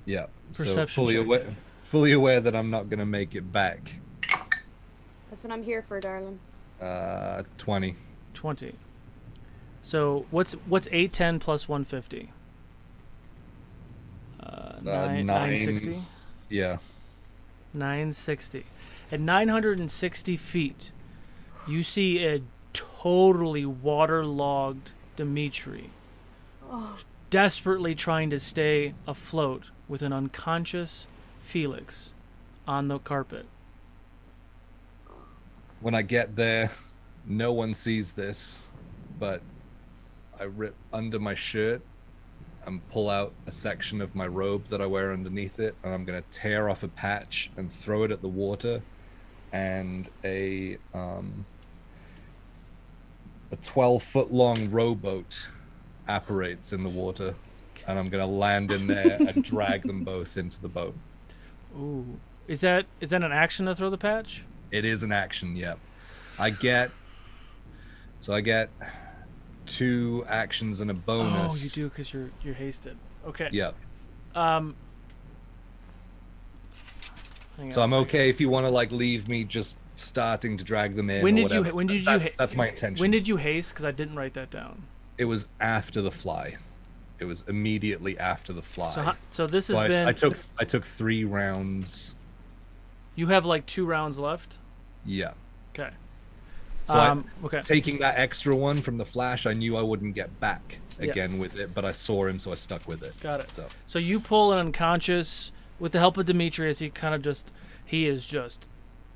Yeah. So Perception check. fully aware that I'm not gonna make it back. That's what I'm here for, darling. 20. 20. So what's 810 plus 150? 960. Yeah. 960. At 960 feet, you see a totally waterlogged Dimitri, desperately trying to stay afloat with an unconscious Felix on the carpet. When I get there, no one sees this, but I rip under my shirt and pull out a section of my robe that I wear underneath it, and I'm gonna tear off a patch and throw it at the water, and a 12-foot long rowboat apparates in the water, and I'm gonna land in there and drag them both into the boat. Ooh, is that an action to throw the patch? It is an action, yep. I get 2 actions and a bonus. Oh, you do because you're hasted. Okay. Yep. Hang So on I'm a second. okay if you want to like leave me just starting to drag them in. When or did you? whatever. When did you? That's my intention. When did you haste? Because I didn't write that down. It was after the fly. It was immediately after the fly. So this has So been. I took 3 rounds. You have like 2 rounds left. Yeah. Okay. So okay. taking that extra one from the flash, I knew I wouldn't get back again Yes. with it, but I saw him, so I stuck with it. Got it. So you pull an unconscious with the help of Demetrius. He is just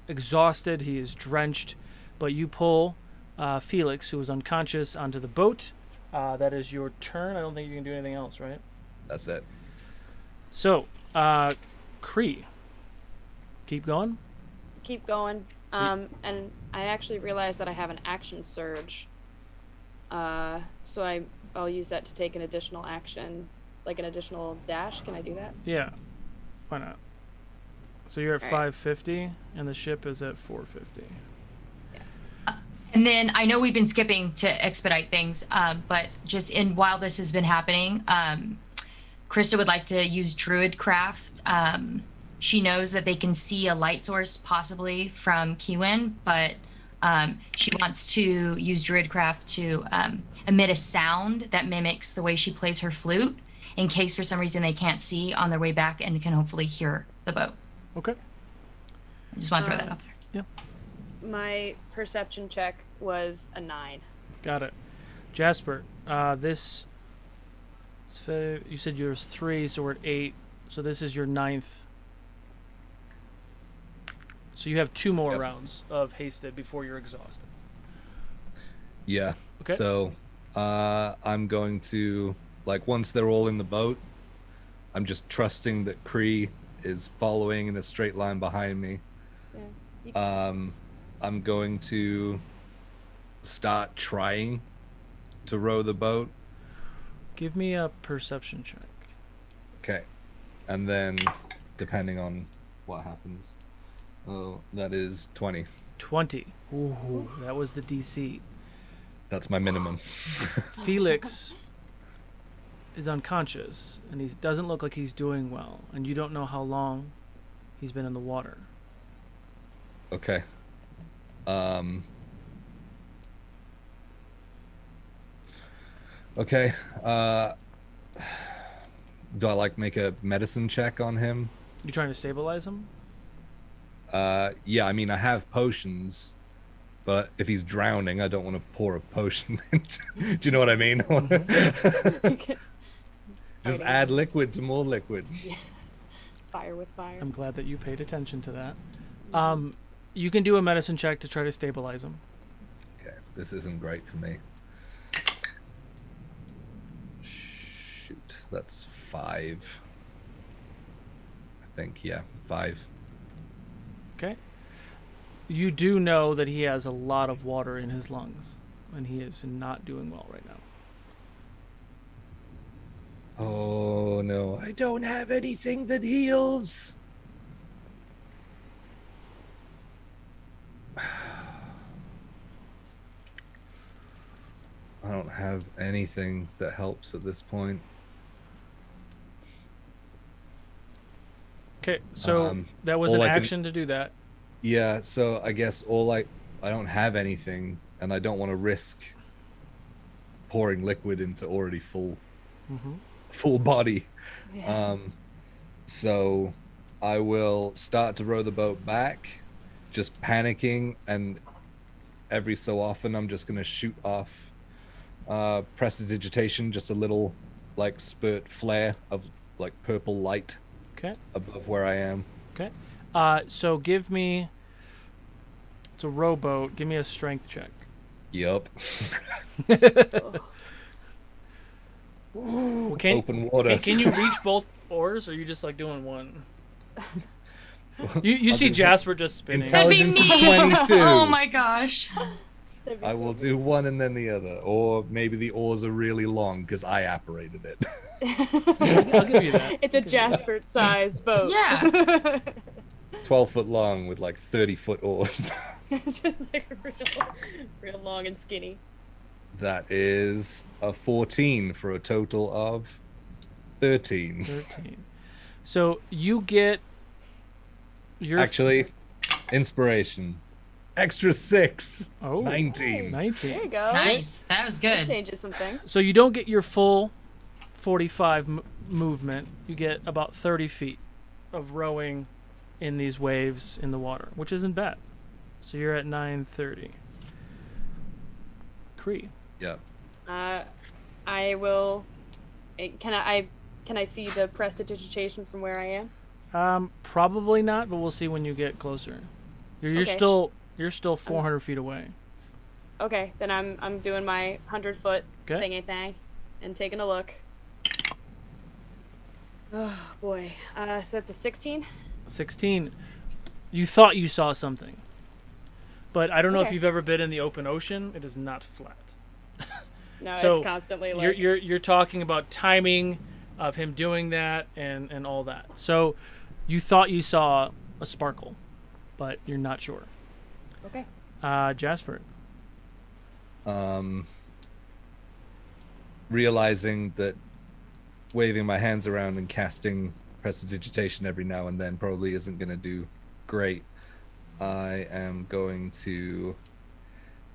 exhausted. He is drenched, but you pull Felix, who is unconscious, onto the boat. That is your turn. I don't think you can do anything else, right? that's it. So, Cree, keep going. Keep going. And I actually realized that I have an action surge. So I'll use that to take an additional action, like an additional dash. Can I do that? Yeah. Why not? So you're at All right. 550, and the ship is at 450. And then I know we've been skipping to expedite things, but just while this has been happening, Krista would like to use Druidcraft. She knows that they can see a light source possibly from Kiwin, but she wants to use Druidcraft to emit a sound that mimics the way she plays her flute, in case for some reason they can't see on their way back and can hopefully hear the boat. Okay. I just want to throw that out there. Yeah. My perception check was a 9. Got it. Jasper, you said yours 3, so we're at 8. So this is your 9th. So you have 2 more Yep. rounds of hasted before you're exhausted. Yeah. Okay. So I'm going to, like, once they're all in the boat, I'm just trusting that Cree is following in a straight line behind me. Yeah. I'm going to start trying to row the boat. Give me a perception check. Okay. And then, depending on what happens. Oh, that is 20. 20. Ooh, that was the DC. That's my minimum. Felix is unconscious, and he doesn't look like he's doing well, and you don't know how long he's been in the water. Okay. Okay. Do I like make a medicine check on him? You trying to stabilize him? Yeah, I mean I have potions, but if he's drowning, I don't want to pour a potion into. Do you know what I mean? Just add liquid to more liquid. Fire with fire. I'm glad that you paid attention to that. You can do a medicine check to try to stabilize him. Okay, this isn't great for me. That's 5. I think, yeah, 5. Okay. You do know that he has a lot of water in his lungs, and he is not doing well right now. Oh no, I don't have anything that heals. I don't have anything that helps at this point. Okay, so that was an action to do that. Yeah, so I guess I don't have anything, and I don't want to risk pouring liquid into already full body. Yeah. So I will start to row the boat back, just panicking, and every so often I'm just gonna shoot off prestidigitation, just a little like spurt flare of like purple light above where I am. Okay. So give me, it's a rowboat, give me a strength check. Yup. Well, open water. Can you reach both oars, or are you just like doing one? You see Jasper just spinning. Intelligence of 22. Oh my gosh. I will do one and then the other, or maybe the oars are really long because I apparated it. I'll give you that. It's a Jasper-sized boat. Yeah. 12 foot long with like 30-foot oars. Just like real long and skinny. That is a 14 for a total of 13. 13. So you get your actually inspiration. Extra 6. Oh, 19. 19. There you go. Nice. That was That good. changes some things. So you don't get your full 45 movement. You get about 30 feet of rowing in these waves in the water, which isn't bad. So you're at 930. Cree. Yeah. I will. Can I see the prestidigitation from where I am? Probably not, but we'll see when you get closer. You're Okay. still 400 feet away. Okay, then I'm doing my 100-foot Okay. thingy thing and taking a look. Oh boy. So that's a 16. 16. You thought you saw something, but I don't know if Okay. you've ever been in the open ocean. It is not flat. No, So, it's constantly like. You're talking about timing of him doing that and all that. So you thought you saw a sparkle, but you're not sure. Okay. Jasper. Realizing that waving my hands around and casting prestidigitation every now and then probably isn't going to do great. I am going to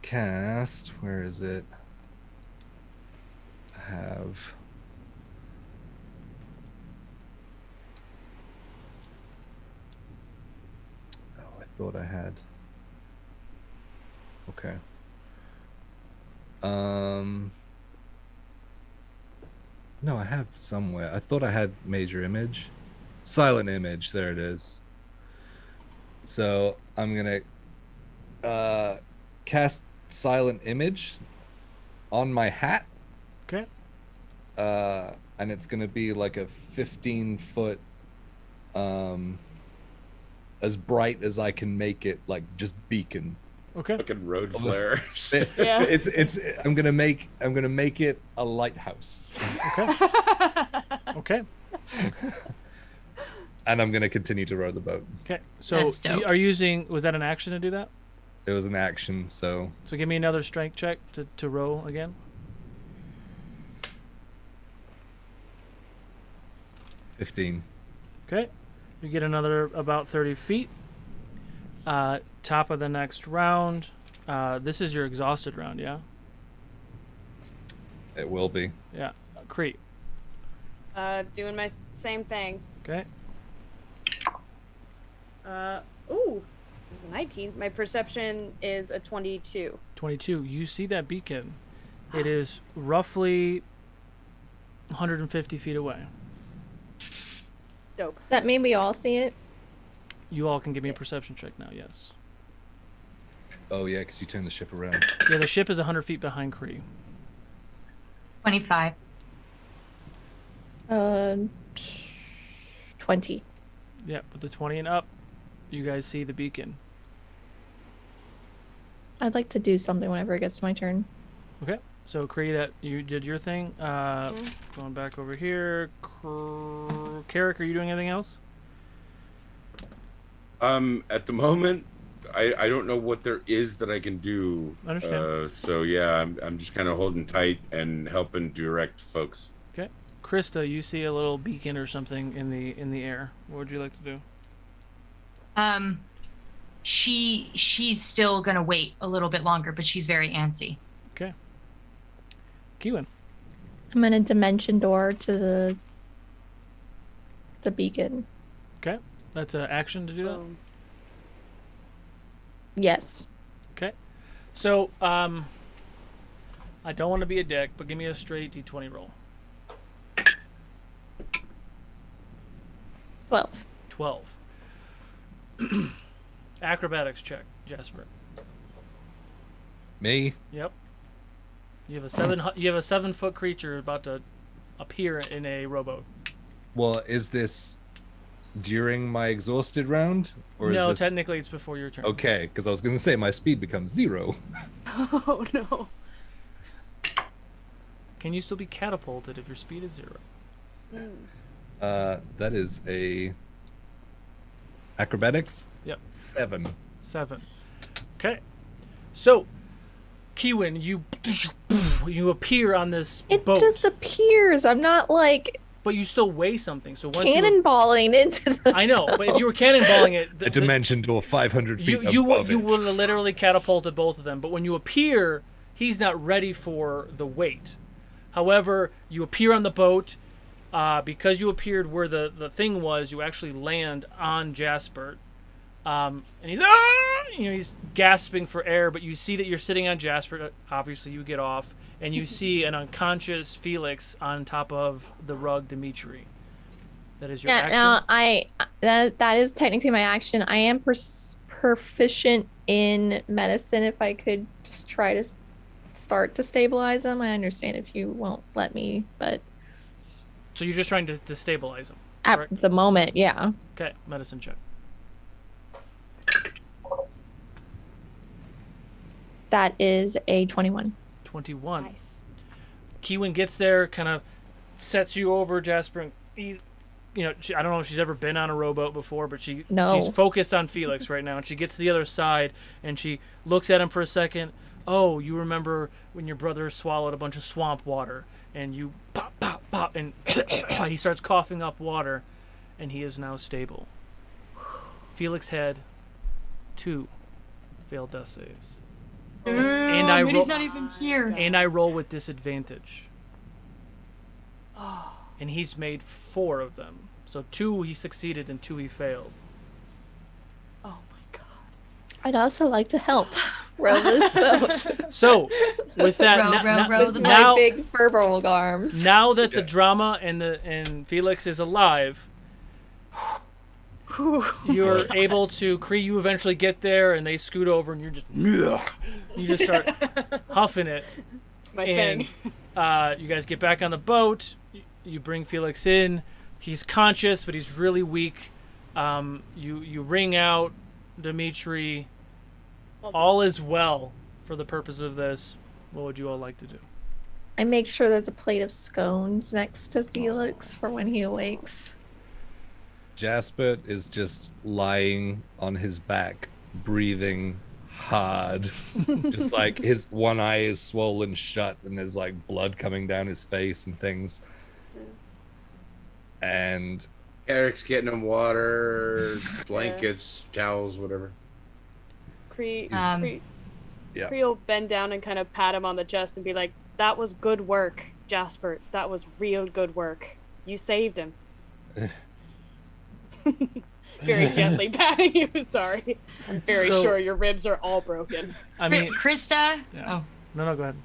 cast, where is it? I have I thought I had. Okay. No, I have somewhere. I thought I had major image. Silent image, there it is. So I'm gonna cast silent image on my hat. Okay. And it's gonna be like a 15-foot as bright as I can make it, like just beacon. Okay. Fucking road flares. Yeah. It's I'm gonna make it a lighthouse. Okay. Okay. And I'm gonna continue to row the boat. Okay. So That's dope. you are using, was that an action to do that? It was an action, so So give me another strength check to row again. 15. Okay. You get another about 30 feet. Top of the next round. This is your exhausted round, yeah? It will be. Yeah. Crete. Doing my same thing. Okay. Ooh, it was a 19. My perception is a 22. 22. You see that beacon. It is roughly 150 feet away. Dope. Does that mean we all see it? You all can give me a perception check now, yes. Oh yeah, because you turned the ship around. Yeah, the ship is 100 feet behind Cree. 25. Uh, 20. Yeah, with the 20 and up, you guys see the beacon. I'd like to do something whenever it gets to my turn. Okay, so Kree, that you did your thing. Going back over here. Carrick, are you doing anything else? At the moment, I don't know what there is that I can do. I understand. So yeah, I'm just kind of holding tight and helping direct folks. Okay, Krista, you see a little beacon or something in the air. What would you like to do? She's still gonna wait a little bit longer, but she's very antsy. Okay. Kewen. I'm gonna dimension door to the beacon. Okay, that's an action to do that. Yes. Okay, so I don't want to be a dick, but give me a straight d20 roll. 12. 12. Acrobatics check, Jasper. Me? Yep. You have a 7-foot creature about to appear in a rowboat. Well, is this during my exhausted round? Or No, is this... technically it's before your turn. Okay, because I was going to say my speed becomes 0. Oh no. Can you still be catapulted if your speed is 0? That is a... Acrobatics? Yep. 7. 7. Okay. So, Kewen, you appear on this It boat. just appears. I'm not like But you still weigh something. So once cannonballing into the I know, but if you were cannonballing it, A dimension door 500 feet you above would it. have literally catapulted both of them. But when you appear, he's not ready for the weight. However, you appear on the boat. Because you appeared where the thing was, you actually land on Jasper. And he's gasping for air, but you see that you're sitting on Jasper. Obviously, you get off, and you see an unconscious Felix on top of the rug, Dimitri. That is your action. Now that is technically my action. I am proficient in medicine. If I could just try to start to stabilize them, I understand if you won't let me, but So you're just trying to stabilize him. at correct? the moment, yeah. Okay, medicine check. That is a 21. 21. Nice. Kewen gets there, kind of sets you over, Jasper, and he's, I don't know if she's ever been on a rowboat before, but she's focused on Felix right now, and she gets to the other side, and she looks at him for a second. Oh, you remember when your brother swallowed a bunch of swamp water, and you pop, pop, pop, and he starts coughing up water, and he is now stable. Felix had 2 failed death saves. And he's not even here. And I roll with disadvantage. And he's made 4 of them. So 2 he succeeded and 2 he failed. Oh my god. I'd also like to help row this boat. So, with that, row the boat. My big furbolg arms. now that the drama and Felix is alive, you're able to you eventually get there, and they scoot over, and you just start huffing it. It's my And thing. you guys get back on the boat. You bring Felix in. He's conscious, but he's really weak. You ring out Dimitri. All is well for the purpose of this. What would you all like to do? I make sure there's a plate of scones next to Felix for when he awakes. Jasper is just lying on his back, breathing hard. Just like his one eye is swollen shut and there's like blood coming down his face and things. And Eric's getting him water, blankets, towels, whatever. Cree yeah. will bend down and kind of pat him on the chest and be like, "That was good work, Jasper. That was real good work. You saved him." Very gently patting you. Sorry. I'm very sure your ribs are all broken. I mean, Krista. Yeah. Oh, no, go ahead.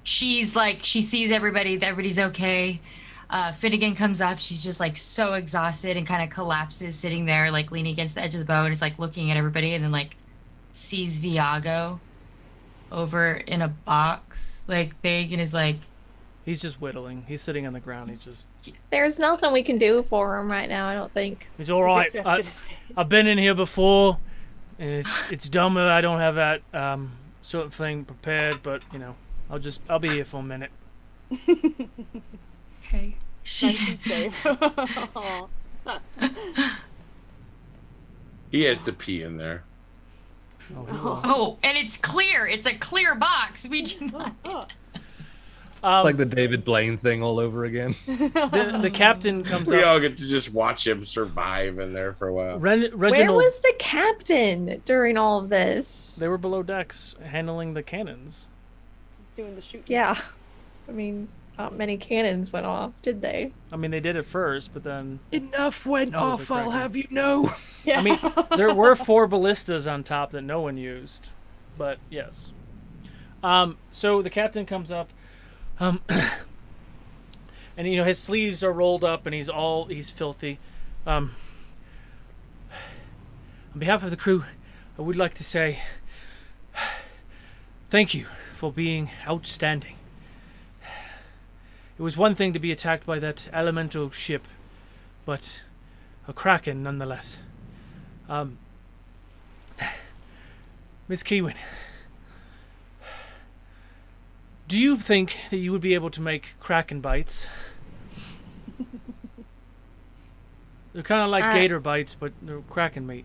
she's like, she sees everybody's okay. Finnegan comes up. She's just like so exhausted and kind of collapses, sitting there like leaning against the edge of the boat. And is like looking at everybody, and then like sees Viago over in a box, like big, and is like, He's just whittling. He's sitting on the ground. He's just... There's nothing we can do for him right now, I don't think. He's all right. I've been in here before, and it's dumb that I don't have that sort of thing prepared, but, you know, I'll be here for a minute. Okay. Nice and safe. He has to pee in there. Oh, and it's clear. It's a clear box. We do not. It's like the David Blaine thing all over again. The captain comes We up. all get to just watch him survive in there for a while. Reginald, Where was the captain during all of this? They were below decks handling the cannons. Doing the shooting. Yeah. I mean, not many cannons went off, did they? I mean, they did it first, but then... Enough went Oh, off, the I'll kraken. have you know. Yeah. I mean, there were 4 ballistas on top that no one used, but yes. So the captain comes up, and you know his sleeves are rolled up, and he's filthy. On behalf of the crew, I would like to say thank you for being outstanding. It was one thing to be attacked by that elemental ship, but a kraken nonetheless. Miss Keewin, do you think that you would be able to make kraken bites? They're kind of like gator bites, but they're kraken meat.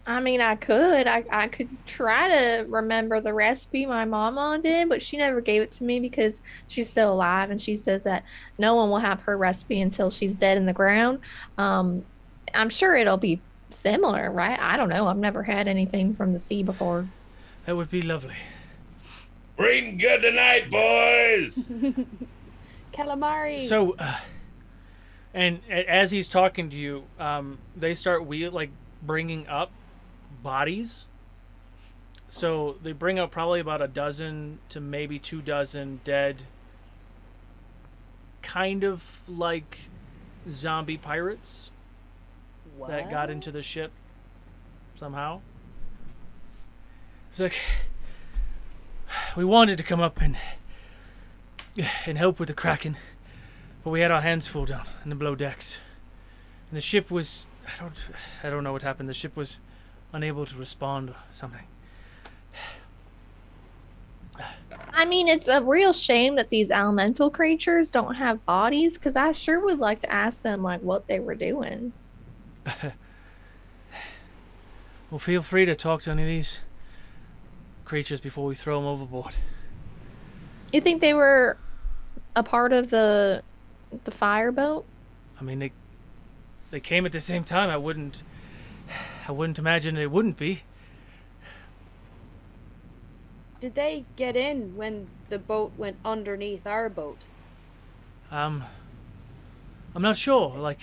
I mean, I could. I could try to remember the recipe my mama did, but she never gave it to me because she's still alive, and she says that no one will have her recipe until she's dead in the ground. I'm sure it'll be similar, right? I don't know. I've never had anything from the sea before. That would be lovely. We're eating good tonight, boys. Calamari. So, and as he's talking to you, they start bringing up bodies. So they bring up probably about a dozen to maybe 2 dozen dead, kind of like zombie pirates that got into the ship somehow. It's like, we wanted to come up and help with the kraken, but we had our hands full down in the below decks, and the ship was I don't know what happened. The ship was unable to respond or something. I mean, it's a real shame that these elemental creatures don't have bodies, because I sure would like to ask them like what they were doing. Well, feel free to talk to any of these creatures before we throw them overboard. You think they were a part of the fireboat? I mean, they came at the same time. I wouldn't imagine they wouldn't be. Did they get in when the boat went underneath our boat? I'm not sure. Like,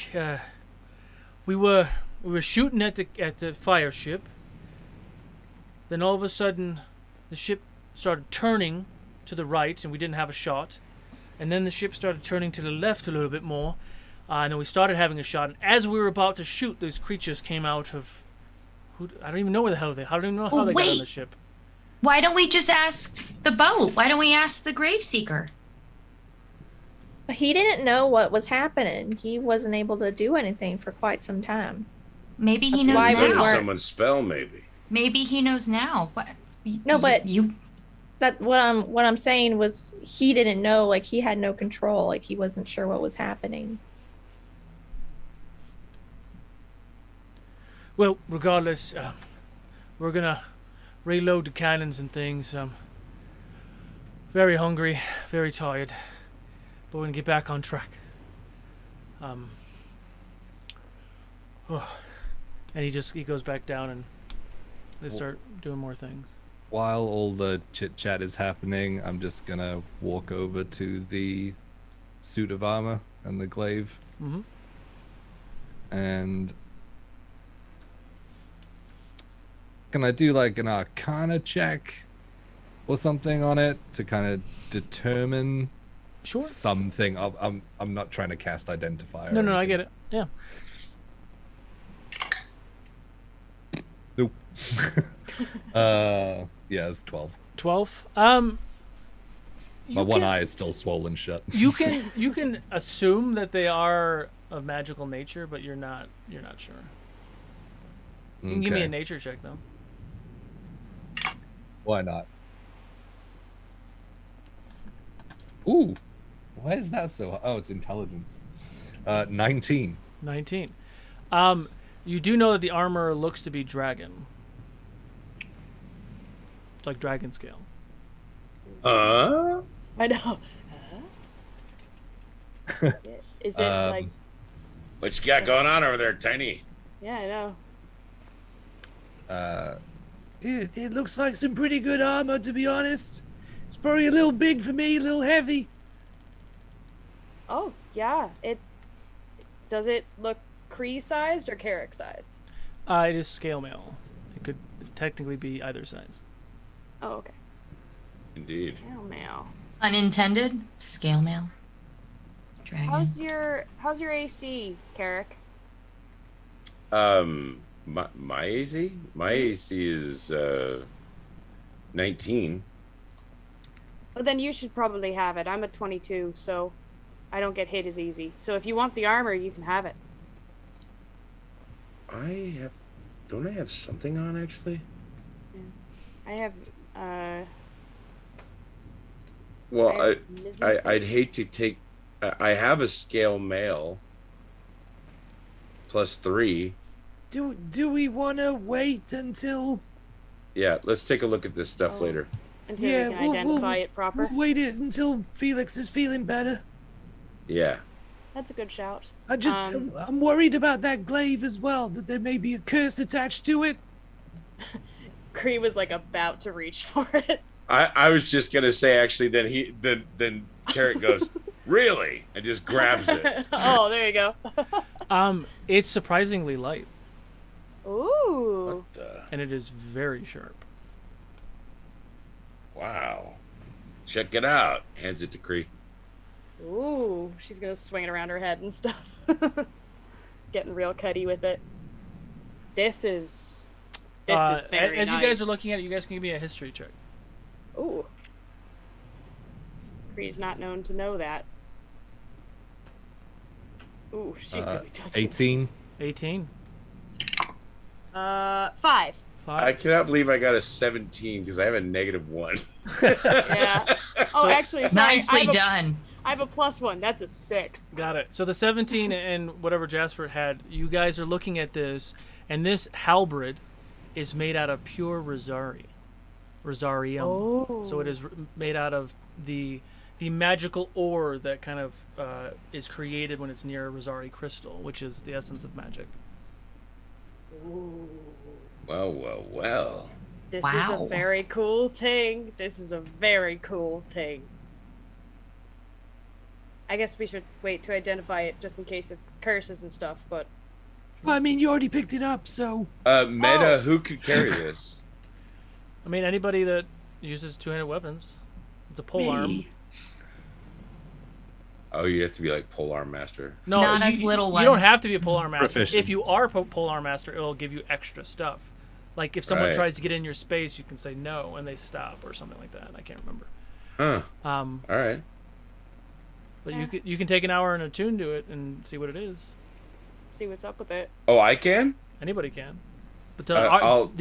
we were shooting at the fire ship. Then all of a sudden, the ship started turning to the right, and we didn't have a shot. And then the ship started turning to the left a little bit more, and then we started having a shot. And as we were about to shoot, those creatures came out of... I don't even know where the hell they... I don't even know how they got on the ship. Why don't we just ask the boat? Why don't we ask the Graveseeker? He didn't know what was happening. He wasn't able to do anything for quite some time. Maybe he That's knows why we now. weren't- Someone's spell, maybe. Maybe he knows now. What? No, but you. That what I'm saying was he didn't know. Like, he had no control. Like, he wasn't sure what was happening. Well, regardless, we're gonna reload the cannons and things. Very hungry, very tired, but we're gonna get back on track. And he goes back down, and they start doing more things. While all the chit chat is happening, I'm just gonna walk over to the suit of armor and the glaive, and can I do like an Arcana check or something on it to kind of determine something? I'm not trying to cast Identifier. No, I get it. Yeah. Nope. Yeah, it's 12. 12. My one eye is still swollen shut. You can assume that they are of magical nature, but you're not sure. You can give me a nature check though. Why not? Ooh, why is that so? Oh, it's intelligence. 19. 19. You do know that the armor looks to be dragon. It's like dragon scale. I know. Is it like? What you got going on over there, Tiny? Yeah, I know. It looks like some pretty good armor, to be honest. It's probably a little big for me, a little heavy. Oh yeah. Does it look Kree sized or Carrick sized? It is scale mail. It could technically be either size. Oh, okay. Indeed. Scale mail. Unintended scale mail. Dragon. How's your AC, Carrick? My AC? My AC is 19. Well, then you should probably have it. I'm at 22, so I don't get hit as easy. So if you want the armor, you can have it. Don't I have something on actually? I have Well, I'd hate to take. I have a scale mail. +3. Do we want to wait until? Yeah, let's take a look at this stuff later. until we can identify it proper. We'll wait it until Felix is feeling better. Yeah. That's a good shout. I'm worried about that glaive as well, that there may be a curse attached to it. Kree was like about to reach for it. I was just gonna say actually then Carrot goes, really? And just grabs it. Oh, there you go. It's surprisingly light. Ooh. And it is very sharp. Wow. Check it out. Hands it to Kree. Ooh, she's gonna swing it around her head and stuff. Getting real cutty with it. This is very as nice. you guys are looking at it, you guys can give me a history check. Ooh. Kree's not known to know that. Ooh, she really doesn't. 18. 18. 5. I cannot believe I got a 17 because I have a -1. Yeah. Oh, actually, sorry. Nicely done. I have a +1. That's a 6. Got it. So the 17 and whatever Jasper had, you guys are looking at this, and this halberd is made out of pure rosarium. Oh. So it is made out of the magical ore that kind of is created when it's near a rosari crystal, which is the essence of magic. Ooh. Well. This is a very cool thing. I guess we should wait to identify it just in case of curses and stuff, but... Well, I mean, you already picked it up, so... Meta, who could carry this? I mean, anybody that uses two-handed weapons. It's a polearm. Oh, you have to be like polearm master. No, Not as little ones. You don't have to be a polearm master. Proficient. If you are polearm master, it will give you extra stuff. Like if someone Right. tries to get in your space, you can say no, and they stop or something like that. I can't remember. Huh. All right. But you can take an hour and attune to it and see what it is. See what's up with it. Oh, I can? Anybody can. But the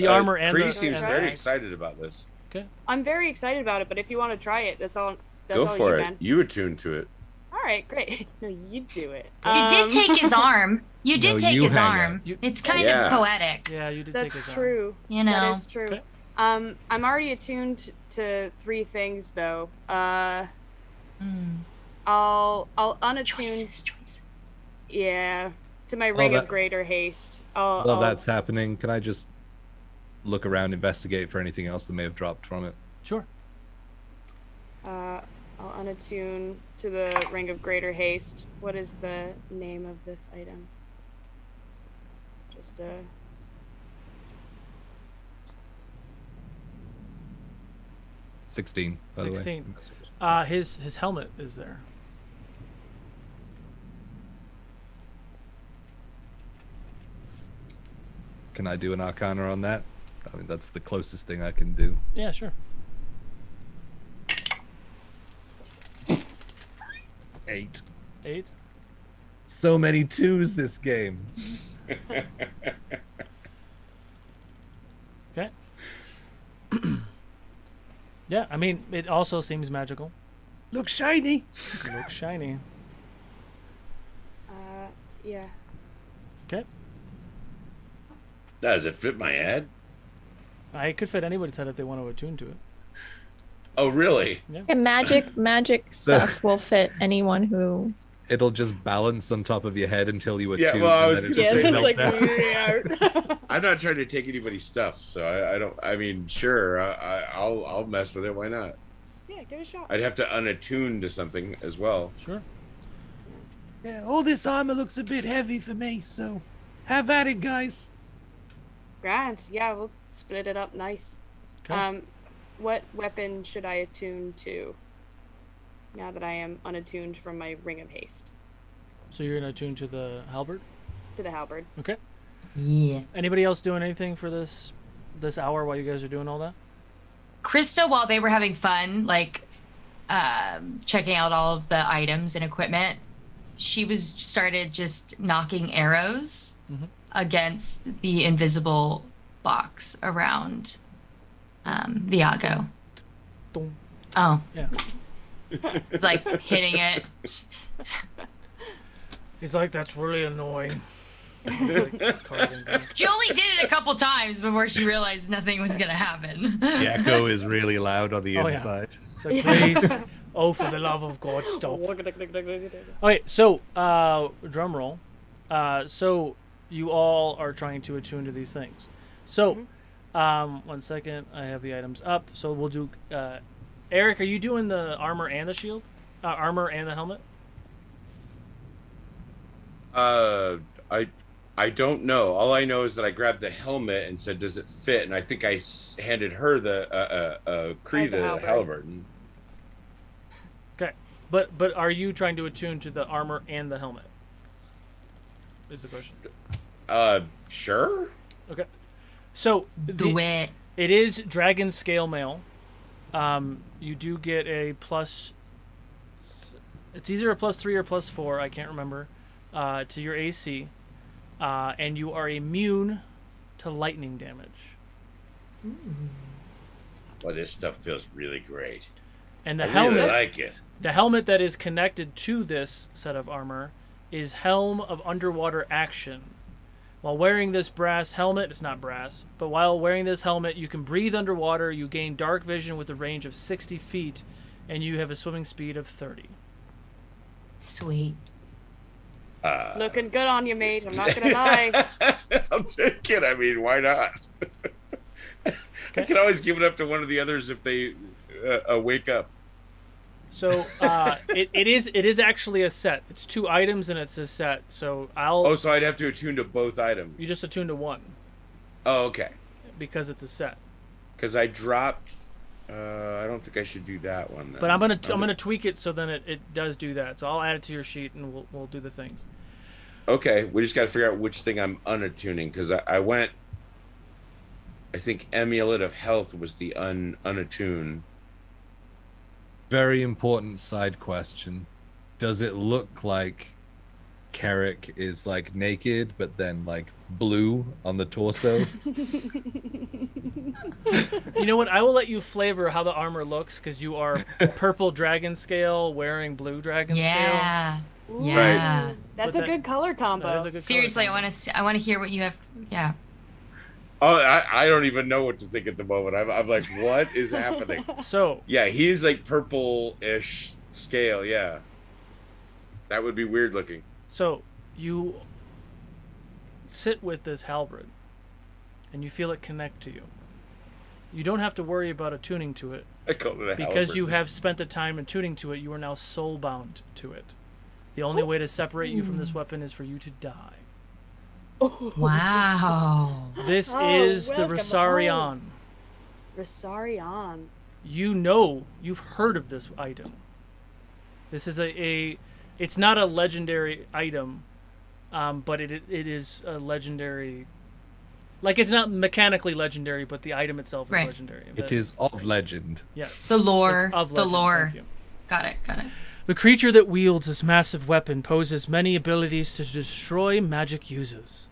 armor and Kree the seems and the very axe. excited about this. Okay. I'm very excited about it, but if you want to try it, that's all Go for you, it. man. You attune to it. All right, great. No, you do it. You did take his arm. You did No, take you his hang arm. it. It's kind Yeah. of poetic. Yeah, you did take his That's arm. true. You know. That is true. Okay. I'm already attuned to 3 things though. I'll unattune. Choices. Yeah, to my ring of greater haste. While that's happening, can I just look around, investigate for anything else that may have dropped from it? Sure. I'll unattune to the ring of greater haste. What is the name of this item? Just 16. By the way. 16. His helmet is there. Can I do an Arcana on that? I mean, that's the closest thing I can do. Yeah, sure. 8. 8. So many 2s this game. Okay. Yeah, I mean, it also seems magical. Looks shiny. It looks shiny. Yeah. Okay. Does it fit my head? I could fit anybody's head if they want to attune to it. Oh, really? Yeah. And magic stuff will fit anyone who. It'll just balance on top of your head until you attune. Yeah, well, I was and then gonna it say, just no. melt down. I'm not trying to take anybody's stuff, so I don't. I mean, sure, I'll mess with it. Why not? Yeah, give it a shot. I'd have to unattune to something as well. Sure. Yeah, all this armor looks a bit heavy for me, so have at it, guys. Grand. Yeah, we'll split it up nice. Okay. What weapon should I attune to? Now that I am unattuned from my Ring of Haste. So you're gonna attune to the halberd? To the halberd. Okay. Yeah. Anybody else doing anything for this hour while you guys are doing all that? Krista, while they were having fun, like checking out all of the items and equipment, she started just knocking arrows against the invisible box around Viago. Dum. Oh, Yeah. it's like hitting it. He's like, that's really annoying. Carving things. She only did it a couple times before she realized nothing was gonna happen. The echo is really loud on the Oh, yeah. inside. It's like, please, oh, for the love of God, stop. Okay, so, drum roll. So, you all are trying to attune to these things. So, 1 second, I have the items up. So, we'll do, Eric, are you doing the armor and the shield? Armor and the helmet? I don't know. All I know is that I grabbed the helmet and said, "Does it fit?" And I think I handed her the Cree the halberd. Okay, but are you trying to attune to the armor and the helmet? Is the question. Sure. Okay, so Do it. it is dragon scale mail. You do get a plus. It's either a +3 or +4. I can't remember. To your AC, and you are immune to lightning damage. Well, this stuff feels really great. And the I helmet, really like it. the helmet that is connected to this set of armor is Helm of Underwater Action. While wearing this brass helmet, it's not brass, but while wearing this helmet, you can breathe underwater, you gain dark vision with a range of 60 feet, and you have a swimming speed of 30. Sweet. Looking good on you, mate. I'm not gonna lie. I'll take it. I mean, why not? I can always give it up to one of the others if they wake up. So it is actually a set. It's 2 items and it's a set. So So I'd have to attune to both items. you just attune to one Oh, okay. because it's a set. Because I dropped. I don't think I should do that one. Then. But I'm gonna tweak it so then it does do that. So I'll add it to your sheet and we'll do the things. Okay, we just got to figure out which thing I'm unattuning because I went. I think Amulet of Health was the unattune. Very important side question. Does it look like Carrick is like naked but then like blue on the torso? You know what? I will let you flavor how the armor looks because you are purple dragon scale wearing blue dragon scale. Yeah. Ooh, Yeah. That's But a good color combo. That is a good Seriously, color I want to hear what you have. Yeah. Oh, I don't even know what to think at the moment. I'm like, what is happening? So Yeah, he's like purple-ish scale. Yeah, that would be weird looking. So you sit with this halberd, and you feel it connect to you. You don't have to worry about attuning to it I called it a because halberd. you have spent the time attuning to it. You are now soul bound to it. The only way to separate you from this weapon is for you to die. Wow. This Oh, is the welcome Rosarion. Rosarion. You know, you've heard of this item. This is it's not a legendary item, but it is a legendary. Like, it's not mechanically legendary, but the item itself is Right. legendary. It is of legend. Yes. The lore. It's of The legend, lore. thank you. Got it. The creature that wields this massive weapon poses many abilities to destroy magic users.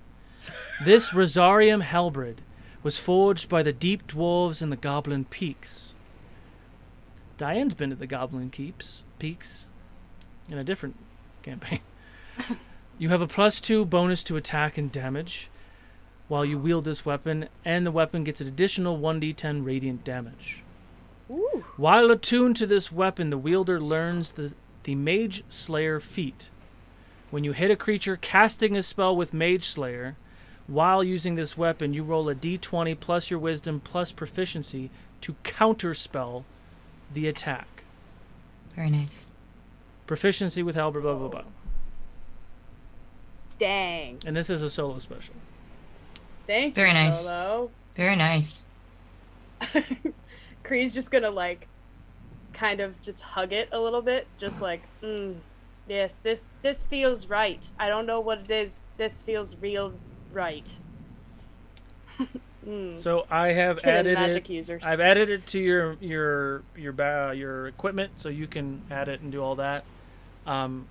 This Rosarium halberd was forged by the deep dwarves in the Goblin Peaks. Diane's been to the Goblin Peaks in a different campaign. You have a +2 bonus to attack and damage while you wield this weapon, and the weapon gets an additional 1d10 radiant damage. Ooh. While attuned to this weapon, the wielder learns the Mage Slayer feat. When you hit a creature casting a spell with Mage Slayer, while using this weapon, you roll a d20 plus your wisdom plus proficiency to counterspell the attack. Very nice. Proficiency with halberd, blah, blah, blah. Dang. And this is a solo special. Thank Very you, nice. Solo. Very nice. Kree's just gonna like kind of just hug it a little bit, just like, yes, this feels right. I don't know what it is. This feels real right. So I have Hidden added magic it. users. I've added it to your equipment, so you can add it and do all that. Amazing.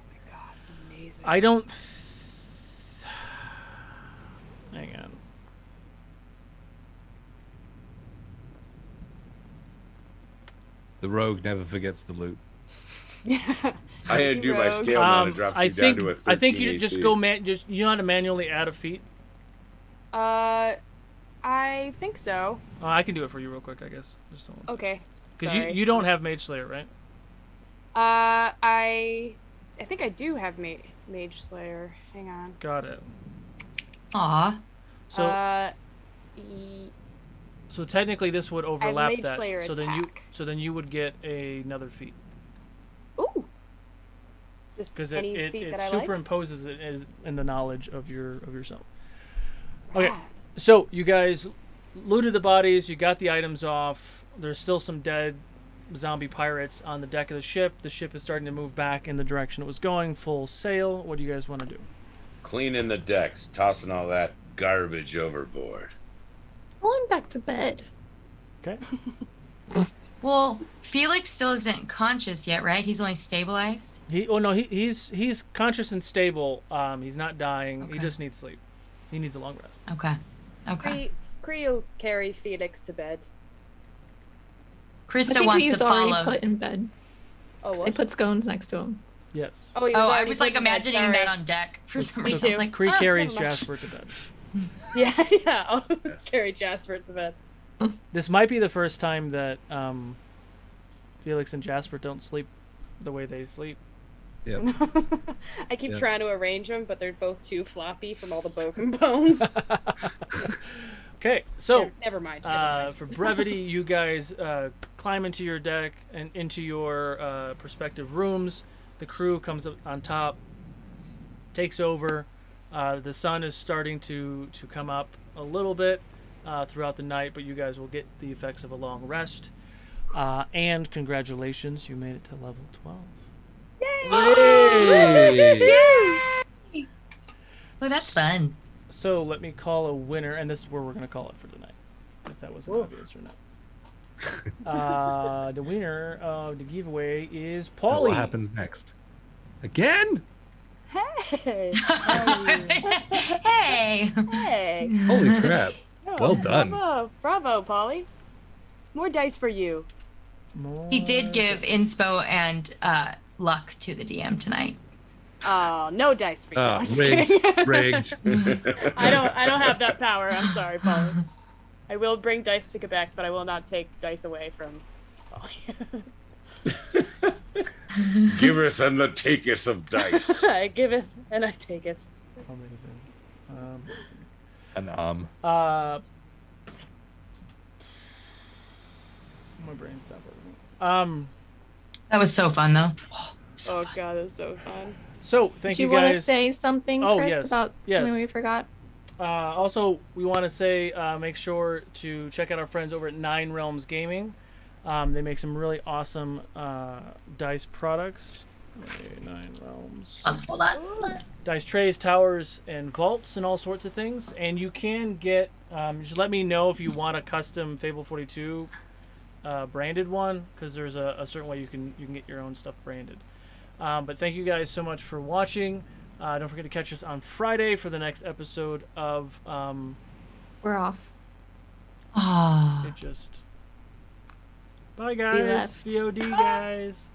I don't. Hang on. The rogue never forgets the loot. I didn't do my scale now to drop you down to a 13 I think you just AC. go you know how to manually add a feat. I think so. I can do it for you real quick, I guess. Just don't. Okay. Because Sorry. you don't have Mage Slayer, right? I think I do have Mage Slayer. Hang on. Got it. Aw. So so technically this would overlap Mage that. Slayer So attack. then you would get another feat. Ooh. Just Because any it feat that I like. superimposes it as in the knowledge of yourself. Okay. Rad. So you guys looted the bodies, you got the items off. There's still some dead zombie pirates on the deck of the ship. The ship is starting to move back in the direction it was going, full sail. What do you guys want to do? Cleaning the decks, tossing all that garbage overboard. Going back to bed. Okay. Well, Felix still isn't conscious yet, right? He's only stabilized. He's conscious and stable. He's not dying. He Okay. just needs sleep. He needs a long rest. Okay. Okay. Kree will carry Felix to bed. I Krista think wants he's to already follow. put in bed. Oh, They what? put scones next to him. Yes. Oh, he Oh, I already was put like in bed, imagining sorry. that on deck for some Me reason. I was too. like, Kree ah, carries never mind. Jasper to bed. Yeah. I'll Yes. carry Jasper to bed. This might be the first time that Felix and Jasper don't sleep the way they sleep. Yep. I keep Yeah. trying to arrange them, but they're both too floppy from all the broken bones. Okay, so Never mind. Never mind. for brevity, you guys climb into your deck and into your respective rooms. The crew comes up on top, takes over. The sun is starting to come up a little bit throughout the night, but you guys will get the effects of a long rest. And congratulations, you made it to level 12. Oh, that's fun. So let me call a winner, and this is where we're going to call it for tonight, if that wasn't obvious or not. The winner of the giveaway is Paulie. What happens next? Again? Hey. Hey. Hey. Holy crap. Well done. Bravo, Polly. More dice for you. He did give inspo and luck to the DM tonight. Oh, no dice for you. Oh, I'm just rigged. kidding. Rigged. I don't have that power. I'm sorry, Polly. I will bring dice to Quebec, but I will not take dice away from Polly. Giveth and the taketh of dice. I giveth and I taketh. Amazing. And My brain stopped working. That was so fun, though. Oh god, that's so fun. So thank Do you you want guys. to say something, Oh, Chris, yes. about Yes. something we forgot? Also, we want to say make sure to check out our friends over at Nine Realms Gaming. They make some really awesome dice products. Nine Realms. Hold on. Dice trays, towers, and vaults, and all sorts of things. And you can get. Just let me know if you want a custom Fable 42 branded one, because there's a certain way you can get your own stuff branded. But thank you guys so much for watching. Don't forget to catch us on Friday for the next episode of We're off. Ah. Bye guys. left. VOD guys.